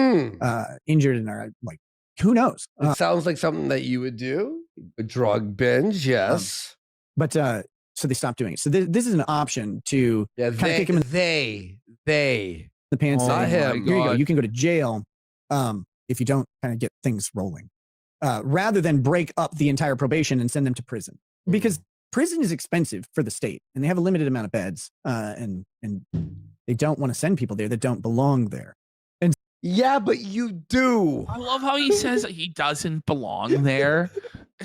injured and are like, who knows? It sounds like something that you would do. A drug binge, yes. But so they stopped doing it. So this is an option to kind of kick him in the pants. Not him. Here you go. You can go to jail if you don't kind of get things rolling, rather than break up the entire probation and send them to prison. Because prison is expensive for the state, and they have a limited amount of beds, and they don't want to send people there that don't belong there. Yeah, but you do. I love how he says he doesn't belong there.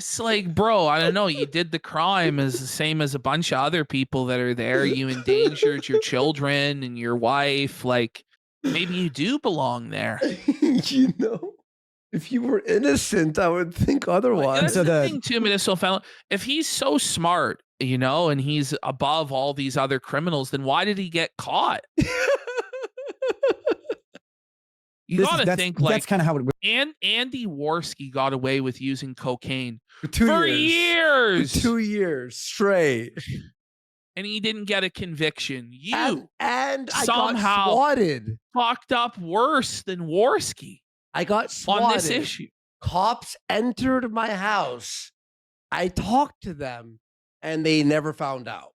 It's like, bro, I don't know. You did the crime as the same as a bunch of other people that are there. You endangered your children and your wife. Like, maybe you do belong there. You know, if you were innocent, I would think otherwise. That's the thing too, medicinal felon. If he's so smart, you know, and he's above all these other criminals, then why did he get caught? You gotta think like that's kind of how it would. And Andy Worski got away with using cocaine for years. 2 years straight. And he didn't get a conviction. You and I somehow got swatted. Fucked up worse than Worski. I got swatted. On this issue. Cops entered my house. I talked to them and they never found out.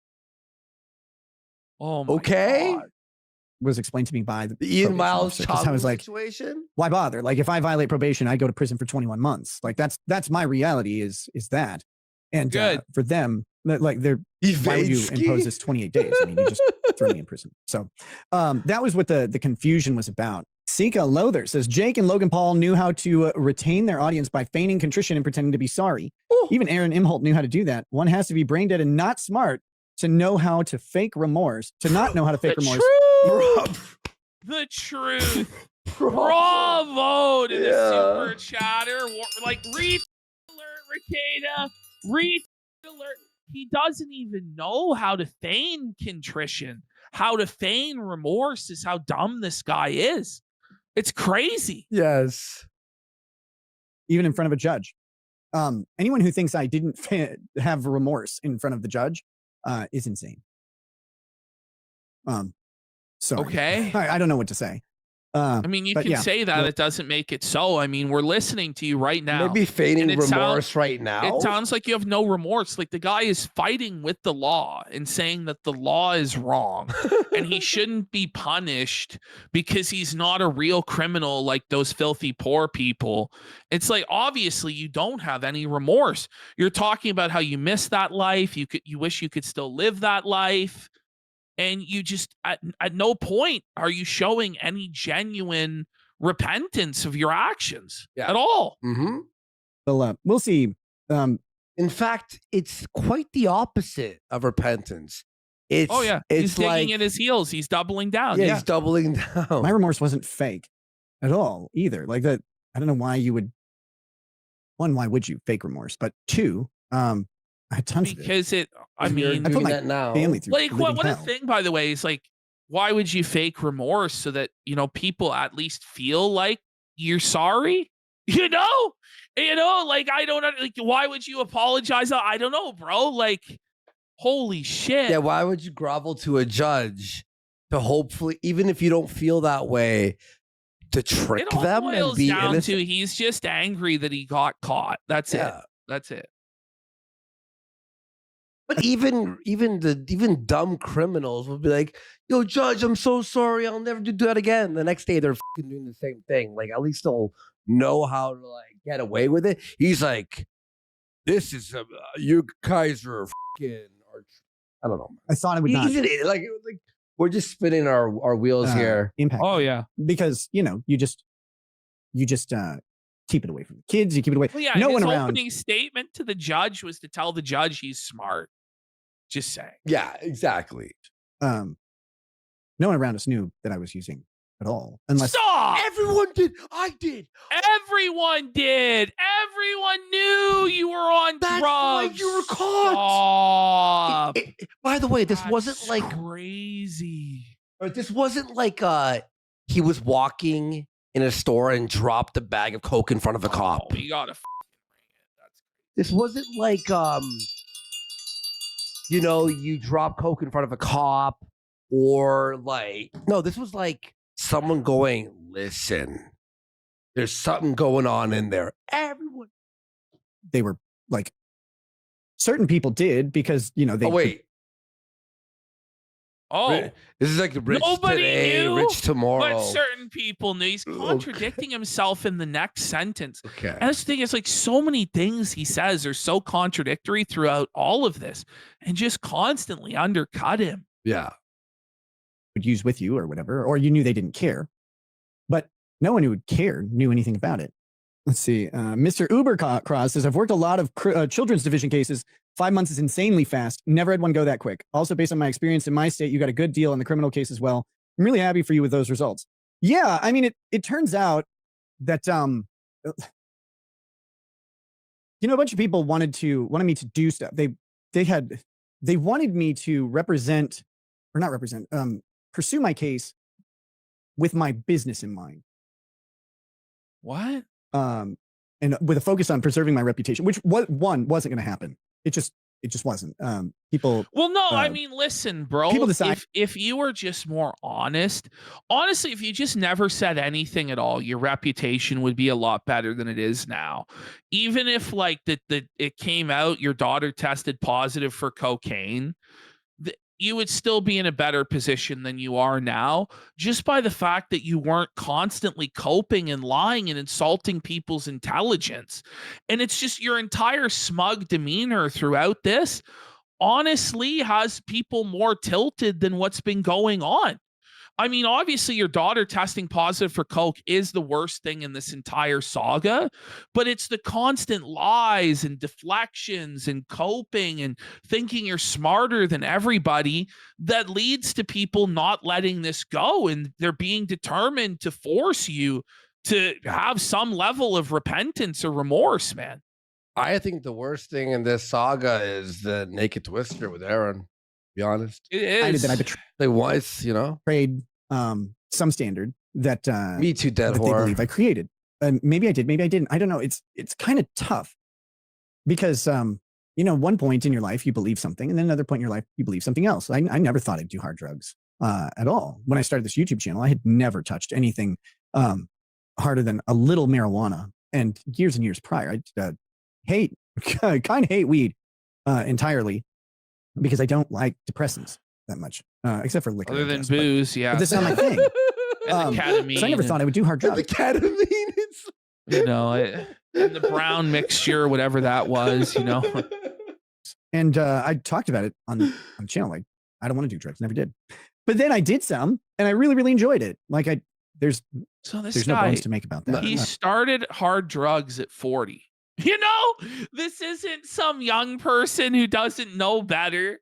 Oh my okay. God. Was explained to me by the Ian Miles child I was like, situation. Why bother? Like, if I violate probation, I go to prison for 21 months. Like, that's my reality is that. And for them, like, why would you impose this 28 days? I mean, you just throw me in prison. So that was what the confusion was about. Sika Lother says Jake and Logan Paul knew how to retain their audience by feigning contrition and pretending to be sorry. Ooh. Even Aaron Imholt knew how to do that. One has to be brain dead and not smart to know how to fake remorse, to not know how to fake remorse. The truth. Bravo to the super chatter. Like, read alert, Rekeda. Read alert. He doesn't even know how to feign contrition. How to feign remorse is how dumb this guy is. It's crazy. Yes. Even in front of a judge. Anyone who thinks I didn't have remorse in front of the judge is insane. Sorry. Okay. I don't know what to say. I mean, you can say that. It doesn't make it so. I mean, we're listening to you right now. Maybe feigning remorse right now. It sounds like you have no remorse. Like, the guy is fighting with the law and saying that the law is wrong and he shouldn't be punished because he's not a real criminal like those filthy poor people. It's like, obviously you don't have any remorse. You're talking about how you miss that life. You wish you could still live that life. And you just, at no point are you showing any genuine repentance of your actions at all. Mm-hmm. Well, we'll see. In fact, it's quite the opposite of repentance. It's, he's digging in his heels. He's doubling down. Yeah, he's doubling down. My remorse wasn't fake at all either. Like that, I don't know why you would. One, why would you fake remorse? But two, I had tons because of it. I mean, I put my family through. Like, what a thing, by the way, is like, why would you fake remorse so that, you know, people at least feel like you're sorry? You know, like, I don't know. Like, why would you apologize? I don't know, bro. Like, holy shit. Yeah. Why would you grovel to a judge to hopefully, even if you don't feel that way, to trick them and be innocent? He's just angry that he got caught. That's it. That's it. But even dumb criminals will be like, "Yo, judge, I'm so sorry. I'll never do that again." The next day, they're fucking doing the same thing. Like, at least they'll know how to, like, get away with it. He's like, "This is you guys are fucking." I don't know. I thought it would not. Like we're just spinning our wheels here. Impact. Oh yeah, because you just keep it away from the kids. You keep it away. Well, yeah, no his one around. Opening statement to the judge was to tell the judge he's smart. Just saying. Yeah, exactly. No one around us knew that I was using at all. Unless Stop! Everyone did. I did. Everyone did. Everyone knew you were on drugs. Why you were caught. By the way, this wasn't like crazy. Or this wasn't like he was walking in a store and dropped a bag of coke in front of a cop. Oh, you gotta This wasn't like you know, you drop coke in front of a cop, or like, no, this was like someone going, "Listen, there's something going on in there." Everyone, they were like, certain people did because, you know, they. Oh wait. Oh, this is like rich nobody today, knew, rich tomorrow. But certain people knew. He's contradicting himself in the next sentence. Okay. And that's the thing, is like, so many things he says are so contradictory throughout all of this and just constantly undercut him. Yeah. Would use with you or whatever, or you knew they didn't care. But no one who would care knew anything about it. Let's see. Mr. Ubercross says, I've worked a lot of children's division cases. 5 months is insanely fast. Never had one go that quick. Also, based on my experience in my state, you got a good deal on the criminal case as well. I'm really happy for you with those results. Yeah, I mean, it turns out that a bunch of people wanted me to do stuff. They wanted me to pursue my case with my business in mind. What? And with a focus on preserving my reputation, which wasn't going to happen. It just wasn't. People. Well, no, I mean, listen, bro. People decide if you were just more honestly, if you just never said anything at all, your reputation would be a lot better than it is now. Even if like it came out, your daughter tested positive for cocaine, you would still be in a better position than you are now, just by the fact that you weren't constantly coping and lying and insulting people's intelligence. And it's just your entire smug demeanor throughout this honestly has people more tilted than what's been going on. I mean, obviously, your daughter testing positive for coke is the worst thing in this entire saga, but it's the constant lies and deflections and coping and thinking you're smarter than everybody that leads to people not letting this go, and they're being determined to force you to have some level of repentance or remorse, man. I think the worst thing in this saga is the naked twister with Aaron. To be honest, It is. I betrayed some standard that Me Too, dead that they whore. believe I created. Maybe I did, maybe I didn't. I don't know. It's kind of tough because one point in your life you believe something, and then another point in your life you believe something else. I never thought I'd do hard drugs at all. When I started this YouTube channel, I had never touched anything harder than a little marijuana. And years prior, I kind of hate weed entirely because I don't like depressants that much, except for liquor. Other than booze, yeah. But that's not my thing. And the ketamine. So I never thought I would do hard drugs. The ketamine is. And the brown mixture, whatever that was, And I talked about it on the channel. Like, I don't want to do drugs. Never did. But then I did some, and I really, really enjoyed it. Like, there's So this no guy, bones to make about that. he started hard drugs at 40. This isn't some young person who doesn't know better.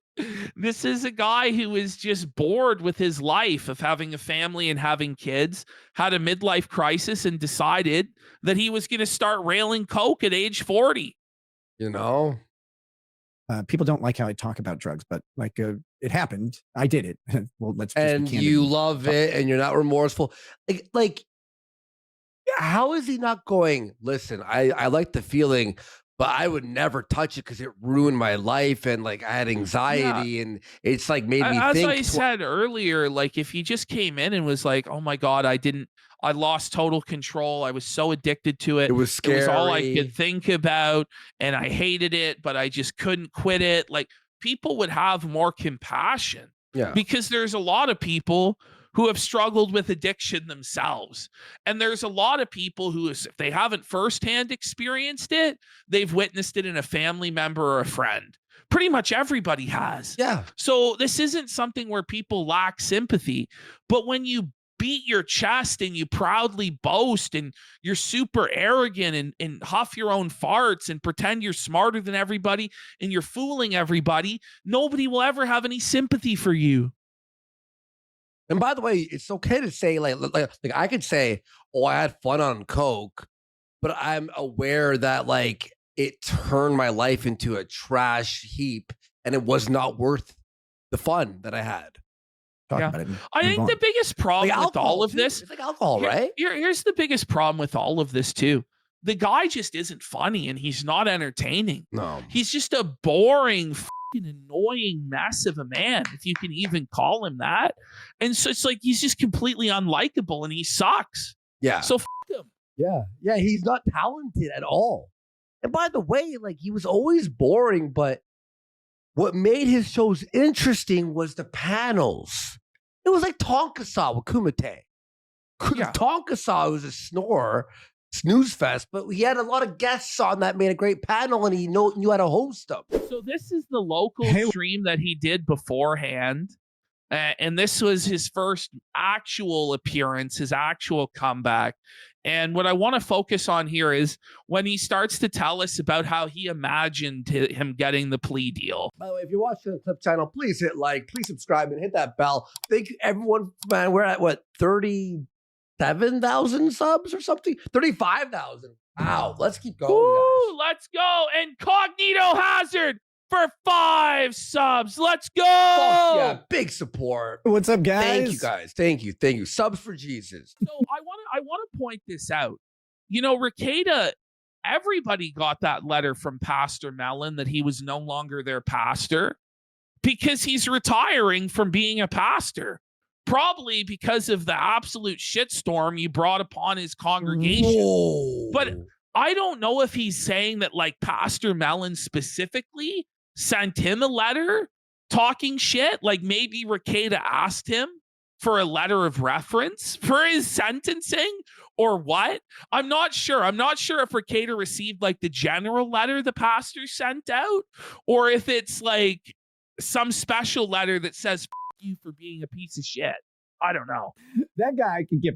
This is a guy who is just bored with his life of having a family and having kids, had a midlife crisis, and decided that he was going to start railing coke at age 40. People don't like how I talk about drugs, but like it happened. I did it. Well, let's. And you love it, and you're not remorseful. Like, how is he not going? Listen, I like the feeling, but I would never touch it because it ruined my life, and like I had anxiety, and it's like made me As think. I said earlier, like if he just came in and was like, "Oh my God, I lost total control. I was so addicted to it. It was scary. It was all I could think about, and I hated it, but I just couldn't quit it." Like people would have more compassion. Yeah. Because there's a lot of people who have struggled with addiction themselves. And there's a lot of people who, if they haven't firsthand experienced it, they've witnessed it in a family member or a friend. Pretty much everybody has. Yeah. So this isn't something where people lack sympathy, but when you beat your chest and you proudly boast and you're super arrogant and huff your own farts and pretend you're smarter than everybody and you're fooling everybody, nobody will ever have any sympathy for you. And by the way, it's okay to say like I could say, "Oh, I had fun on coke," but I'm aware that like it turned my life into a trash heap, and it was not worth the fun that I had. Talk about it. I think the biggest problem with all of this, it's like alcohol, right? Here's the biggest problem with all of this too. The guy just isn't funny, and he's not entertaining. No, he's just a boring, annoying mess of a man, if you can even call him that. And so it's like he's just completely unlikable, and he sucks. Yeah. So him. Yeah, he's not talented at all. And by the way, like he was always boring, but what made his shows interesting was the panels. It was like Tonkasaw with Kumite. Tonkasaw was a snooze fest, but he had a lot of guests on that made a great panel, and he knew how to host them. So this is the local stream that he did beforehand. And this was his first actual appearance, his actual comeback. And what I want to focus on here is when he starts to tell us about how he imagined him getting the plea deal. By the way, if you're watching the Clip channel, please hit like, please subscribe, and hit that bell. Thank you, everyone. Man, we're at what, 37,000 subs or something? 35,000. Wow, let's keep going. Ooh, let's go. Incognito Hazard for 5 subs. Let's go. Fuck yeah, big support. What's up, guys? Thank you, guys. Thank you. Subs for Jesus. So I want to point this out. You know, REKIETA, everybody got that letter from Pastor Mellon that he was no longer their pastor because he's retiring from being a pastor. Probably because of the absolute shitstorm you brought upon his congregation. Whoa. But I don't know if he's saying that like Pastor Mellon specifically sent him a letter talking shit. Like maybe REKIETA asked him for a letter of reference for his sentencing or what. I'm not sure. I'm not sure if REKIETA received like the general letter the pastor sent out or if it's like some special letter that says F you for being a piece of shit. I don't know. That guy could give,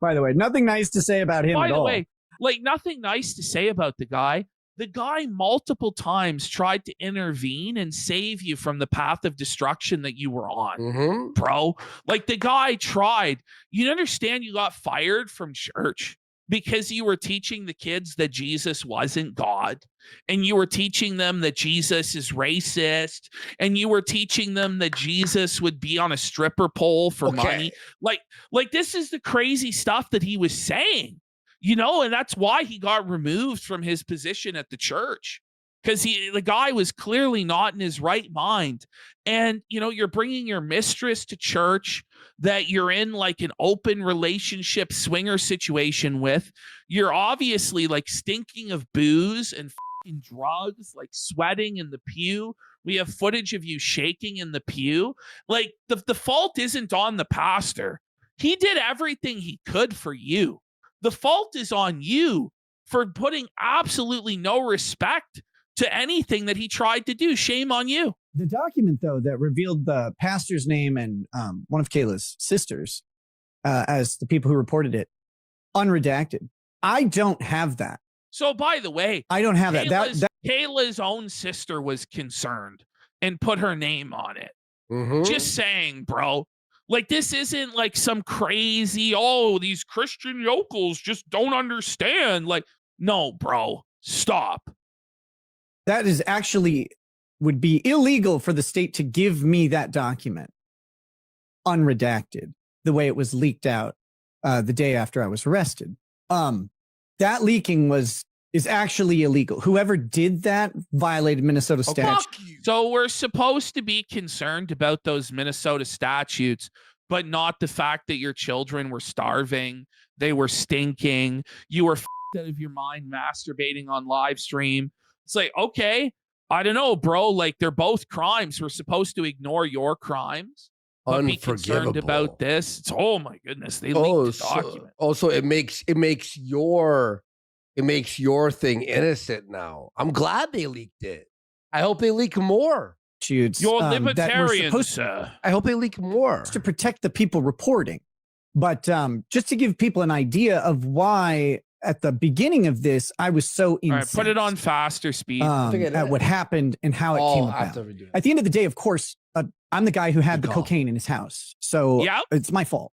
by the way, nothing nice to say about him By at the all. way, like nothing nice to say about the guy. The guy multiple times tried to intervene and save you from the path of destruction that you were on, bro. Like the guy tried. You understand you got fired from church because you were teaching the kids that Jesus wasn't God, and you were teaching them that Jesus is racist, and you were teaching them that Jesus would be on a stripper pole for money. Like this is the crazy stuff that he was saying. You know, and that's why he got removed from his position at the church because the guy was clearly not in his right mind. And, you know, you're bringing your mistress to church that you're in like an open relationship swinger situation with. You're obviously like stinking of booze and fucking drugs, like sweating in the pew. We have footage of you shaking in the pew. Like the fault isn't on the pastor. He did everything he could for you. The fault is on you for putting absolutely no respect to anything that he tried to do. Shame on you. The document, though, that revealed the pastor's name and one of Kayla's sisters as the people who reported it, unredacted. I don't have that. So, by the way, I don't have that. Kayla's own sister was concerned and put her name on it. Just saying, bro. Like, this isn't like some crazy, oh, these Christian yokels just don't understand. Like, no, bro, stop. That is actually would be illegal for the state to give me that document unredacted, the way it was leaked out the day after I was arrested. That leaking is actually illegal. Whoever did that violated Minnesota statute. So we're supposed to be concerned about those Minnesota statutes, but not the fact that your children were starving, they were stinking, you were out of your mind masturbating on live stream. It's like, okay, I don't know, bro. Like they're both crimes. We're supposed to ignore your crimes, but be concerned about this. It's, oh my goodness, they leaked the document. Also, it makes your thing innocent now. I'm glad they leaked it. I hope they leak more. You're libertarian, sir. I hope they leak more. To protect the people reporting. But just to give people an idea of why at the beginning of this, I was so incensed. All right, put it on faster speed. At what happened and how it came about. At the end of the day, of course, I'm the guy who had the cocaine in his house. So it's my fault.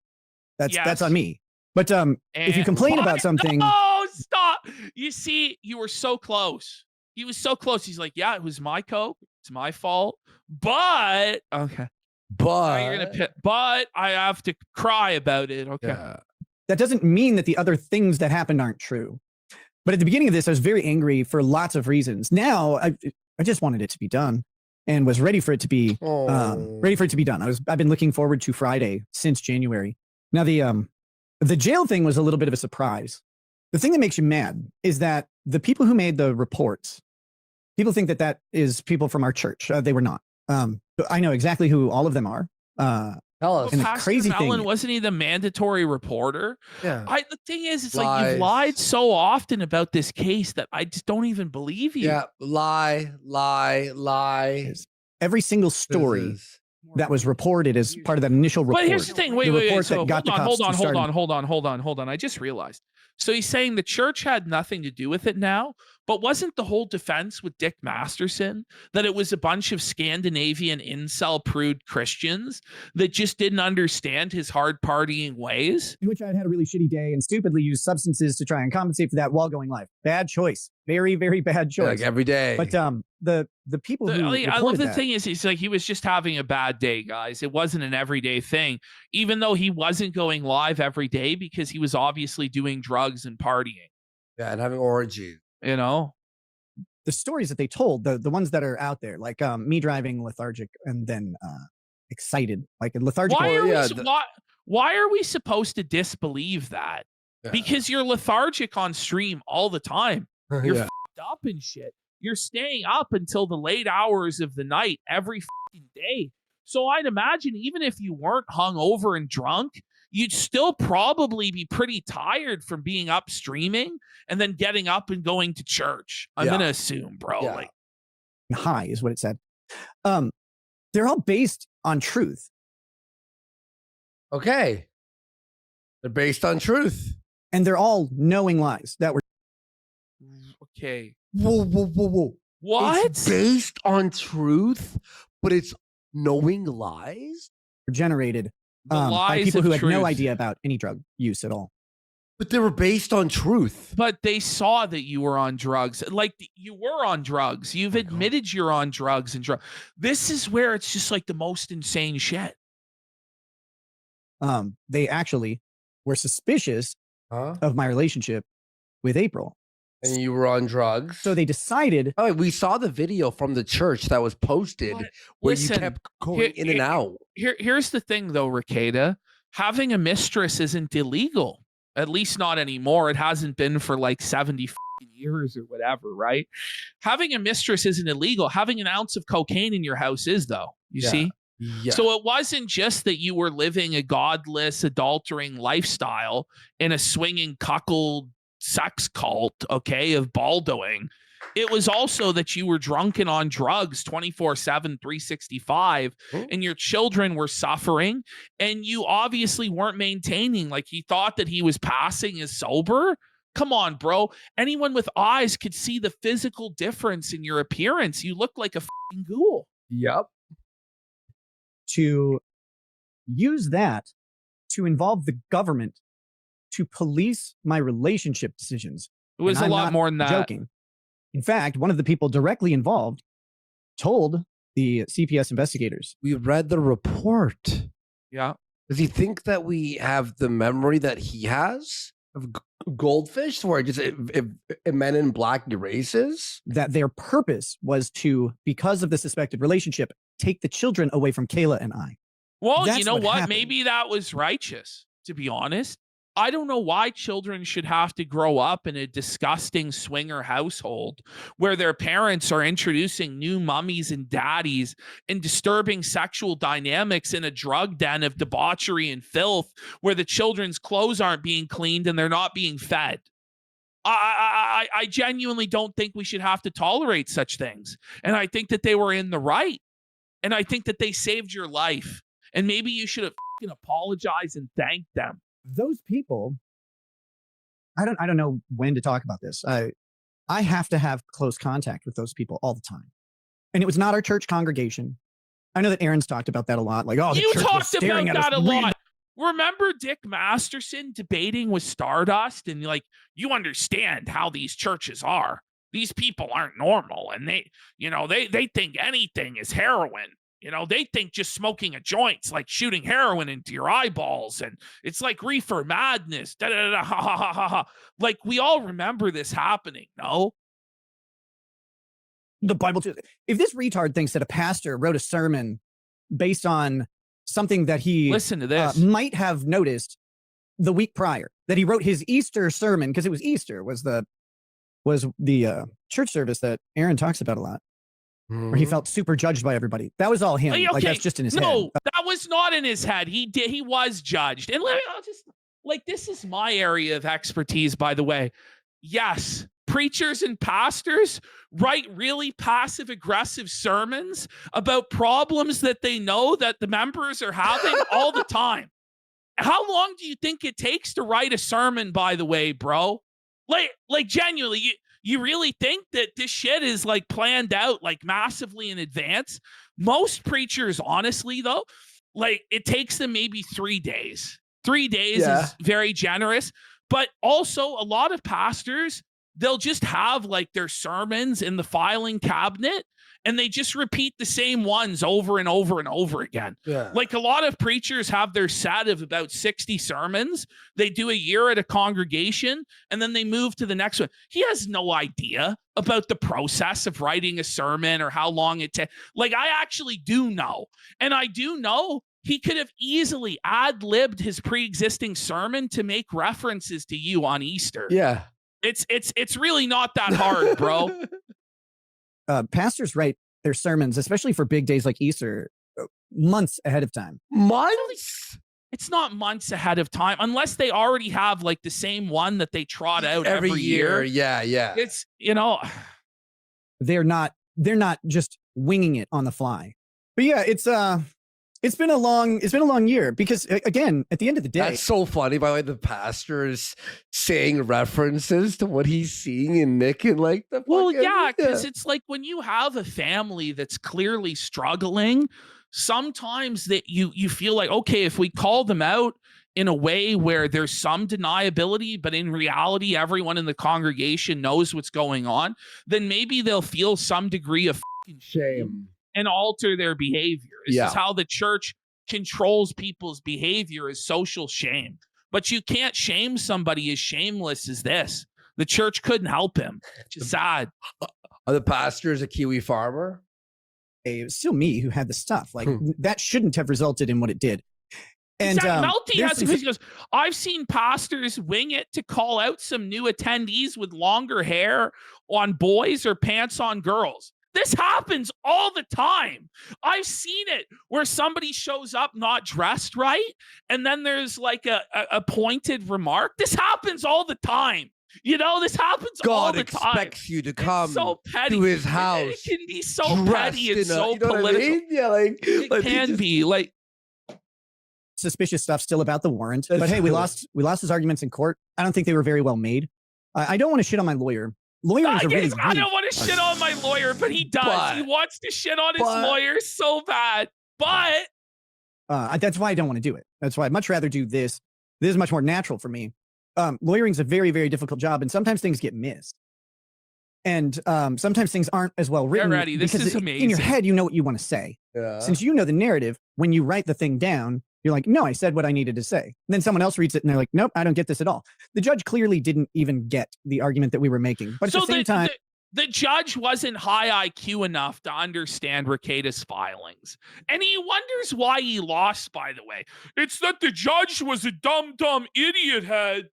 That's on me. But if you complain about something. No, stop. You see, you were so close. He was so close. He's like, yeah, it was my coke. It's my fault. But okay. But I have to cry about it. Okay. Yeah. That doesn't mean that the other things that happened aren't true. But at the beginning of this, I was very angry for lots of reasons. Now I just wanted it to be done and was ready for it to be done. I've been looking forward to Friday since January. Now the jail thing was a little bit of a surprise. The thing that makes you mad is that the people who made the reports, people think that is people from our church. They were not. I know exactly who all of them are. Tell us. And Pastor the crazy Mellon, thing, wasn't he the mandatory reporter? Yeah. The thing is, it's like you've lied so often about this case that I just don't even believe you. Yeah, lie. every single story that was reported as part of that initial report. But here's the thing. Wait. So hold on. I just realized. So he's saying the church had nothing to do with it now, but wasn't the whole defense with Dick Masterson that it was a bunch of Scandinavian incel prude Christians that just didn't understand his hard partying ways? In which I had a really shitty day and stupidly used substances to try and compensate for that while going live. Bad choice. Very, very bad choice. Like every day. But the people who I love the that, thing is he's like, he was just having a bad day, guys. It wasn't an everyday thing, even though he wasn't going live every day because he was obviously doing drugs and partying. Yeah, and having orgies. You know? The stories that they told, the ones that are out there, like me driving lethargic and then excited, like lethargic. Why are we supposed to disbelieve that? Yeah. Because you're lethargic on stream all the time. You're fucked up and shit. You're staying up until the late hours of the night every fucking day. So I'd imagine even if you weren't hungover and drunk, you'd still probably be pretty tired from being up streaming and then getting up and going to church. I'm going to assume, bro. Yeah. Like, high is what it said. They're all based on truth. Okay. They're based on truth. And they're all knowing lies that were. Okay. Whoa. What? It's based on truth, but it's knowing lies? Generated lies by people who had truth. no idea about any drug use at all. But they were based on truth. But they saw that you were on drugs. Like, you were on drugs. You've admitted you're on drugs and drugs. This is where it's just like the most insane shit. They actually were suspicious of my relationship with April. And you were on drugs. So they decided. Oh, we saw the video from the church that was posted where you kept going in and out. Here's the thing, though, REKIETA. Having a mistress isn't illegal. At least not anymore. It hasn't been for like 70 years or whatever, right? Having a mistress isn't illegal. Having an ounce of cocaine in your house is, though. You see? Yeah. So it wasn't just that you were living a godless, adultering lifestyle in a swinging cuckold sex cult, okay, of baldoing. It was also that you were drunken on drugs 24/7, 365, and your children were suffering, and you obviously weren't maintaining. Like, he thought that he was passing as sober. Come on, bro. Anyone with eyes could see the physical difference in your appearance. You look like a fucking ghoul. Yep. To use that to involve the government to police my relationship decisions. It was a lot more than that. Joking. In fact, one of the people directly involved told the CPS investigators. We read the report. Yeah. Does he think that we have the memory that he has of goldfish where just if men in black erases? That their purpose was to, because of the suspected relationship, take the children away from Kayla and I. Well, That's you know what? happened. Maybe that was righteous, to be honest. I don't know why children should have to grow up in a disgusting swinger household where their parents are introducing new mummies and daddies and disturbing sexual dynamics in a drug den of debauchery and filth where the children's clothes aren't being cleaned and they're not being fed. I genuinely don't think we should have to tolerate such things. And I think that they were in the right. And I think that they saved your life. And maybe you should have apologized and thanked them. Those people, I don't know when to talk about this. I have to have close contact with those people all the time. And it was not our church congregation. I know that Aaron's talked about that a lot. Like, oh, you talked about that a lot. Remember Dick Masterson debating with Stardust and like, you understand how these churches are. These people aren't normal. And they think anything is heroin. They think just smoking a joint's like shooting heroin into your eyeballs, and it's like reefer madness. Da, da, da, ha, ha, ha, ha, ha. Like, we all remember this happening, no? The Bible, too. If this retard thinks that a pastor wrote a sermon based on something that he listen to this might have noticed the week prior, that he wrote his Easter sermon because it was Easter was the church service that Aaron talks about a lot. Where he felt super judged by everybody. That was all him. Okay. Like, that's just in his head. No, that was not in his head. He was judged. And I'll just like, this is my area of expertise, by the way. Yes, preachers and pastors write really passive aggressive sermons about problems that they know that the members are having all the time. How long do you think it takes to write a sermon, by the way, bro? Like genuinely, you really think that this shit is like planned out like massively in advance? Most preachers, honestly, though, like it takes them maybe 3 days. 3 days is very generous. But also a lot of pastors, they'll just have like their sermons in the filing cabinet and they just repeat the same ones over and over and over again. Yeah. Like a lot of preachers have their set of about 60 sermons. They do a year at a congregation and then they move to the next one. He has no idea about the process of writing a sermon or how long it takes. Like I actually do know. And I do know he could have easily ad-libbed his pre-existing sermon to make references to you on Easter. Yeah. It's really not that hard, bro. Pastors write their sermons, especially for big days like Easter, months ahead of time. Months? It's not months ahead of time unless they already have like the same one that they trot out every year. Yeah. It's, you know, they're not just winging it on the fly. But yeah, it's been a long year because again, at the end of the day, that's so funny. By the way, the pastor is saying references to what he's seeing in Nick and like the because it's like when you have a family that's clearly struggling, sometimes that you feel like, okay, if we call them out in a way where there's some deniability, but in reality, everyone in the congregation knows what's going on, then maybe they'll feel some degree of shame and alter their behavior. This is how the church controls people's behavior, is social shame. But you can't shame somebody as shameless as this. The church couldn't help him. It's just sad. Are the pastors a Kiwi farmer? It was still me who had the stuff. Like that shouldn't have resulted in what it did. And Melty he goes, I've seen pastors wing it to call out some new attendees with longer hair on boys or pants on girls. This happens all the time. I've seen it where somebody shows up not dressed right, and then there's like a pointed remark. This happens all the time. You know, this happens all the time. God expects you to come so petty. to his house. It can be so petty and so political. I mean? Yeah, like it can be like suspicious stuff still about the warrant. But hey, we lost his arguments in court. I don't think they were very well made. I don't want to shit on my lawyer. I don't want to shit on my lawyer, but he does. He wants to shit on his lawyer so bad. But that's why I don't want to do it. That's why I'd much rather do this. This is much more natural for me. Lawyering is a very, very difficult job, and sometimes things get missed. And sometimes things aren't as well written. Get ready. This is amazing. In your head, you know what you want to say. Yeah. Since you know the narrative, when you write the thing down, you're like, no, I said what I needed to say. And then someone else reads it and they're like, nope, I don't get this at all. The judge clearly didn't even get the argument that we were making. But at the same time, the judge wasn't high IQ enough to understand REKIETA's filings. And he wonders why he lost, by the way. It's that the judge was a dumb idiot head.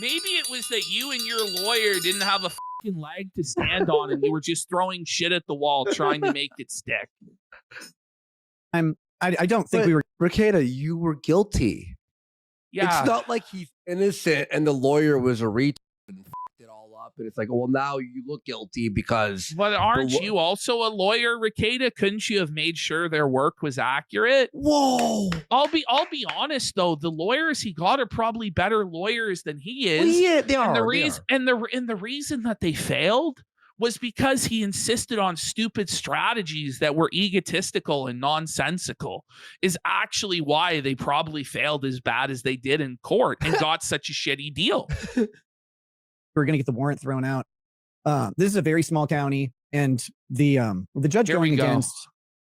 Maybe it was that you and your lawyer didn't have a fucking leg to stand on and you were just throwing shit at the wall trying to make it stick. I don't think we were. REKIETA, you were guilty. Yeah. It's not like he's innocent and the lawyer was a retard and fucked it all up. And it's like, well, now you look guilty because. But aren't you also a lawyer, REKIETA? Couldn't you have made sure their work was accurate? Whoa. I'll be honest though. The lawyers he got are probably better lawyers than he is. Well, yeah, they are. And the reason that they failed was because he insisted on stupid strategies that were egotistical and nonsensical, is actually why they probably failed as bad as they did in court and got such a shitty deal. We're going to get the warrant thrown out. This is a very small county, and the judge going against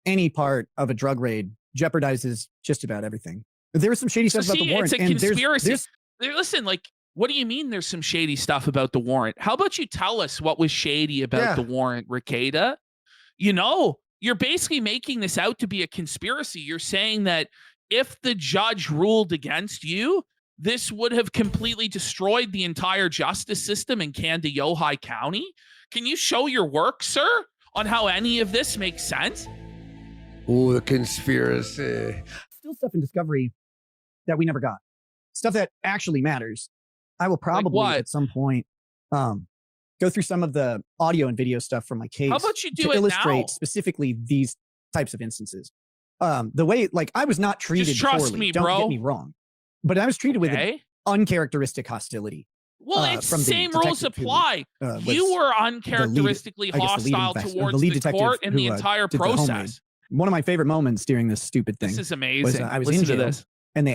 any part of a drug raid jeopardizes just about everything. There was some shady stuff about the warrant. It's a conspiracy. Listen, like, what do you mean there's some shady stuff about the warrant? How about you tell us what was shady about the warrant, REKIETA? You know, you're basically making this out to be a conspiracy. You're saying that if the judge ruled against you, this would have completely destroyed the entire justice system in Kandiyohi County. Can you show your work, sir, on how any of this makes sense? Oh, the conspiracy. Still stuff in discovery that we never got. Stuff that actually matters. I will probably at some point go through some of the audio and video stuff from my case. How about you do to it illustrate now? specifically these types of instances. The way, like, I was not treated Just trust poorly. me, Don't bro. get me wrong, but I was treated with an Okay. uncharacteristic hostility. Well, it's from the same rules detective who, apply. was You were uncharacteristically I guess the lead hostile invest- towards the lead the detective court and the who, entire did the home raid. process. One of my favorite moments during this stupid thing This is was amazing. I was Listen in to jail, this. and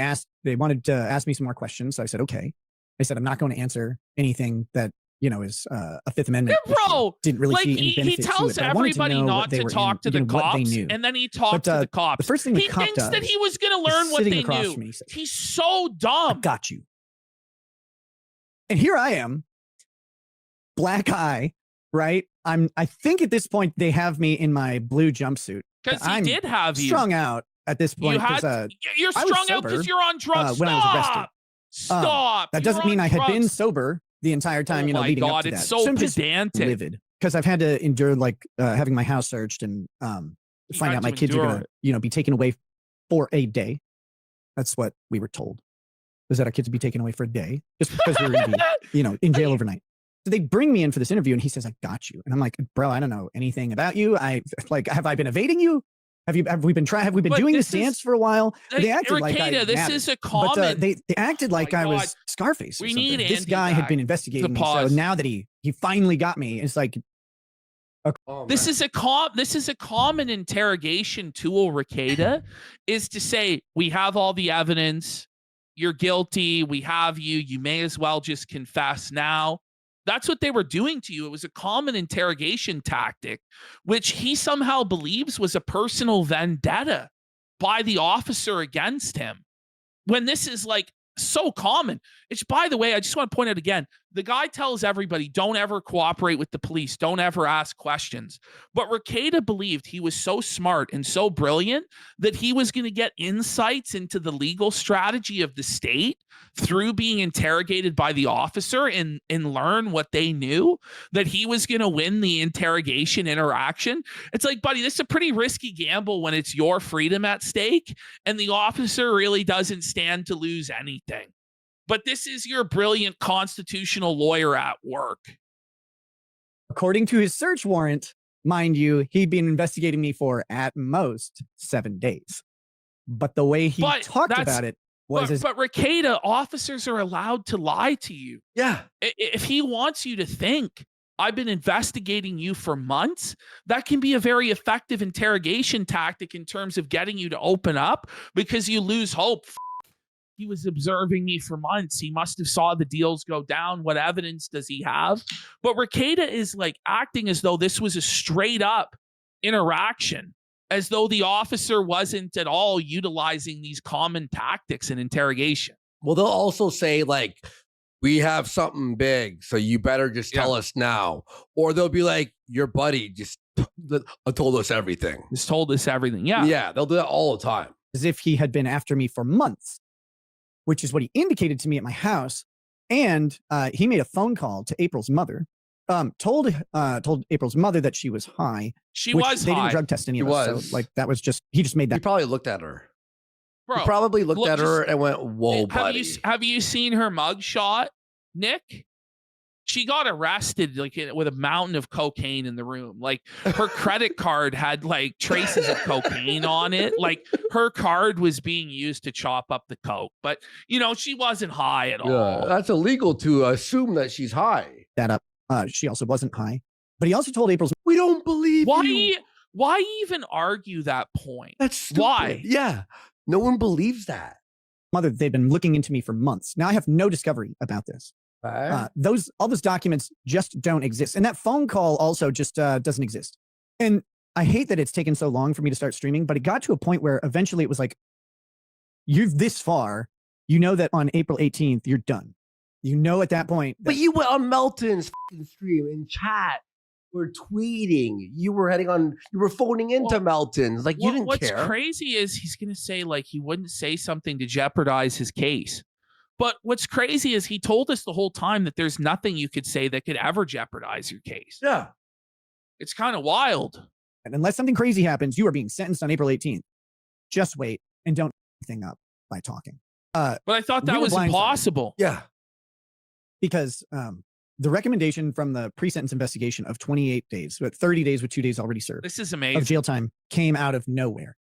they wanted to ask me some more questions. So I said, okay. I said, I'm not going to answer anything that, is a Fifth Amendment. Yeah, bro, issue. Didn't really Like see any he benefit to tells it, but I wanted everybody know not what they to were talk to the what they cops, knew. and then he talked to the cops. The first thing He the cop thinks that does he was going to learn what sitting they across knew. from me, he says, He's so I dumb. got you. And here I am, black eye, right? I think at this point they have me in my blue jumpsuit. Because he I'm did have you. strung out at this point. You had, 'cause, you're I was strung out because sober, you're on drugs. when I was arrested. Stop. that You're doesn't mean on I had been drugs. sober the entire time, Oh my leading God, up to it's that. so I'm just pedantic. livid because I've had to endure having my house searced and You find had out my to kids are endure going to be taken away for a day. That's what we were told, was that our kids would be taken away for a day just because we were going to be in jail overnight. So they bring me in for this interview and he says, I got you. And I'm like, bro, I don't know anything about you. Have I been evading you? Have we been But doing this this dance is- for a while? Like, They acted like I Rekieta, this mattered. is a But common. they acted Oh like my I God. was Scarface. Or We something. need This Andy guy had back been to investigating me. So pause. now that he finally got me, it's like, This is a common interrogation tool, Rekieta, is to say, we have all the evidence, you're guilty, we have you, you may as well just confess now. That's what they were doing to you. It was a common interrogation tactic, which he somehow believes was a personal vendetta by the officer against him. When this is like so common. Which, by the way, I just want to point out again, the guy tells everybody, don't ever cooperate with the police. Don't ever ask questions. But Rekieta believed he was so smart and so brilliant that he was going to get insights into the legal strategy of the state through being interrogated by the officer and learn what they knew, that he was going to win the interrogation interaction. It's like, buddy, this is a pretty risky gamble when it's your freedom at stake and the officer really doesn't stand to lose anything. But this is your brilliant constitutional lawyer at work. According to his search warrant, mind you, he'd been investigating me for at most 7 days. But the way he talked about it was but Rekieta, officers are allowed to lie to you. Yeah. If he wants you to think, I've been investigating you for months, that can be a very effective interrogation tactic in terms of getting you to open up, because you lose hope. He was observing me for months. He must have saw the deals go down. What evidence does he have? But Rekieta is like acting as though this was a straight up interaction, as though the officer wasn't at all utilizing these common tactics in interrogation. Well, they'll also say, like, we have something big, so you better just tell us now. Or they'll be like, your buddy just told us everything. Just told us everything. Yeah. Yeah, they'll do that all the time. as if he had been after me for months, which is what he indicated to me at my house. And he made a phone call to April's mother, told April's mother that she was high. She which was they high. didn't drug test any of She us. was. So like that was just, he just made He that. probably looked at her. Bro, He probably looked look, at her just- and went, whoa, have buddy. have you seen her mugshot, Nick? She got arrested like with a mountain of cocaine in the room. Like her credit card had like traces of cocaine on it. Like her card was being used to chop up the coke, but you know, she wasn't high at Yeah, all. that's illegal to assume that she's high. that up. She also wasn't high, but he also told April's We don't believe you. Why even argue that point? That's stupid. Why? Yeah. No one believes that. mother. They've been looking into me for months. Now I have no discovery about this. Okay. All those documents just don't exist. And that phone call also just doesn't exist. And I hate that it's taken so long for me to start streaming, but it got to a point where eventually it was like, you've this far, you know that on April 18th, you're done. You know at that point. But you went on Melton's fucking stream in chat. We're tweeting. You were phoning into Well, Melton's. Like, you didn't What's care. crazy is he's going to say like he wouldn't say something to jeopardize his case. But what's crazy is he told us the whole time that there's nothing you could say that could ever jeopardize your case. Yeah. It's kind of wild. And unless something crazy happens, you are being sentenced on April 18th. Just wait and don't anything up by talking. But I thought We that were was blindsided. impossible. Yeah. Because the recommendation from the pre-sentence investigation of 28 days, but 30 days with 2 days already served This is of amazing. jail time came out of nowhere.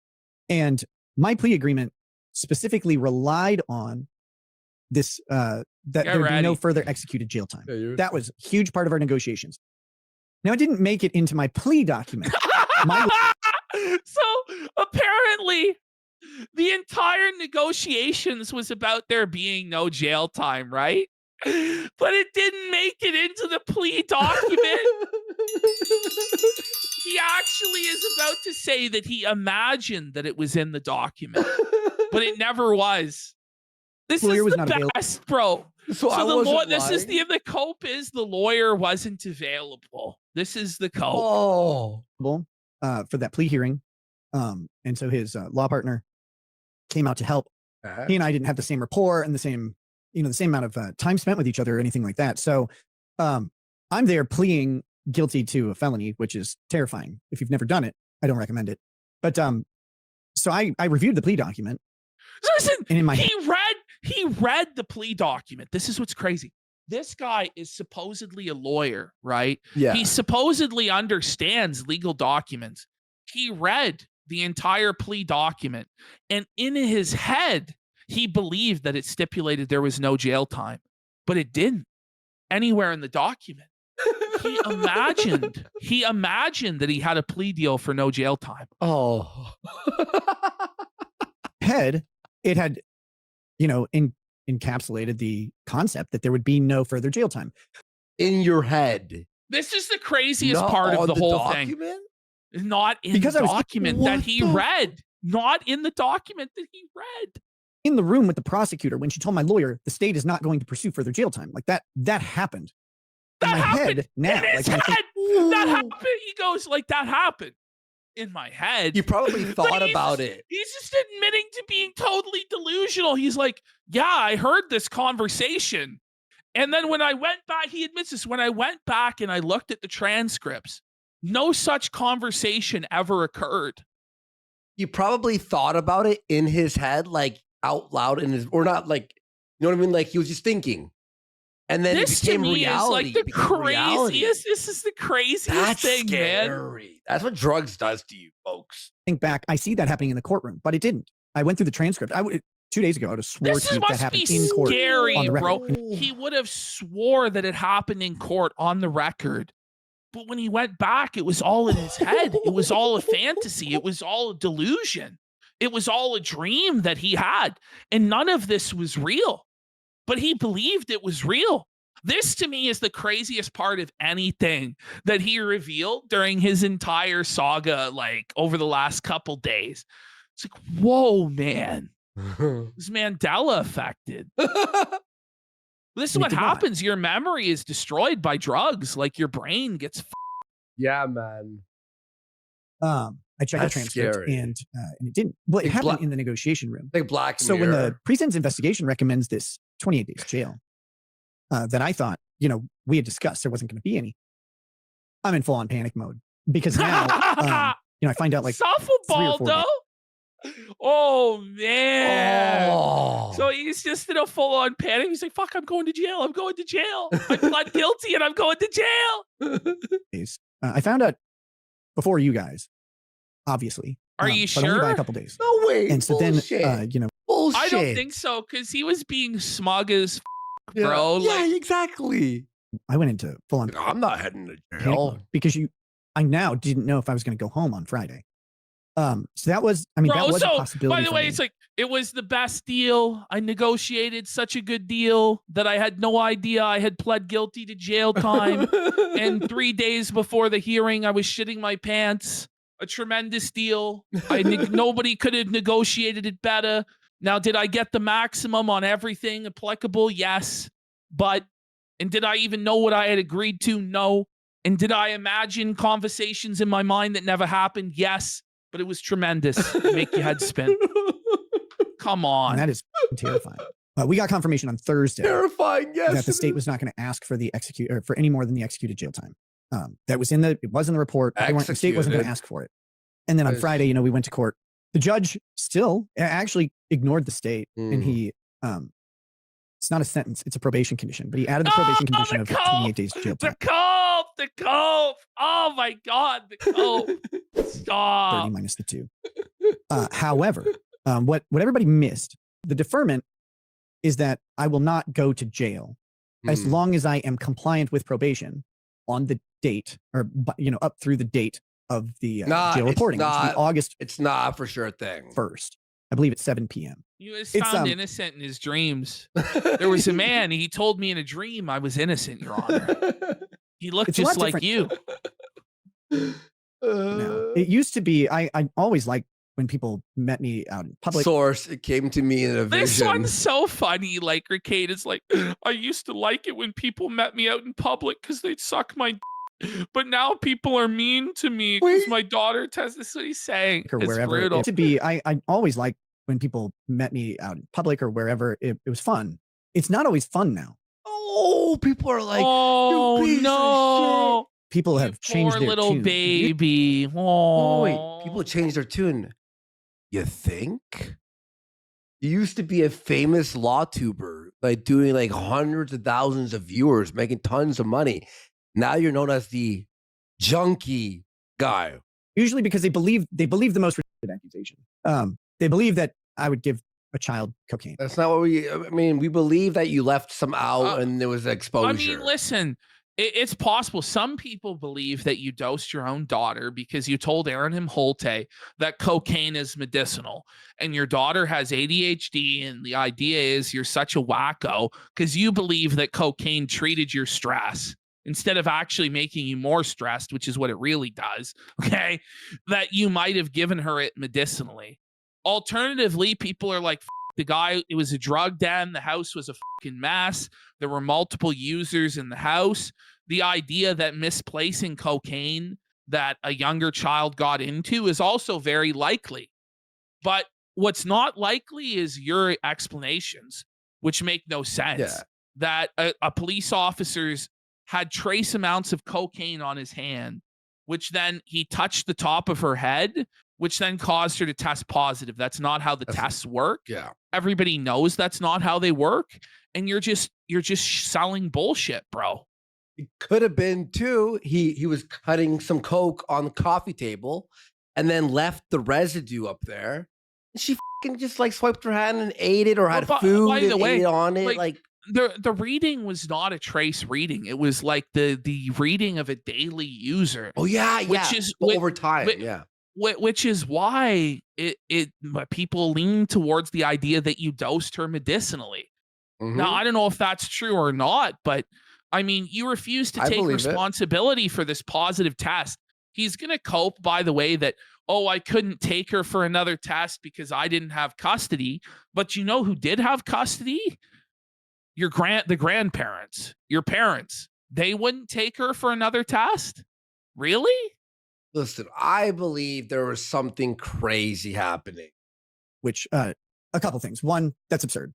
And my plea agreement specifically relied on this, that there would be no further executed jail time. That was a huge part of our negotiations. Now, it didn't make it into my plea document. So apparently the entire negotiations was about there being no jail time, right? But it didn't make it into the plea document. He actually is about to say that he imagined that it was in the document, but it never was. This Lawyer is was the not available. best, bro. So I the wasn't this is lying? the cope is the lawyer wasn't available. This is the cope. Oh. For that plea hearing. And so his law partner came out to help. He and I didn't have the same rapport and the same amount of time spent with each other or anything like that. So I'm there pleading guilty to a felony, which is terrifying. If you've never done it, I don't recommend it. But so I reviewed the plea document. Listen, and in my he read the plea document. This is what's crazy. This guy is supposedly a lawyer, right? Yeah. He supposedly understands legal documents. He read the entire plea document, and in his head, he believed that it stipulated there was no jail time, but it didn't anywhere in the document. He imagined that he had a plea deal for no jail time. Oh. head, it had, encapsulated the concept that there would be no further jail time. In your head. This is the craziest Not part of on the whole document? thing. Not in Because the I was- document that What he the- read. Not in the document that he read. In the room with the prosecutor, when she told my lawyer the state is not going to pursue further jail time, like that happened. In That my happened head now, in his like, head. when I think, That happened. He goes like, that happened in my head. You probably Like, thought he's about just- it. He's just admitting to being totally delusional. He's like, yeah, I heard this conversation. And then when I went back, he admits this, when I went back and I looked at the transcripts, no such conversation ever occurred. You probably thought about it in his head, like out loud in his, or not like, you know what I mean? Like he was just thinking. And then This it became to me reality. is like It the became reality. craziest. This is the craziest That's thing, man. scary. That's what drugs does to you, folks. think back, I see that happening in the courtroom, but it didn't. I went through the transcript. 2 days ago, I would have swore This to you that must happened be in court. scary, on the bro. record. He would have swore that it happened in court on the record. But when he went back, it was all in his head. It was all a fantasy. It was all a delusion. It was all a dream that he had. And none of this was real. But he believed it was real. This to me is the craziest part of anything that he revealed during his entire saga, like over the last couple days. It's like, whoa, man. This Mandela affected. This is And it what did not. happens. Your memory is destroyed by drugs. Like your brain gets. Yeah, man. I checked That's the transcript scary. and it didn't. Well, it Like happened Bla- in the negotiation room. Like Black So when the Mirror. pre-sentence investigation recommends this 28 days jail, that I thought, we had discussed there wasn't going to be any. I'm in full-on panic mode because now, I find out like Suffle 3 or 4 Baldo. Oh man. Oh. So he's just in a full-on panic. He's like, "Fuck! I'm going to jail. I'm going to jail. I pled guilty, and I'm going to jail." days. I found out before you guys, obviously. Are you but only by sure? a couple days. No way. And so Bullshit. then, Bullshit. I don't think so because he was being smug as Yeah. bro. Yeah, Like, exactly. I went into full-on I'm not heading to panic jail. mode because I now didn't know if I was going to go home on Friday. So that was, that bro, was a so possibility. by the for way, me. it's like it was the best deal. I negotiated such a good deal that I had no idea I had pled guilty to jail time. And 3 days before the hearing, I was shitting my pants. A tremendous deal. Nobody could have negotiated it better. Now, did I get the maximum on everything applicable? Yes. And did I even know what I had agreed to? No. And did I imagine conversations in my mind that never happened? Yes. But it was tremendous. It'd make your head spin. Come on. And that is terrifying. We got confirmation on Thursday Terrifying, yes. that the state was not going to ask for for any more than the executed jail time. That was it was in the report. The state wasn't going to ask for it. And then on Nice. Friday, we went to court. The judge still actually ignored the state, and he It's not a sentence. It's a probation condition. But he added the probation condition of 28 days jail time. The cope. Oh my God, the cope. 30 Stop. minus the 2. However, what everybody missed, the deferment is that I will not go to jail as long as I am compliant with probation on the date, or up through the date of the jail reporting. August. It's not for sure a thing. 1st. I believe it's 7 p.m. He was found innocent in his dreams. There was a man. He told me in a dream I was innocent, Your Honor. He looked just like you. No, it used to be. I always liked when people met me out in public. Source, it came to me in a vision. This one's so funny. Like, REKIETA's like, I used to like it when people met me out in public because they'd suck my but now people are mean to me because my daughter tests. This is what he's saying. Or it's wherever. brutal. It to be, I always liked when people met me out in public or wherever. It was fun. It's not always fun now. Oh, people are like, oh no. People have changed their little tune. baby. Oh, wait, people changed their tune. You think? You used to be a famous law tuber, like doing like hundreds of thousands of viewers, making tons of money. Now you're known as the junkie guy. Usually because they believe the most ridiculous accusation. They believe that I would give a child cocaine. That's not what we believe that you left some out and there was exposure. I mean, listen, it's possible. Some people believe that you dosed your own daughter because you told Aaron Holte that cocaine is medicinal and your daughter has ADHD. And the idea is you're such a wacko because you believe that cocaine treated your stress instead of actually making you more stressed, which is what it really does. Okay. That you might have given her it medicinally. Alternatively, people are like, the guy, it was a drug den. The house was a fucking mess. There were multiple users in the house. The idea that misplacing cocaine that a younger child got into is also very likely. But what's not likely is your explanations, which make no sense. Yeah. That a police officer's had trace amounts of cocaine on his hand, which then he touched the top of her head, which then caused her to test positive. That's not how the tests work. Yeah. Everybody knows that's not how they work. And you're just selling bullshit, bro. It could have been too. He was cutting some coke on the coffee table and then left the residue up there. And she fucking just like swiped her hand and ate it, or had food by the and way, ate on it. Like the reading was not a trace reading. It was like the reading of a daily user. Oh yeah, which is over time. Yeah. Which is why people lean towards the idea that you dosed her medicinally. Mm-hmm. Now, I don't know if that's true or not, but I mean, you refuse to take responsibility for this positive test. He's going to cope, by the way, that, oh, I couldn't take her for another test because I didn't have custody. But you know who did have custody? The grandparents, your parents. They wouldn't take her for another test? Really? Listen, I believe there was something crazy happening. Which, a couple things. One, that's absurd.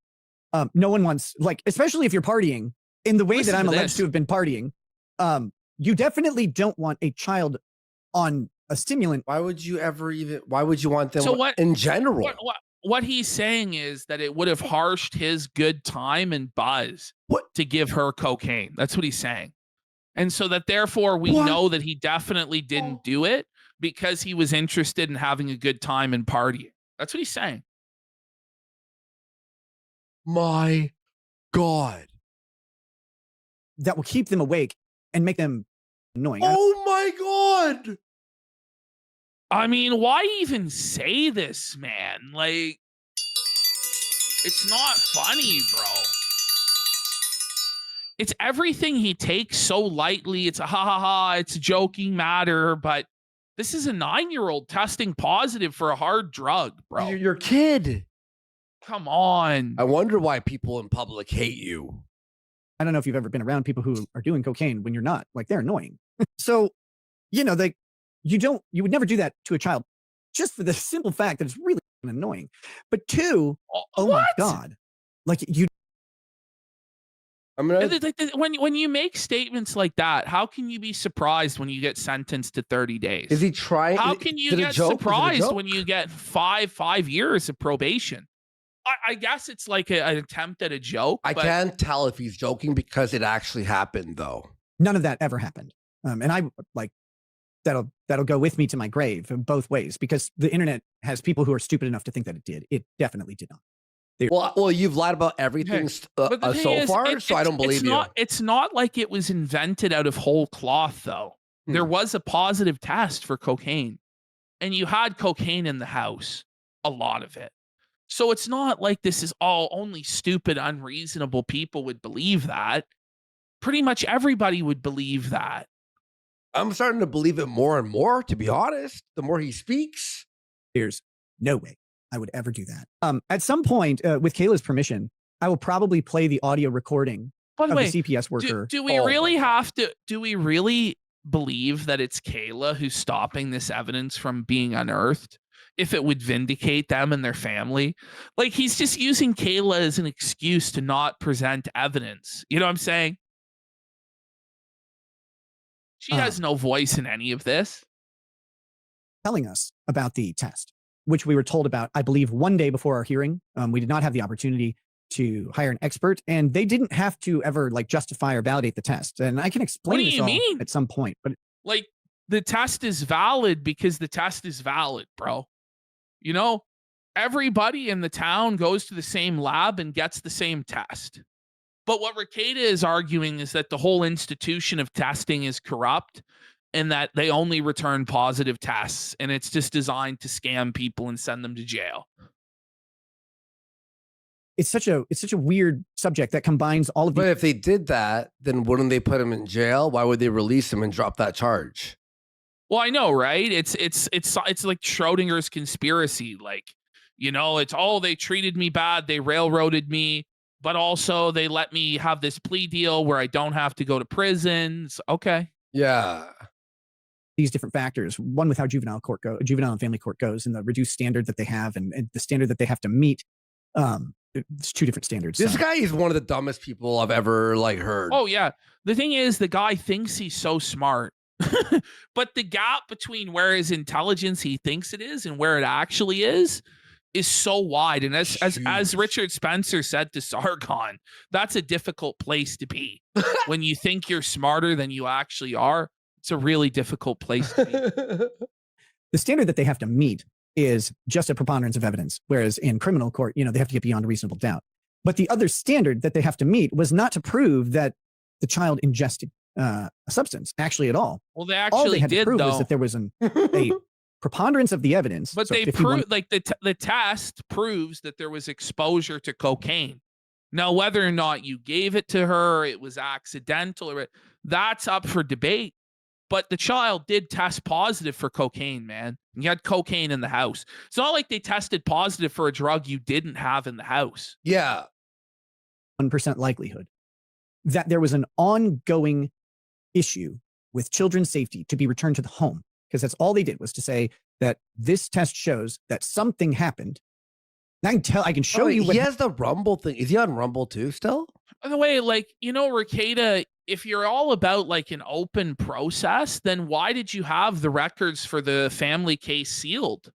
No one wants, like, especially if you're partying in the way that I'm alleged to have been partying. You definitely don't want a child on a stimulant. Why would you want them in general? What he's saying is that it would have harshed his good time and buzz to give her cocaine. That's what he's saying. And so that therefore we know that he definitely didn't do it because he was interested in having a good time and partying. That's what he's saying. My God. That will keep them awake and make them annoying. Oh my God. I mean, why even say this, man? Like, it's not funny, bro. It's everything he takes so lightly. It's a ha, it's a joking matter, but this is a 9-year-old testing positive for a hard drug, bro. You're your kid. Come on. I wonder why people in public hate you. I don't know if you've ever been around people who are doing cocaine when you're not. Like, they're annoying. So, you would never do that to a child just for the simple fact that it's really annoying. But two, oh my God. Like, when you make statements like that, how can you be surprised when you get sentenced to 30 days? Is he trying? How can you get surprised when you get five years of probation? I guess it's like an attempt at a joke. I can't tell if he's joking because it actually happened, though. None of that ever happened. And I like that'll go with me to my grave in both ways, because the internet has people who are stupid enough to think that it did. It definitely did not. Well, you've lied about everything so far, so I don't believe you. It's not like it was invented out of whole cloth, though. There was a positive test for cocaine, and you had cocaine in the house, a lot of it. So it's not like this is all only stupid, unreasonable people would believe that. Pretty much everybody would believe that. I'm starting to believe it more and more, to be honest, the more he speaks. There's no way I would ever do that. At some point, with Kayla's permission, I will probably play the audio recording of the CPS worker. Do we really have to? Do we really believe that it's Kayla who's stopping this evidence from being unearthed? If it would vindicate them and their family, like he's just using Kayla as an excuse to not present evidence. You know what I'm saying? She has no voice in any of this. Telling us about the test, which we were told about, I believe, one day before our hearing. We did not have the opportunity to hire an expert, and they didn't have to ever like justify or validate the test. And I can explain this all at some point. But like the test is valid because the test is valid, bro. You know, everybody in the town goes to the same lab and gets the same test. But what REKIETA is arguing is that the whole institution of testing is corrupt and that they only return positive tests, and it's just designed to scam people and send them to jail. It's such a weird subject that combines all of the. But if they did that, then wouldn't they put him in jail? Why would they release him and drop that charge? Well, I know, right? It's like Schrodinger's conspiracy. Like, you know, it's they treated me bad, they railroaded me, but also they let me have this plea deal where I don't have to go to prison. Okay. Yeah. These different factors, one with how juvenile and family court goes, and the reduced standard that they have, and the standard that they have to meet. It's two different standards. This guy is one of the dumbest people I've ever heard. Oh yeah. The thing is, the guy thinks he's so smart. But the gap between where his intelligence he thinks it is and where it actually is so wide. And as Richard Spencer said to Sargon, that's a difficult place to be. When you think you're smarter than you actually are, it's a really difficult place to be. The standard that they have to meet is just a preponderance of evidence, whereas in criminal court, they have to get beyond a reasonable doubt. But the other standard that they have to meet was not to prove that the child ingested a substance actually at all. Well, they actually had did, to prove though. was that there was a preponderance of the evidence. But they proved, like the test proves that there was exposure to cocaine. Now, whether or not you gave it to her, it was accidental, or that's up for debate. But the child did test positive for cocaine, man. You had cocaine in the house. It's not like they tested positive for a drug you didn't have in the house. Yeah. 1% likelihood that there was an ongoing issue with children's safety to be returned to the home, because that's all they did was to say that this test shows that something happened. And I can show you. He has the Rumble thing. Is he on Rumble too still? By the way, REKIETA, if you're all about like an open process, then why did you have the records for the family case sealed?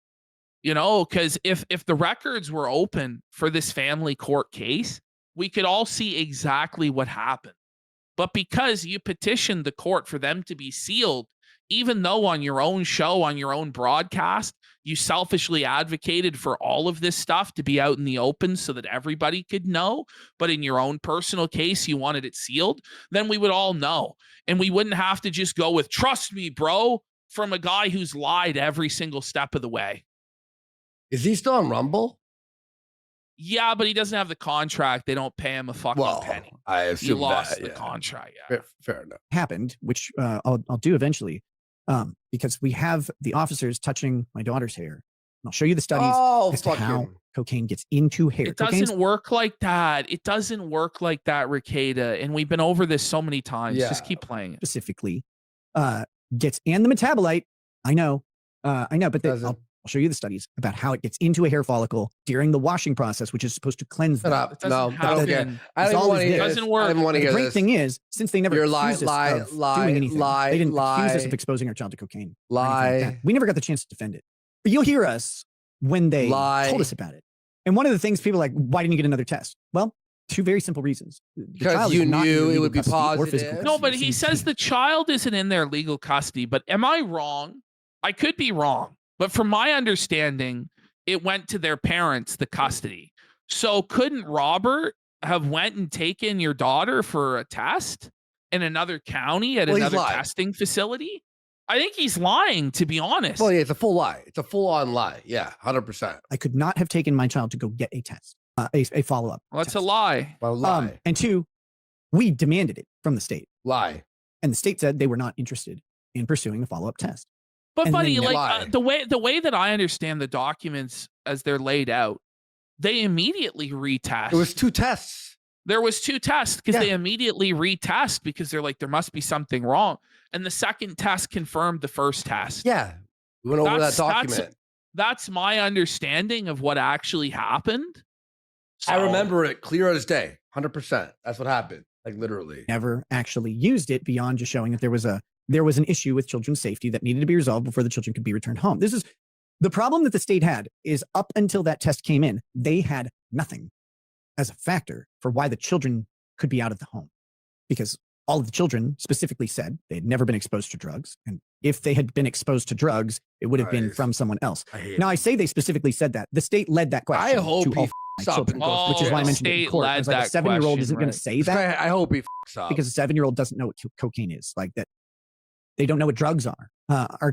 Because if the records were open for this family court case, we could all see exactly what happened. But because you petitioned the court for them to be sealed, even though on your own show, on your own broadcast, you selfishly advocated for all of this stuff to be out in the open so that everybody could know, but in your own personal case, you wanted it sealed, then we would all know. And we wouldn't have to just go with, trust me, bro, from a guy who's lied every single step of the way. Is he still on Rumble? Yeah, but he doesn't have the contract. They don't pay him a fucking penny. I assume he lost the contract. Yeah. Fair enough. Happened, which I'll do eventually, because we have the officers touching my daughter's hair. And I'll show you the studies as to how cocaine gets into hair. It doesn't work like that. It doesn't work like that, REKIETA. And we've been over this so many times. Yeah. Just keep playing it. Specifically, gets in the metabolite. I know, but I'll show you the studies about how it gets into a hair follicle during the washing process, which is supposed to cleanse them. No, I don't care. I don't want to hear this. It doesn't work. The great thing is, since they never accused us of doing anything, they didn't accuse us of exposing our child to cocaine. We never got the chance to defend it. But you'll hear us when they told us about it. And one of the things people are like, why didn't you get another test? Well, two very simple reasons. Because you knew it would be positive. No, but he says the child isn't in their legal custody. But am I wrong? I could be wrong. But from my understanding, it went to their parents, the custody. So couldn't Robert have went and taken your daughter for a test in another county at another testing facility? I think he's lying, to be honest. Well, yeah, it's a full lie. It's a full-on lie. Yeah, 100%. I could not have taken my child to go get a test, a follow-up. Well, that's a lie. Well, lie. And two, we demanded it from the state. Lie. And the state said they were not interested in pursuing a follow-up test. But And buddy, then like the way that I understand the documents as they're laid out, they immediately retest. It was 2 tests. There was 2 tests because they immediately retest because they're like, there must be something wrong. And the second test confirmed the first test. Yeah. We went over that document. That's my understanding of what actually happened. So, I remember it clear as day. 100%. That's what happened. Like literally. Never actually used it beyond just showing that there was an issue with children's safety that needed to be resolved before the children could be returned home. This is the problem that the state had is up until that test came in, they had nothing as a factor for why the children could be out of the home, because all of the children specifically said they had never been exposed to drugs. And if they had been exposed to drugs, it would have been from someone else. Now, I say they specifically said that. The state led that question. I hope he children, which is why I mentioned it in court. It's like a 7-year-old isn't going to say that. I hope he fucks up. Because a 7-year-old doesn't know what cocaine is. Like that. They don't know what drugs are at all.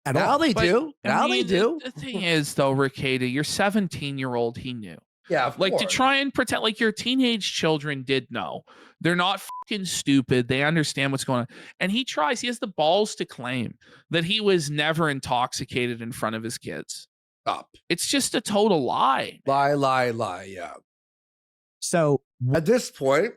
Now they do. Now they do. The thing is, though, REKIETA, your 17-year-old, he knew. Yeah, of like course. to try and pretend like your teenage children did know. They're not fucking stupid. They understand what's going on. And he has the balls to claim that he was never intoxicated in front of his kids. Stop. It's just a total lie. Lie. Yeah. So at this point,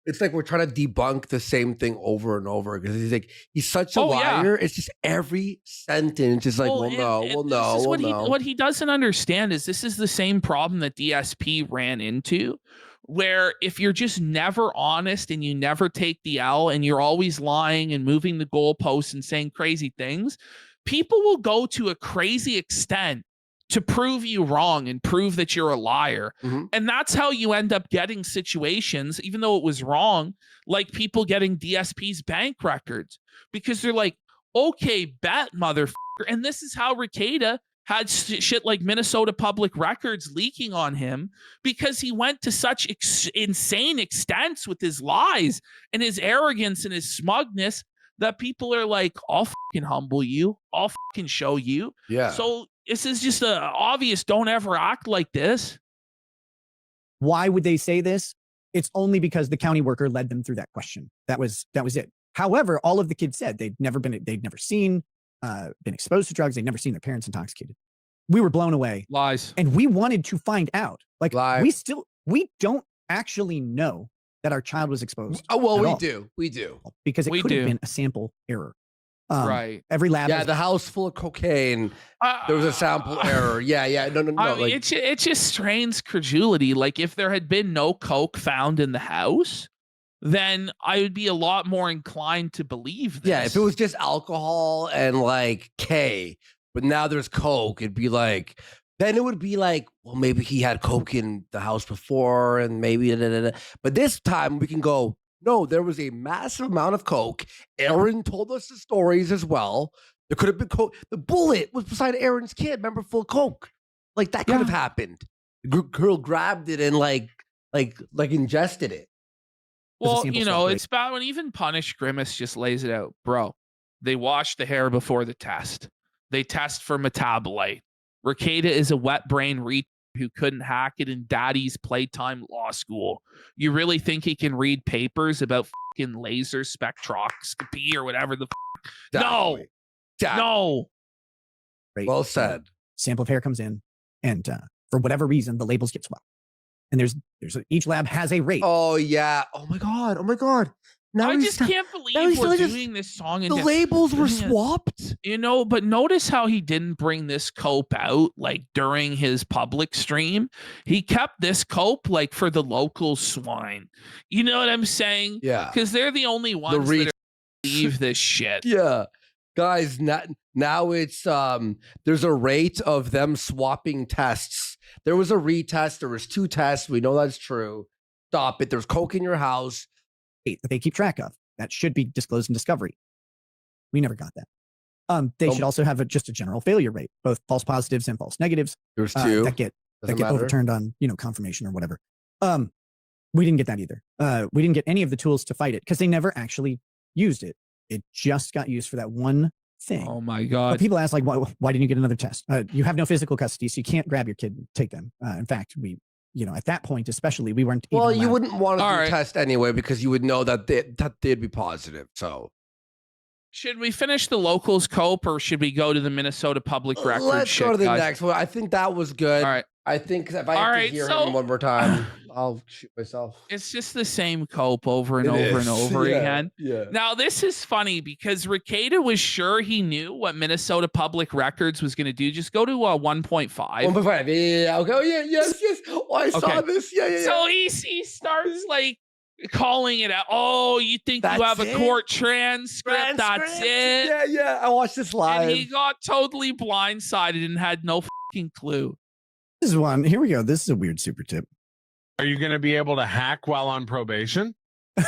it's like we're trying to debunk the same thing over and over because he's such a liar. Yeah. It's just every sentence is like, What he doesn't understand is this is the same problem that DSP ran into, where if you're just never honest and you never take the L and you're always lying and moving the goalposts and saying crazy things, people will go to a crazy extent to prove you wrong and prove that you're a liar. Mm-hmm. And that's how you end up getting situations, even though it was wrong, like people getting DSP's bank records, because they're like, okay, bet, motherfucker. And this is how REKIETA had shit like Minnesota Public Records leaking on him, because he went to such insane extents with his lies and his arrogance and his smugness that people are like, I'll fucking humble you. I'll fucking show you. Yeah. So this is just a obvious, don't ever act like this. Why would they say this? It's only because the county worker led them through that question. That was it. However, all of the kids said they'd never been exposed to drugs. They'd never seen their parents intoxicated. We were blown away. Lies. And we wanted to find out. Like, we don't actually know that our child was exposed. Oh, well, we do. Because it could have been a sample error. Right. Every lab. Yeah, the house full of cocaine. There was a sample error. Yeah. No. It just strains credulity. Like if there had been no coke found in the house, then I would be a lot more inclined to believe this. Yeah, if it was just alcohol and like K, but now there's coke, it'd be like, then it would be like, well, maybe he had coke in the house before and maybe, but this time we can go, no, there was a massive amount of coke. Aaron told us the stories as well. There could have been coke. The bullet was beside Aaron's kid. Remember, full of coke. Like that could have happened. The girl grabbed it and like ingested it. Well, it's bad when even Punish Grimace just lays it out, bro. They wash the hair before the test. They test for metabolite. REKIETA is a wet brain who couldn't hack it in daddy's playtime law school. You really think he can read papers about fucking laser spectroscopy or whatever the No. Right. Well said. Sample of hair comes in, and for whatever reason, the labels get swapped. And each lab has a rate. Oh yeah. Oh my god. Now I just can't believe we're doing this song. The labels were swapped. But notice how he didn't bring this cope out like during his public stream. He kept this cope like for the local swine. You know what I'm saying? Yeah. Because they're the only ones that believe this shit. Yeah. Guys, now it's there's a rate of them swapping tests there was a retest. There was 2 tests. We know that's true. Stop it. There's coke in your house. That they keep track of. That should be disclosed in discovery. We never got that. They should also have just a general failure rate, both false positives and false negatives. There's 2 that get overturned on confirmation or whatever. We didn't get that either. We didn't get any of the tools to fight it because they never actually used it. It just got used for that one thing. Oh my God. But people ask like, why didn't you get another test? You have no physical custody, so you can't grab your kid and take them. In fact, at that point, especially, we weren't. Well, even you allowed. wouldn't want to do a test anyway because you would know that they'd be positive. So, should we finish the locals cope or should we go to the Minnesota public record? Let's go to the next one. I think that was good. All right. I think if I have to hear him one more time, I'll shoot myself. It's just the same cope over and over and over again. Yeah. Now, this is funny because REKIETA was sure he knew what Minnesota Public Records was going to do. Just go to 1.5. 1.5. Yeah. Okay. Oh, yeah. Yes. Oh, I saw this. Yeah. So he starts like calling it out. Oh, you think you have a court transcript? That's it. Yeah. I watched this live. And he got totally blindsided and had no fucking clue. This is one. Here we go. This is a weird super tip. Are you going to be able to hack while on probation? Dude,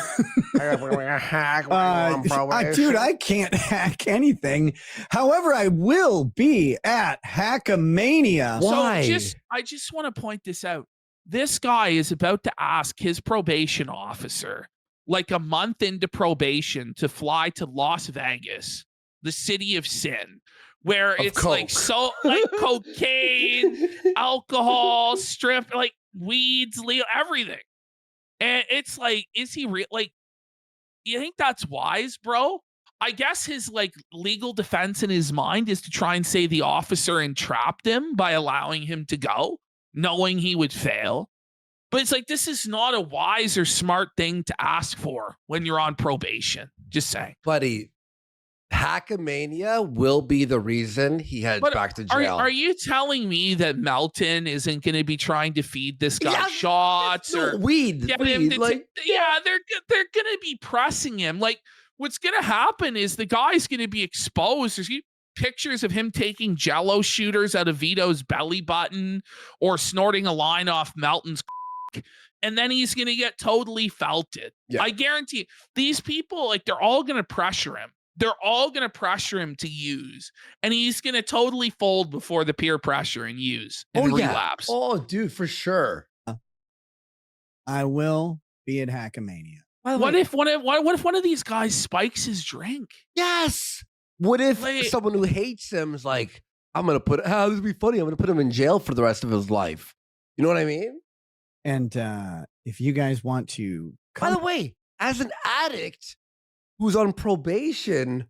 I can't hack anything. However, I will be at Hackamania. Why? So I just want to point this out. This guy is about to ask his probation officer, like a month into probation, to fly to Las Vegas, the city of sin, where it's coke. like cocaine, alcohol, strip, like weeds, everything. And it's like, is he real? Like, you think that's wise, bro? I guess his like legal defense in his mind is to try and say the officer entrapped him by allowing him to go, knowing he would fail. But it's like, this is not a wise or smart thing to ask for when you're on probation. Just saying. Buddy, Hackamania will be the reason he heads back to jail. Are you telling me that Melton isn't going to be trying to feed this guy shots or weed? Get him to they're going to be pressing him. Like, what's going to happen is the guy's going to be exposed. There's pictures of him taking Jello shooters out of Vito's belly button or snorting a line off Melton's and then he's going to get totally felted. Yeah. I guarantee these people, like, they're all going to pressure him. They're all going to pressure him to use, and he's going to totally fold before the peer pressure and use and relapse. Oh, dude, for sure. I will be at Hackamania. What if one of these guys spikes his drink? Yes. What if someone who hates him is like, I'm going to this would be funny. I'm going to put him in jail for the rest of his life. You know what I mean? And if you guys want to... By the way, as an addict who's on probation,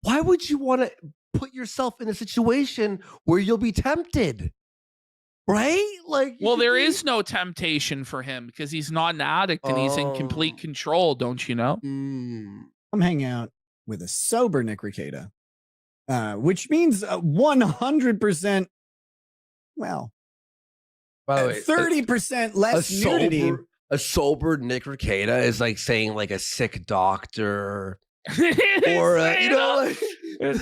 why would you want to put yourself in a situation where you'll be tempted? Right? Like, well, there is no temptation for him because he's not an addict and he's in complete control, don't you know? I'm hanging out with a sober Nick REKIETA, which means 100%, well, by the way, 30% less nudity. A sober Nick REKIETA is like saying like a sick doctor or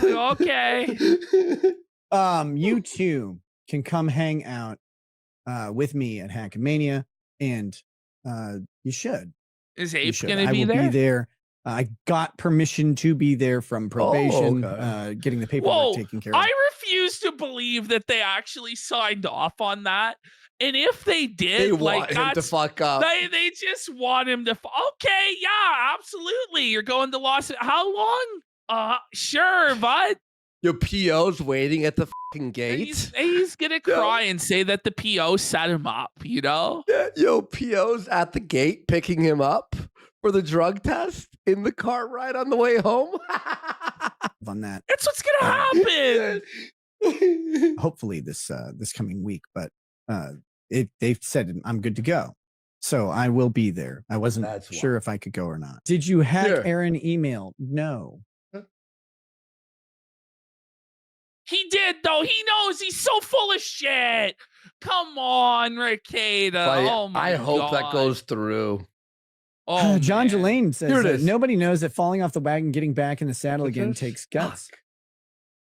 okay. You too can come hang out with me at Hackamania, and you should. Is Ape going to be there? I will be there. I got permission to be there from probation, getting the paperwork taken care of. I refuse to believe that they actually signed off on that. And if they did, they want him to fuck up. They just want him to. Okay, yeah, absolutely. You're going to Los. How long? Sure, bud. Your PO's waiting at the fucking gate. He's gonna cry and say that the PO set him up. You know. Yeah, yo, PO's at the gate picking him up for the drug test in the car ride on the way home. On that, that's what's gonna happen. Hopefully this coming week, but. They've said I'm good to go, so I will be there. I wasn't sure if I could go or not. Did you hack Aaron email? No. He did though. He knows. He's so full of shit. Come on, REKIETA. Oh my I hope God. that goes through. Oh, John Jelaine says that nobody knows that falling off the wagon, getting back in the saddle again takes guts.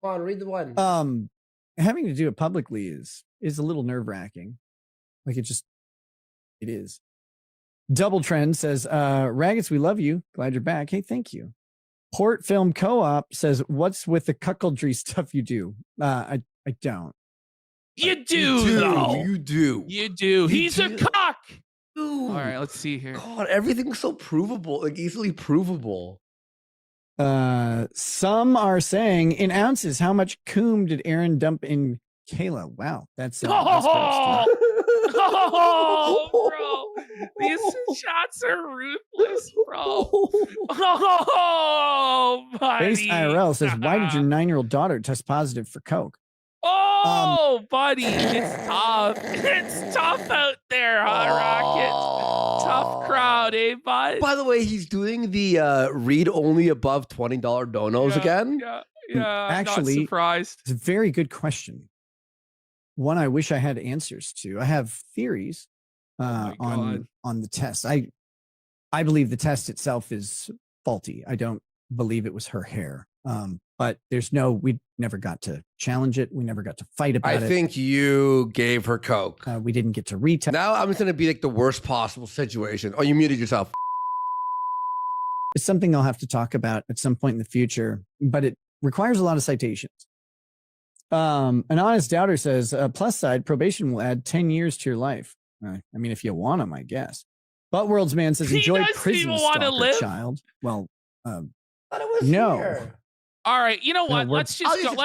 Come on, read the one. Having to do it publicly is is a little nerve-wracking. Like it is. Double Trend says, Raggets, we love you. Glad you're back. Hey, thank you. Port Film Co-op says, what's with the cuckoldry stuff you do? I don't. You do, though. You do. You do. He's a cock. Dude. All right, let's see here. God, everything's so provable, like easily provable. Some are saying in ounces, how much coom did Aaron dump in Kayla? Wow, that's oh, bro. These shots are ruthless, bro. Oh, buddy. Base IRL says, why did your 9-year-old daughter test positive for coke? Oh, buddy, it's tough. It's tough out there, huh, Rocket? Tough crowd, eh, bud? By the way, he's doing the read only above $20 donos again. Yeah. Actually, not surprised. It's a very good question. One I wish I had answers to. I have theories on the test. I believe the test itself is faulty. I don't believe it was her hair. But we never got to challenge it. We never got to fight about it. I think you gave her coke. We didn't get to retest. Now I'm just going to be like the worst possible situation. Oh, you muted yourself. It's something I'll have to talk about at some point in the future, but it requires a lot of citations. An honest doubter says, plus side, probation will add 10 years to your life. I mean, if you want them, I guess. But World's Man says, enjoy prison stalker, child. Well, no. Here. All right, you know what? Let's just go to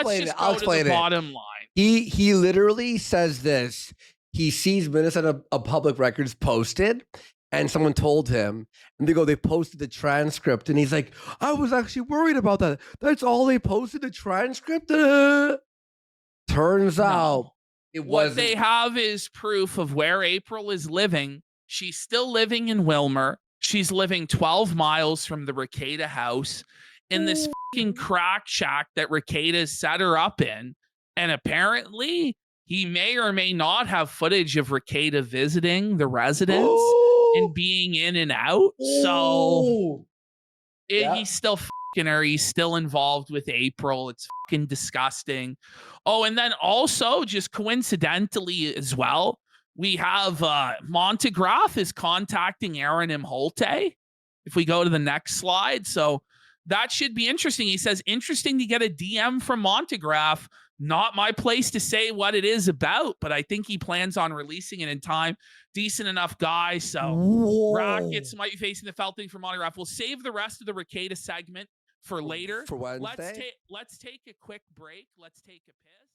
the bottom line. He literally says this. He sees Minnesota Public Records posted, and someone told him, and they posted the transcript, and he's like, I was actually worried about that. That's all they posted, the transcript. Turns out it wasn't. What they have is proof of where April is living. She's still living in Wilmer. She's living 12 miles from the REKIETA house in this fucking crack shack that REKIETA set her up in. And apparently he may or may not have footage of REKIETA visiting the residence and being in and out. So he's still fucking her. He's still involved with April. It's fucking disgusting. Oh, and then also just coincidentally as well, we have Montegraph is contacting Aaron Imholte. If we go to the next slide. So that should be interesting. He says, interesting to get a DM from Montegraph. Not my place to say what it is about, but I think he plans on releasing it in time. Decent enough guy. So Rockets might be facing the felting for Montegraph. We'll save the rest of the REKIETA segment for later. For Wednesday. Let's take a quick break. Let's take a piss.